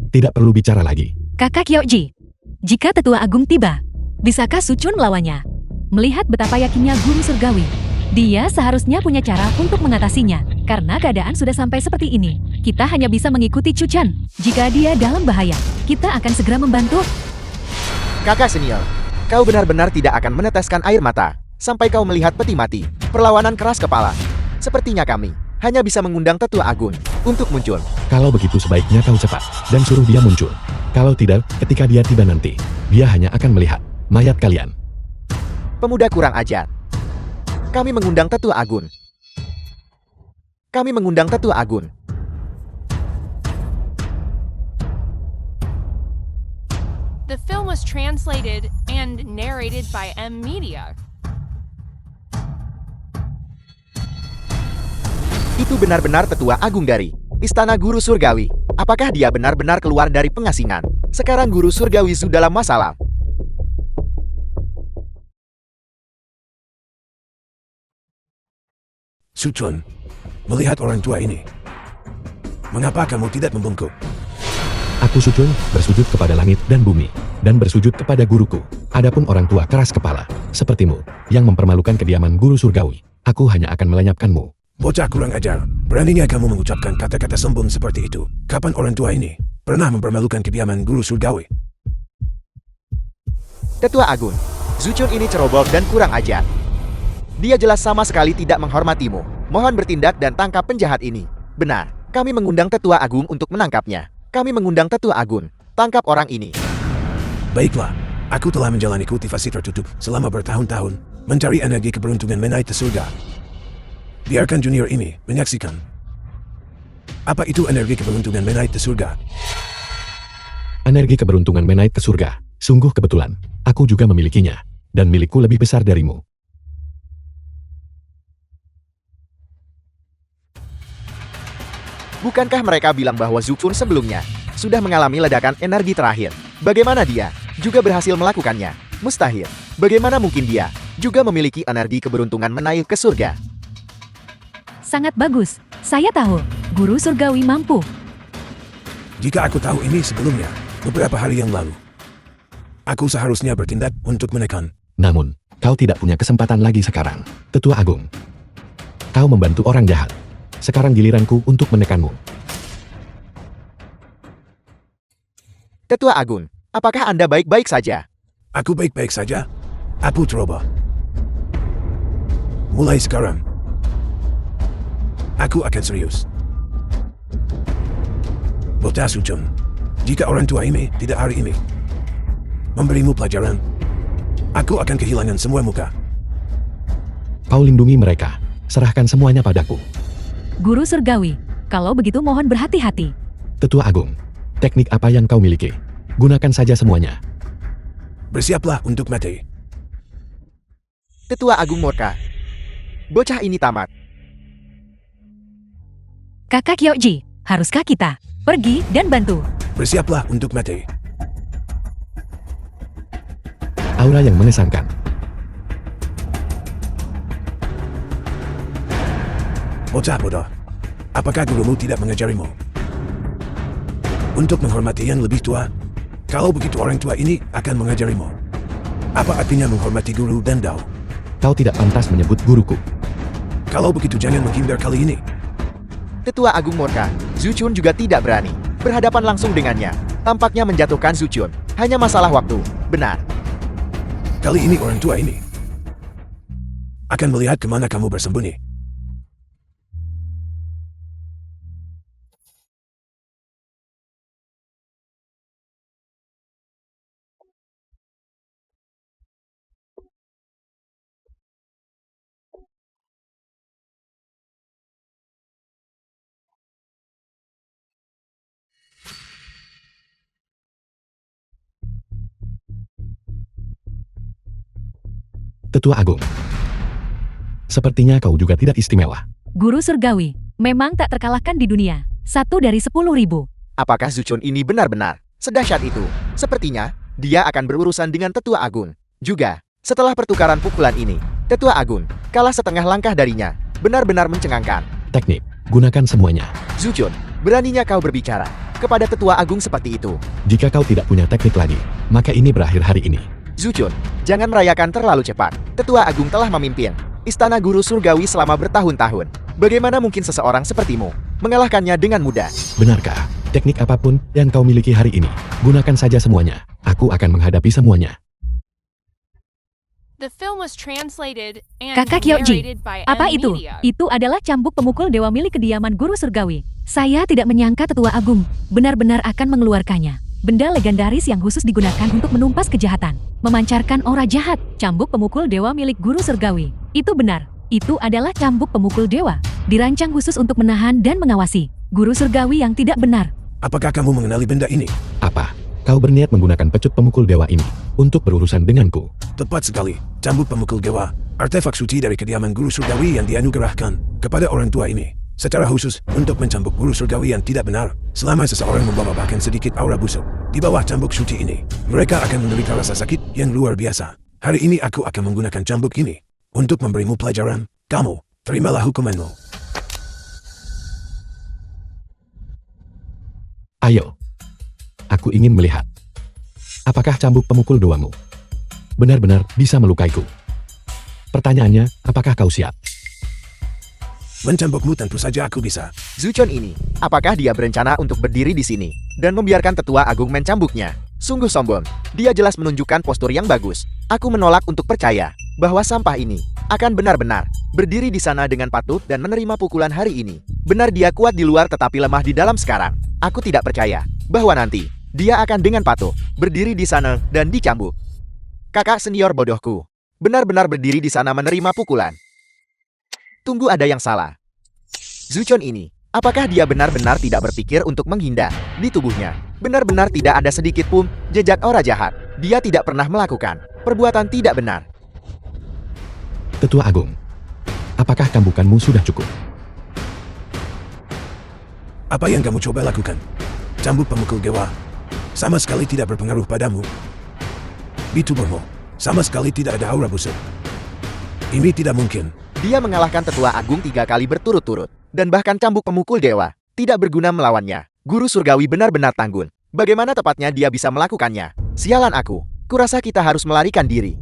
Tidak perlu bicara lagi. Kakak Kyoji. Jika Tetua Agung tiba, bisakah Zuchun melawannya? Melihat betapa yakinnya guru surgawi, dia seharusnya punya cara untuk mengatasinya. Karena keadaan sudah sampai seperti ini, kita hanya bisa mengikuti Chuchan. Jika dia dalam bahaya, kita akan segera membantu. Kakak senior, kau benar-benar tidak akan meneteskan air mata sampai kau melihat peti mati. Perlawanan keras kepala. Sepertinya kami hanya bisa mengundang Tetua Agung untuk muncul. Kalau begitu sebaiknya kau cepat dan suruh dia muncul. Kalau tidak, ketika dia tiba nanti, dia hanya akan melihat mayat kalian. Pemuda kurang ajar. Kami mengundang Tetua Agung. Kami mengundang Tetua Agung. The film was translated and narrated by M Media. Itu benar-benar Tetua Agung dari Istana Guru Surgawi. Apakah dia benar-benar keluar dari pengasingan? Sekarang Guru Surgawi Zu dalam masalah. Zuchun, melihat orang tua ini, mengapa kamu tidak membungkuk? Aku Zuchun bersujud kepada langit dan bumi, dan bersujud kepada guruku. Adapun orang tua keras kepala, sepertimu, yang mempermalukan kediaman guru surgawi, aku hanya akan melenyapkanmu. Bocah kurang ajar, beraninya kamu mengucapkan kata-kata sombong seperti itu. Kapan orang tua ini pernah mempermalukan kediaman guru surgawi? Tetua Agung, Zuchun ini ceroboh dan kurang ajar. Dia jelas sama sekali tidak menghormatimu. Mohon bertindak dan tangkap penjahat ini. Benar, kami mengundang Tetua Agung untuk menangkapnya. Kami mengundang Tetua Agung. Tangkap orang ini. Baiklah, aku telah menjalani kultivasi tertutup selama bertahun-tahun, mencari energi keberuntungan menaik ke surga. Biarkan junior ini menyaksikan. Apa itu energi keberuntungan menaik ke surga? Energi keberuntungan menaik ke surga. Sungguh kebetulan, aku juga memilikinya. Dan milikku lebih besar darimu. Bukankah mereka bilang bahwa Zuchun sebelumnya sudah mengalami ledakan energi terakhir? Bagaimana dia juga berhasil melakukannya? Mustahil. Bagaimana mungkin dia juga memiliki energi keberuntungan menaik ke surga? Sangat bagus. Saya tahu, guru surgawi mampu. Jika aku tahu ini sebelumnya, beberapa hari yang lalu, aku seharusnya bertindak untuk menekan. Namun, kau tidak punya kesempatan lagi sekarang, Tetua Agung. Kau membantu orang jahat. Sekarang giliranku untuk menekanmu. Tetua Agung, apakah Anda baik-baik saja? Aku baik-baik saja. Aku ceroboh. Mulai sekarang, aku akan serius. Bocah Zuchun, jika orang tua ini tidak hari ini memberimu pelajaran, aku akan kehilangan semua muka. Kau lindungi mereka. Serahkan semuanya padaku. Guru surgawi, kalau begitu mohon berhati-hati. Tetua Agung, teknik apa yang kau miliki? Gunakan saja semuanya. Bersiaplah untuk mati. Tetua Agung murka. Bocah ini tamat. Kakak Kyoji, haruskah kita pergi dan bantu? Bersiaplah untuk mati. Aura yang mengesankan. Bocah bodoh, apakah gurumu tidak mengajarimu untuk menghormati yang lebih tua? Kalau begitu orang tua ini akan mengajarimu. Apa artinya menghormati guru dan dao? Kau tidak pantas menyebut guruku. Kalau begitu jangan menghindar kali ini. Tetua Agung murka. Zuchun juga tidak berani berhadapan langsung dengannya. Tampaknya menjatuhkan Zuchun hanya masalah waktu. Benar, Kali ini orang tua ini akan melihat kemana kamu bersembunyi. Tetua Agung. Sepertinya kau juga tidak istimewa. Guru surgawi, memang tak terkalahkan di dunia. 1 dari 10.000. Apakah Zuchun ini benar-benar sedahsyat itu? Sepertinya, dia akan berurusan dengan Tetua Agung. Juga, setelah pertukaran pukulan ini, Tetua Agung kalah setengah langkah darinya. Benar-benar mencengangkan. Teknik, gunakan semuanya. Zuchun, beraninya kau berbicara kepada Tetua Agung seperti itu? Jika kau tidak punya teknik lagi, maka ini berakhir hari ini. Zuchun, jangan merayakan terlalu cepat. Tetua Agung telah memimpin Istana Guru Surgawi selama bertahun-tahun. Bagaimana mungkin seseorang sepertimu mengalahkannya dengan mudah? Benarkah? Teknik apapun yang kau miliki hari ini, gunakan saja semuanya. Aku akan menghadapi semuanya. The film was translated and Kakak Kyoji, narrated by apa itu? M-Media. Itu adalah cambuk pemukul dewa milik kediaman Guru Surgawi. Saya tidak menyangka Tetua Agung benar-benar akan mengeluarkannya. Benda legendaris yang khusus digunakan untuk menumpas kejahatan, memancarkan aura jahat. Cambuk pemukul dewa milik Guru Surgawi. Itu benar. Itu adalah cambuk pemukul dewa. Dirancang khusus untuk menahan dan mengawasi Guru Surgawi yang tidak benar. Apakah kamu mengenali benda ini? Apa? Kau berniat menggunakan pecut pemukul dewa ini untuk berurusan denganku? Tepat sekali. Cambuk pemukul dewa, artefak suci dari kediaman Guru Surgawi yang dianugerahkan kepada orang tua ini. Secara khusus untuk mencambuk Guru Surgawi yang tidak benar. Selama seseorang membawa bahkan sedikit aura busuk di bawah cambuk suci ini, mereka akan menderita rasa sakit yang luar biasa. Hari ini aku akan menggunakan cambuk ini untuk memberimu pelajaran. Kamu, terimalah hukumanmu. Ayo. Aku ingin melihat. Apakah cambuk pemukul dewamu benar-benar bisa melukaiku? Pertanyaannya, apakah kau siap? Mencambukmu tentu saja aku bisa. Zuchun ini, apakah dia berencana untuk berdiri di sini dan membiarkan Tetua Agung mencambuknya? Sungguh sombong. Dia jelas menunjukkan postur yang bagus. Aku menolak untuk percaya bahwa sampah ini akan benar-benar berdiri di sana dengan patuh dan menerima pukulan hari ini. Benar dia kuat di luar tetapi lemah di dalam sekarang. Aku tidak percaya bahwa nanti dia akan dengan patuh berdiri di sana dan dicambuk. Kakak senior bodohku, benar-benar berdiri di sana menerima pukulan. Tunggu, ada yang salah. Zuchun ini, apakah dia benar-benar tidak berpikir untuk menghindar? Di tubuhnya, benar-benar tidak ada sedikit pun jejak aura jahat. Dia tidak pernah melakukan perbuatan tidak benar. Tetua Agung, apakah cambukanmu sudah cukup? Apa yang kamu coba lakukan? Cambuk pemukul dewa sama sekali tidak berpengaruh padamu. Di tubuhmu sama sekali tidak ada aura busuk. Ini tidak mungkin. Dia mengalahkan Tetua Agung 3 kali berturut-turut, dan bahkan cambuk pemukul dewa tidak berguna melawannya. Guru Surgawi benar-benar tangguh. Bagaimana tepatnya dia bisa melakukannya? Sialan aku, kurasa kita harus melarikan diri.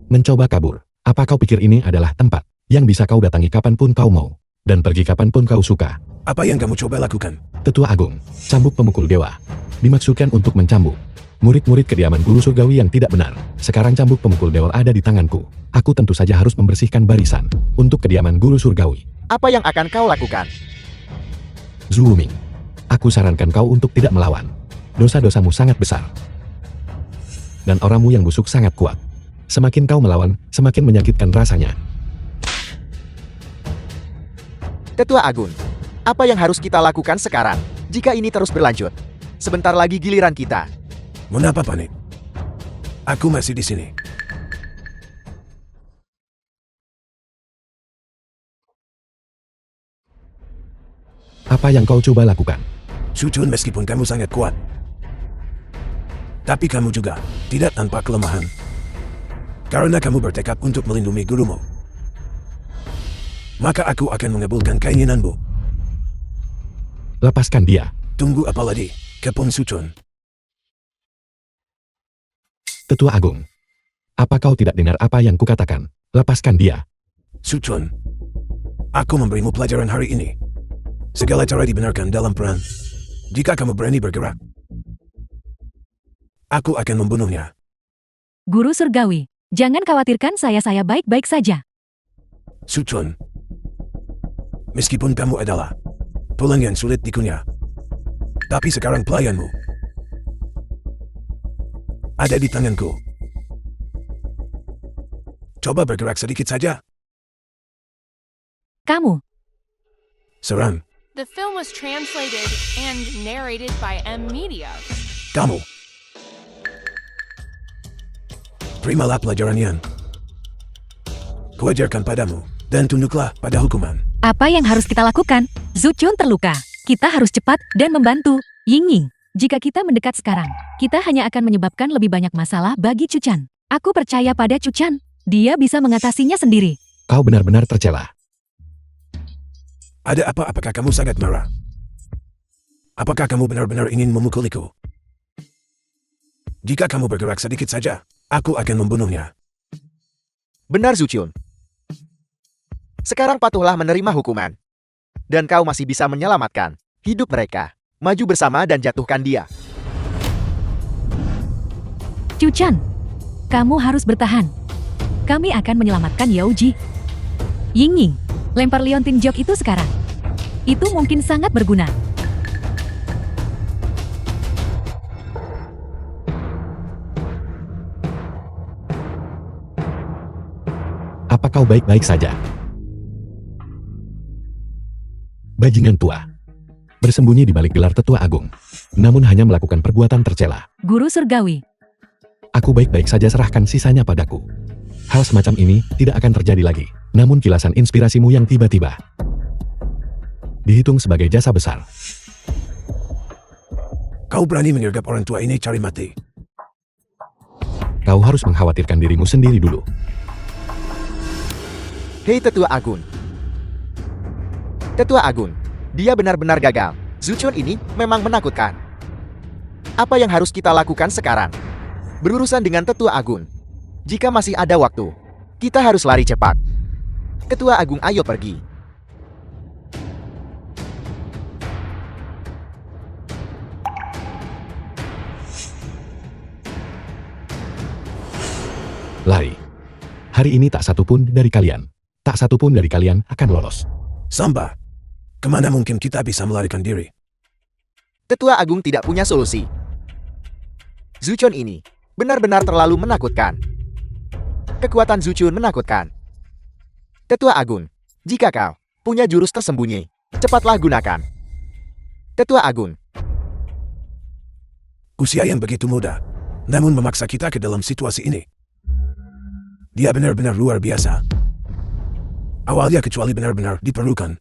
Mencoba kabur. Apa kau pikir ini adalah tempat yang bisa kau datangi kapanpun kau mau, dan pergi kapanpun kau suka? Apa yang kamu coba lakukan? Tetua Agung, cambuk pemukul dewa dimaksudkan untuk mencambuk murid-murid kediaman Guru Surgawi yang tidak benar. Sekarang cambuk pemukul dewa ada di tanganku. Aku tentu saja harus membersihkan barisan untuk kediaman Guru Surgawi. Apa yang akan kau lakukan? Zhu Ming, aku sarankan kau untuk tidak melawan. Dosa-dosamu sangat besar. Dan auramu yang busuk sangat kuat. Semakin kau melawan, semakin menyakitkan rasanya. Tetua Agung, apa yang harus kita lakukan sekarang? Jika ini terus berlanjut, sebentar lagi giliran kita. Mengapa panik? Aku masih di sini. Apa yang kau coba lakukan? Zuchun, meskipun kamu sangat kuat, tapi kamu juga tidak tanpa kelemahan. Karena kamu bertekad untuk melindungi gurumu, maka aku akan mengabulkan keinginanmu. Lepaskan dia. Tunggu apa lagi, Kepon Zuchun? Tetua Agung, apa kau tidak dengar apa yang kukatakan? Lepaskan dia. Zuchun, aku memberimu pelajaran hari ini. Segala cara dibenarkan dalam perang. Jika kamu berani bergerak, aku akan membunuhnya. Guru Surgawi, jangan khawatirkan saya baik-baik saja. Suchun. Meskipun kamu adalah tulang yang sulit dikunyah, tapi sekarang pelayanmu ada di tanganku. Coba bergerak sedikit saja. Kamu, Serang. The film was translated and narrated by M Media. Kamu. Terimalah pelajaran yang kuajarkan padamu, dan tunduklah pada hukuman. apa yang harus kita lakukan? Zuchun terluka. Kita harus cepat dan membantu. Yingying, jika kita mendekat sekarang, kita hanya akan menyebabkan lebih banyak masalah bagi Chuchan. Aku percaya pada Chuchan. Dia bisa mengatasinya sendiri. Kau benar-benar tercela. Ada apa? Apakah kamu sangat marah? Apakah kamu benar-benar ingin memukuliku? Jika kamu bergerak sedikit saja, aku akan membunuhnya. Benar Zuchun. Sekarang patuhlah menerima hukuman. Dan kau masih bisa menyelamatkan hidup mereka. Maju bersama dan jatuhkan dia. Chuchan, kamu harus bertahan. Kami akan menyelamatkan Yaoji. Yingying, lempar liontin jok itu sekarang. Itu mungkin sangat berguna. Apa kau baik-baik saja? Bajingan tua. Bersembunyi di balik gelar tetua agung. Namun hanya melakukan perbuatan tercela. Guru Surgawi, Aku baik-baik saja, serahkan sisanya padaku. Hal semacam ini tidak akan terjadi lagi. Namun kilasan inspirasimu yang tiba-tiba dihitung sebagai jasa besar. Kau berani menyergap orang tua ini cari mati. Kau harus mengkhawatirkan dirimu sendiri dulu. Hei Tetua Agun. Tetua Agun, dia benar-benar gagal. Zuchun ini memang menakutkan. Apa yang harus kita lakukan sekarang? Berurusan dengan Tetua Agun. Jika masih ada waktu, kita harus lari cepat. Ketua Agung, ayo pergi. Lari. Hari ini tak satupun dari kalian akan lolos. Samba, kemana mungkin kita bisa melarikan diri? Tetua Agung tidak punya solusi. Zuchun ini benar-benar terlalu menakutkan. Kekuatan Zuchun menakutkan. Tetua Agung, jika kau punya jurus tersembunyi, cepatlah gunakan. Tetua Agung, Usia yang begitu muda, namun memaksa kita ke dalam situasi ini. Dia benar-benar luar biasa. Awalnya kecuali benar-benar diperlukan.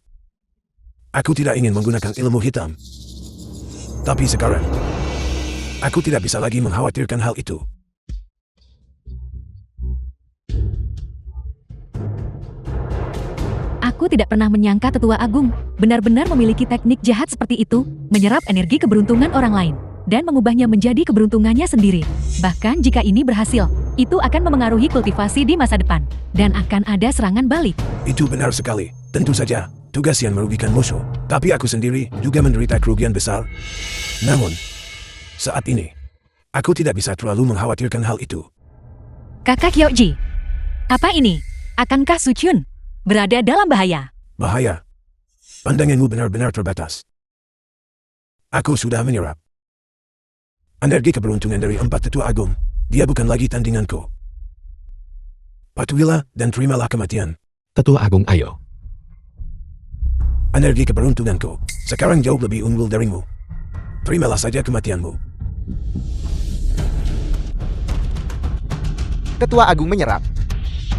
Aku tidak ingin menggunakan ilmu hitam. Tapi sekarang, aku tidak bisa lagi mengkhawatirkan hal itu. aku tidak pernah menyangka Tetua Agung benar-benar memiliki teknik jahat seperti itu, menyerap energi keberuntungan orang lain, dan mengubahnya menjadi keberuntungannya sendiri. Bahkan jika ini berhasil, itu akan memengaruhi kultivasi di masa depan, dan akan ada serangan balik. Itu benar sekali. Tentu saja, tugas yang merugikan musuh. Tapi aku sendiri juga menderita kerugian besar. Namun, saat ini, aku tidak bisa terlalu mengkhawatirkan hal itu. Kakak Yaoji, apa ini? Akankah Zuchun berada dalam bahaya? Bahaya. Pandanganmu benar-benar terbatas. Aku sudah menyerap energi keberuntungan dari 4 Tetua Agung. Dia bukan lagi tandinganku. Patuhilah dan terimalah kematian. Tetua Agung, ayo. Energi keberuntunganku sekarang jauh lebih unggul darimu. Terimalah saja kematianmu. Tetua Agung menyerap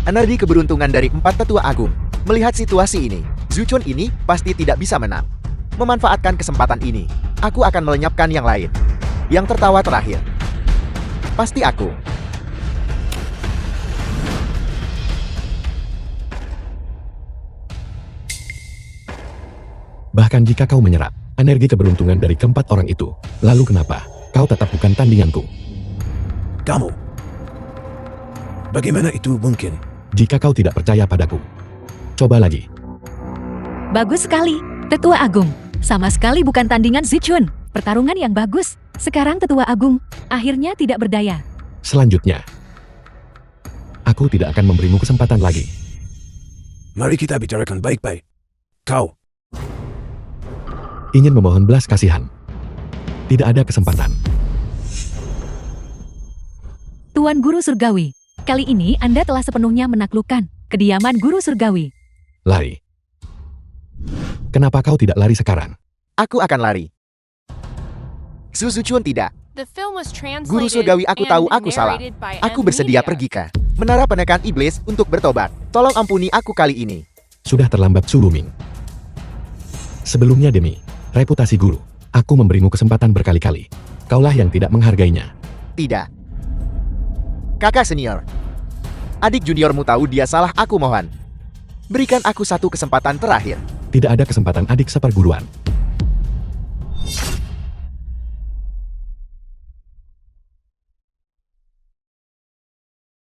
energi keberuntungan dari 4 Tetua Agung. Melihat situasi ini, Zuchun ini pasti tidak bisa menang. Memanfaatkan kesempatan ini, aku akan melenyapkan yang lain. Yang tertawa terakhir pasti aku. Bahkan jika kau menyerap energi keberuntungan dari keempat orang itu, lalu kenapa kau tetap bukan tandinganku? Kamu. Bagaimana itu mungkin? Jika kau tidak percaya padaku, coba lagi. Bagus sekali, Tetua Agung. Sama sekali bukan tandingan Zuchun. Pertarungan yang bagus. Sekarang Tetua Agung akhirnya tidak berdaya. Selanjutnya, Aku tidak akan memberimu kesempatan lagi. Mari kita bicarakan baik-baik. Kau, Ingin memohon belas kasihan. Tidak ada kesempatan. Tuan Guru Surgawi, kali ini Anda telah sepenuhnya menaklukkan kediaman Guru Surgawi. Lari. Kenapa kau tidak lari sekarang? Aku akan lari. Suzuchun tidak. The film was translated Guru Surgawi, aku tahu aku salah. narrated by Aku M bersedia Media. pergi ke menara penekan iblis untuk bertobat. Tolong ampuni aku kali ini. Sudah terlambat, Su Luming. Sebelumnya demi reputasi guru, aku memberimu kesempatan berkali-kali. Kaulah yang tidak menghargainya. Tidak. Kakak senior. Adik juniormu tahu dia salah, aku mohon. Berikan aku satu kesempatan terakhir. Tidak ada kesempatan adik seperguruan.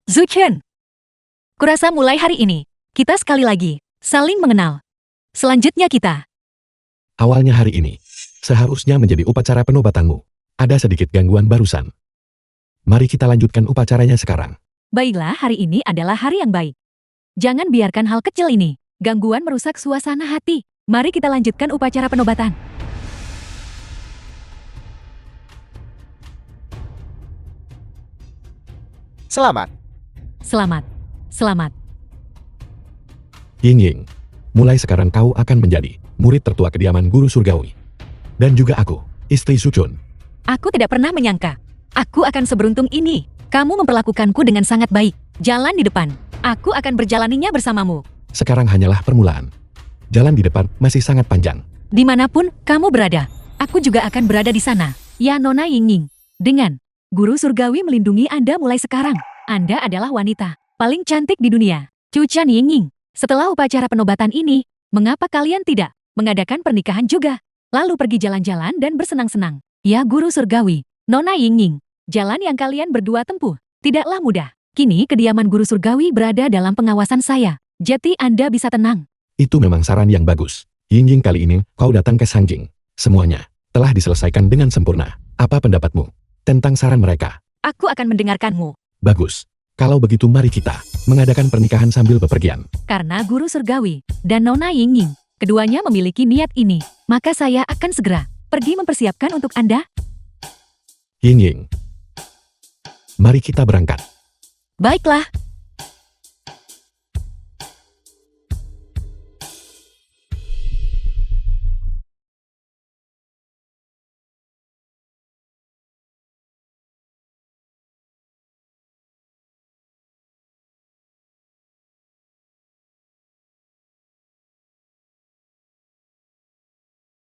Zuchen. Kurasa mulai hari ini, kita sekali lagi saling mengenal. Selanjutnya kita. Awalnya hari ini, seharusnya menjadi upacara penobatanmu. Ada sedikit gangguan barusan. Mari kita lanjutkan upacaranya sekarang. Baiklah, hari ini adalah hari yang baik. Jangan biarkan hal kecil ini, gangguan merusak suasana hati. Mari kita lanjutkan upacara penobatan. Selamat. Selamat. Selamat. Ying Ying, mulai sekarang kau akan menjadi murid tertua kediaman Guru Surgawi. Dan juga aku, istri Suchun. Aku tidak pernah menyangka. Aku akan seberuntung ini. Kamu memperlakukanku dengan sangat baik. Jalan di depan. Aku akan berjalaninya bersamamu. Sekarang hanyalah permulaan. Jalan di depan masih sangat panjang. Dimanapun kamu berada, aku juga akan berada di sana. Ya Nona Ying Ying. Dengan Guru Surgawi melindungi Anda mulai sekarang. Anda adalah wanita paling cantik di dunia. Chuchan Ying Ying. Setelah upacara penobatan ini, mengapa kalian tidak mengadakan pernikahan juga? Lalu pergi jalan-jalan dan bersenang-senang. Ya Guru Surgawi, Nona Ying Ying. Jalan yang kalian berdua tempuh tidaklah mudah. Kini kediaman Guru Surgawi berada dalam pengawasan saya. Jadi Anda bisa tenang. Itu memang saran yang bagus. Ying Ying, kali ini kau datang ke Sanjing. Semuanya telah diselesaikan dengan sempurna. Apa pendapatmu tentang saran mereka? Aku akan mendengarkanmu. Bagus. Kalau begitu mari kita mengadakan pernikahan sambil bepergian. Karena Guru Surgawi dan Nona Ying Ying, keduanya memiliki niat ini, maka saya akan segera pergi mempersiapkan untuk Anda. Ying Ying, mari kita berangkat. Baiklah,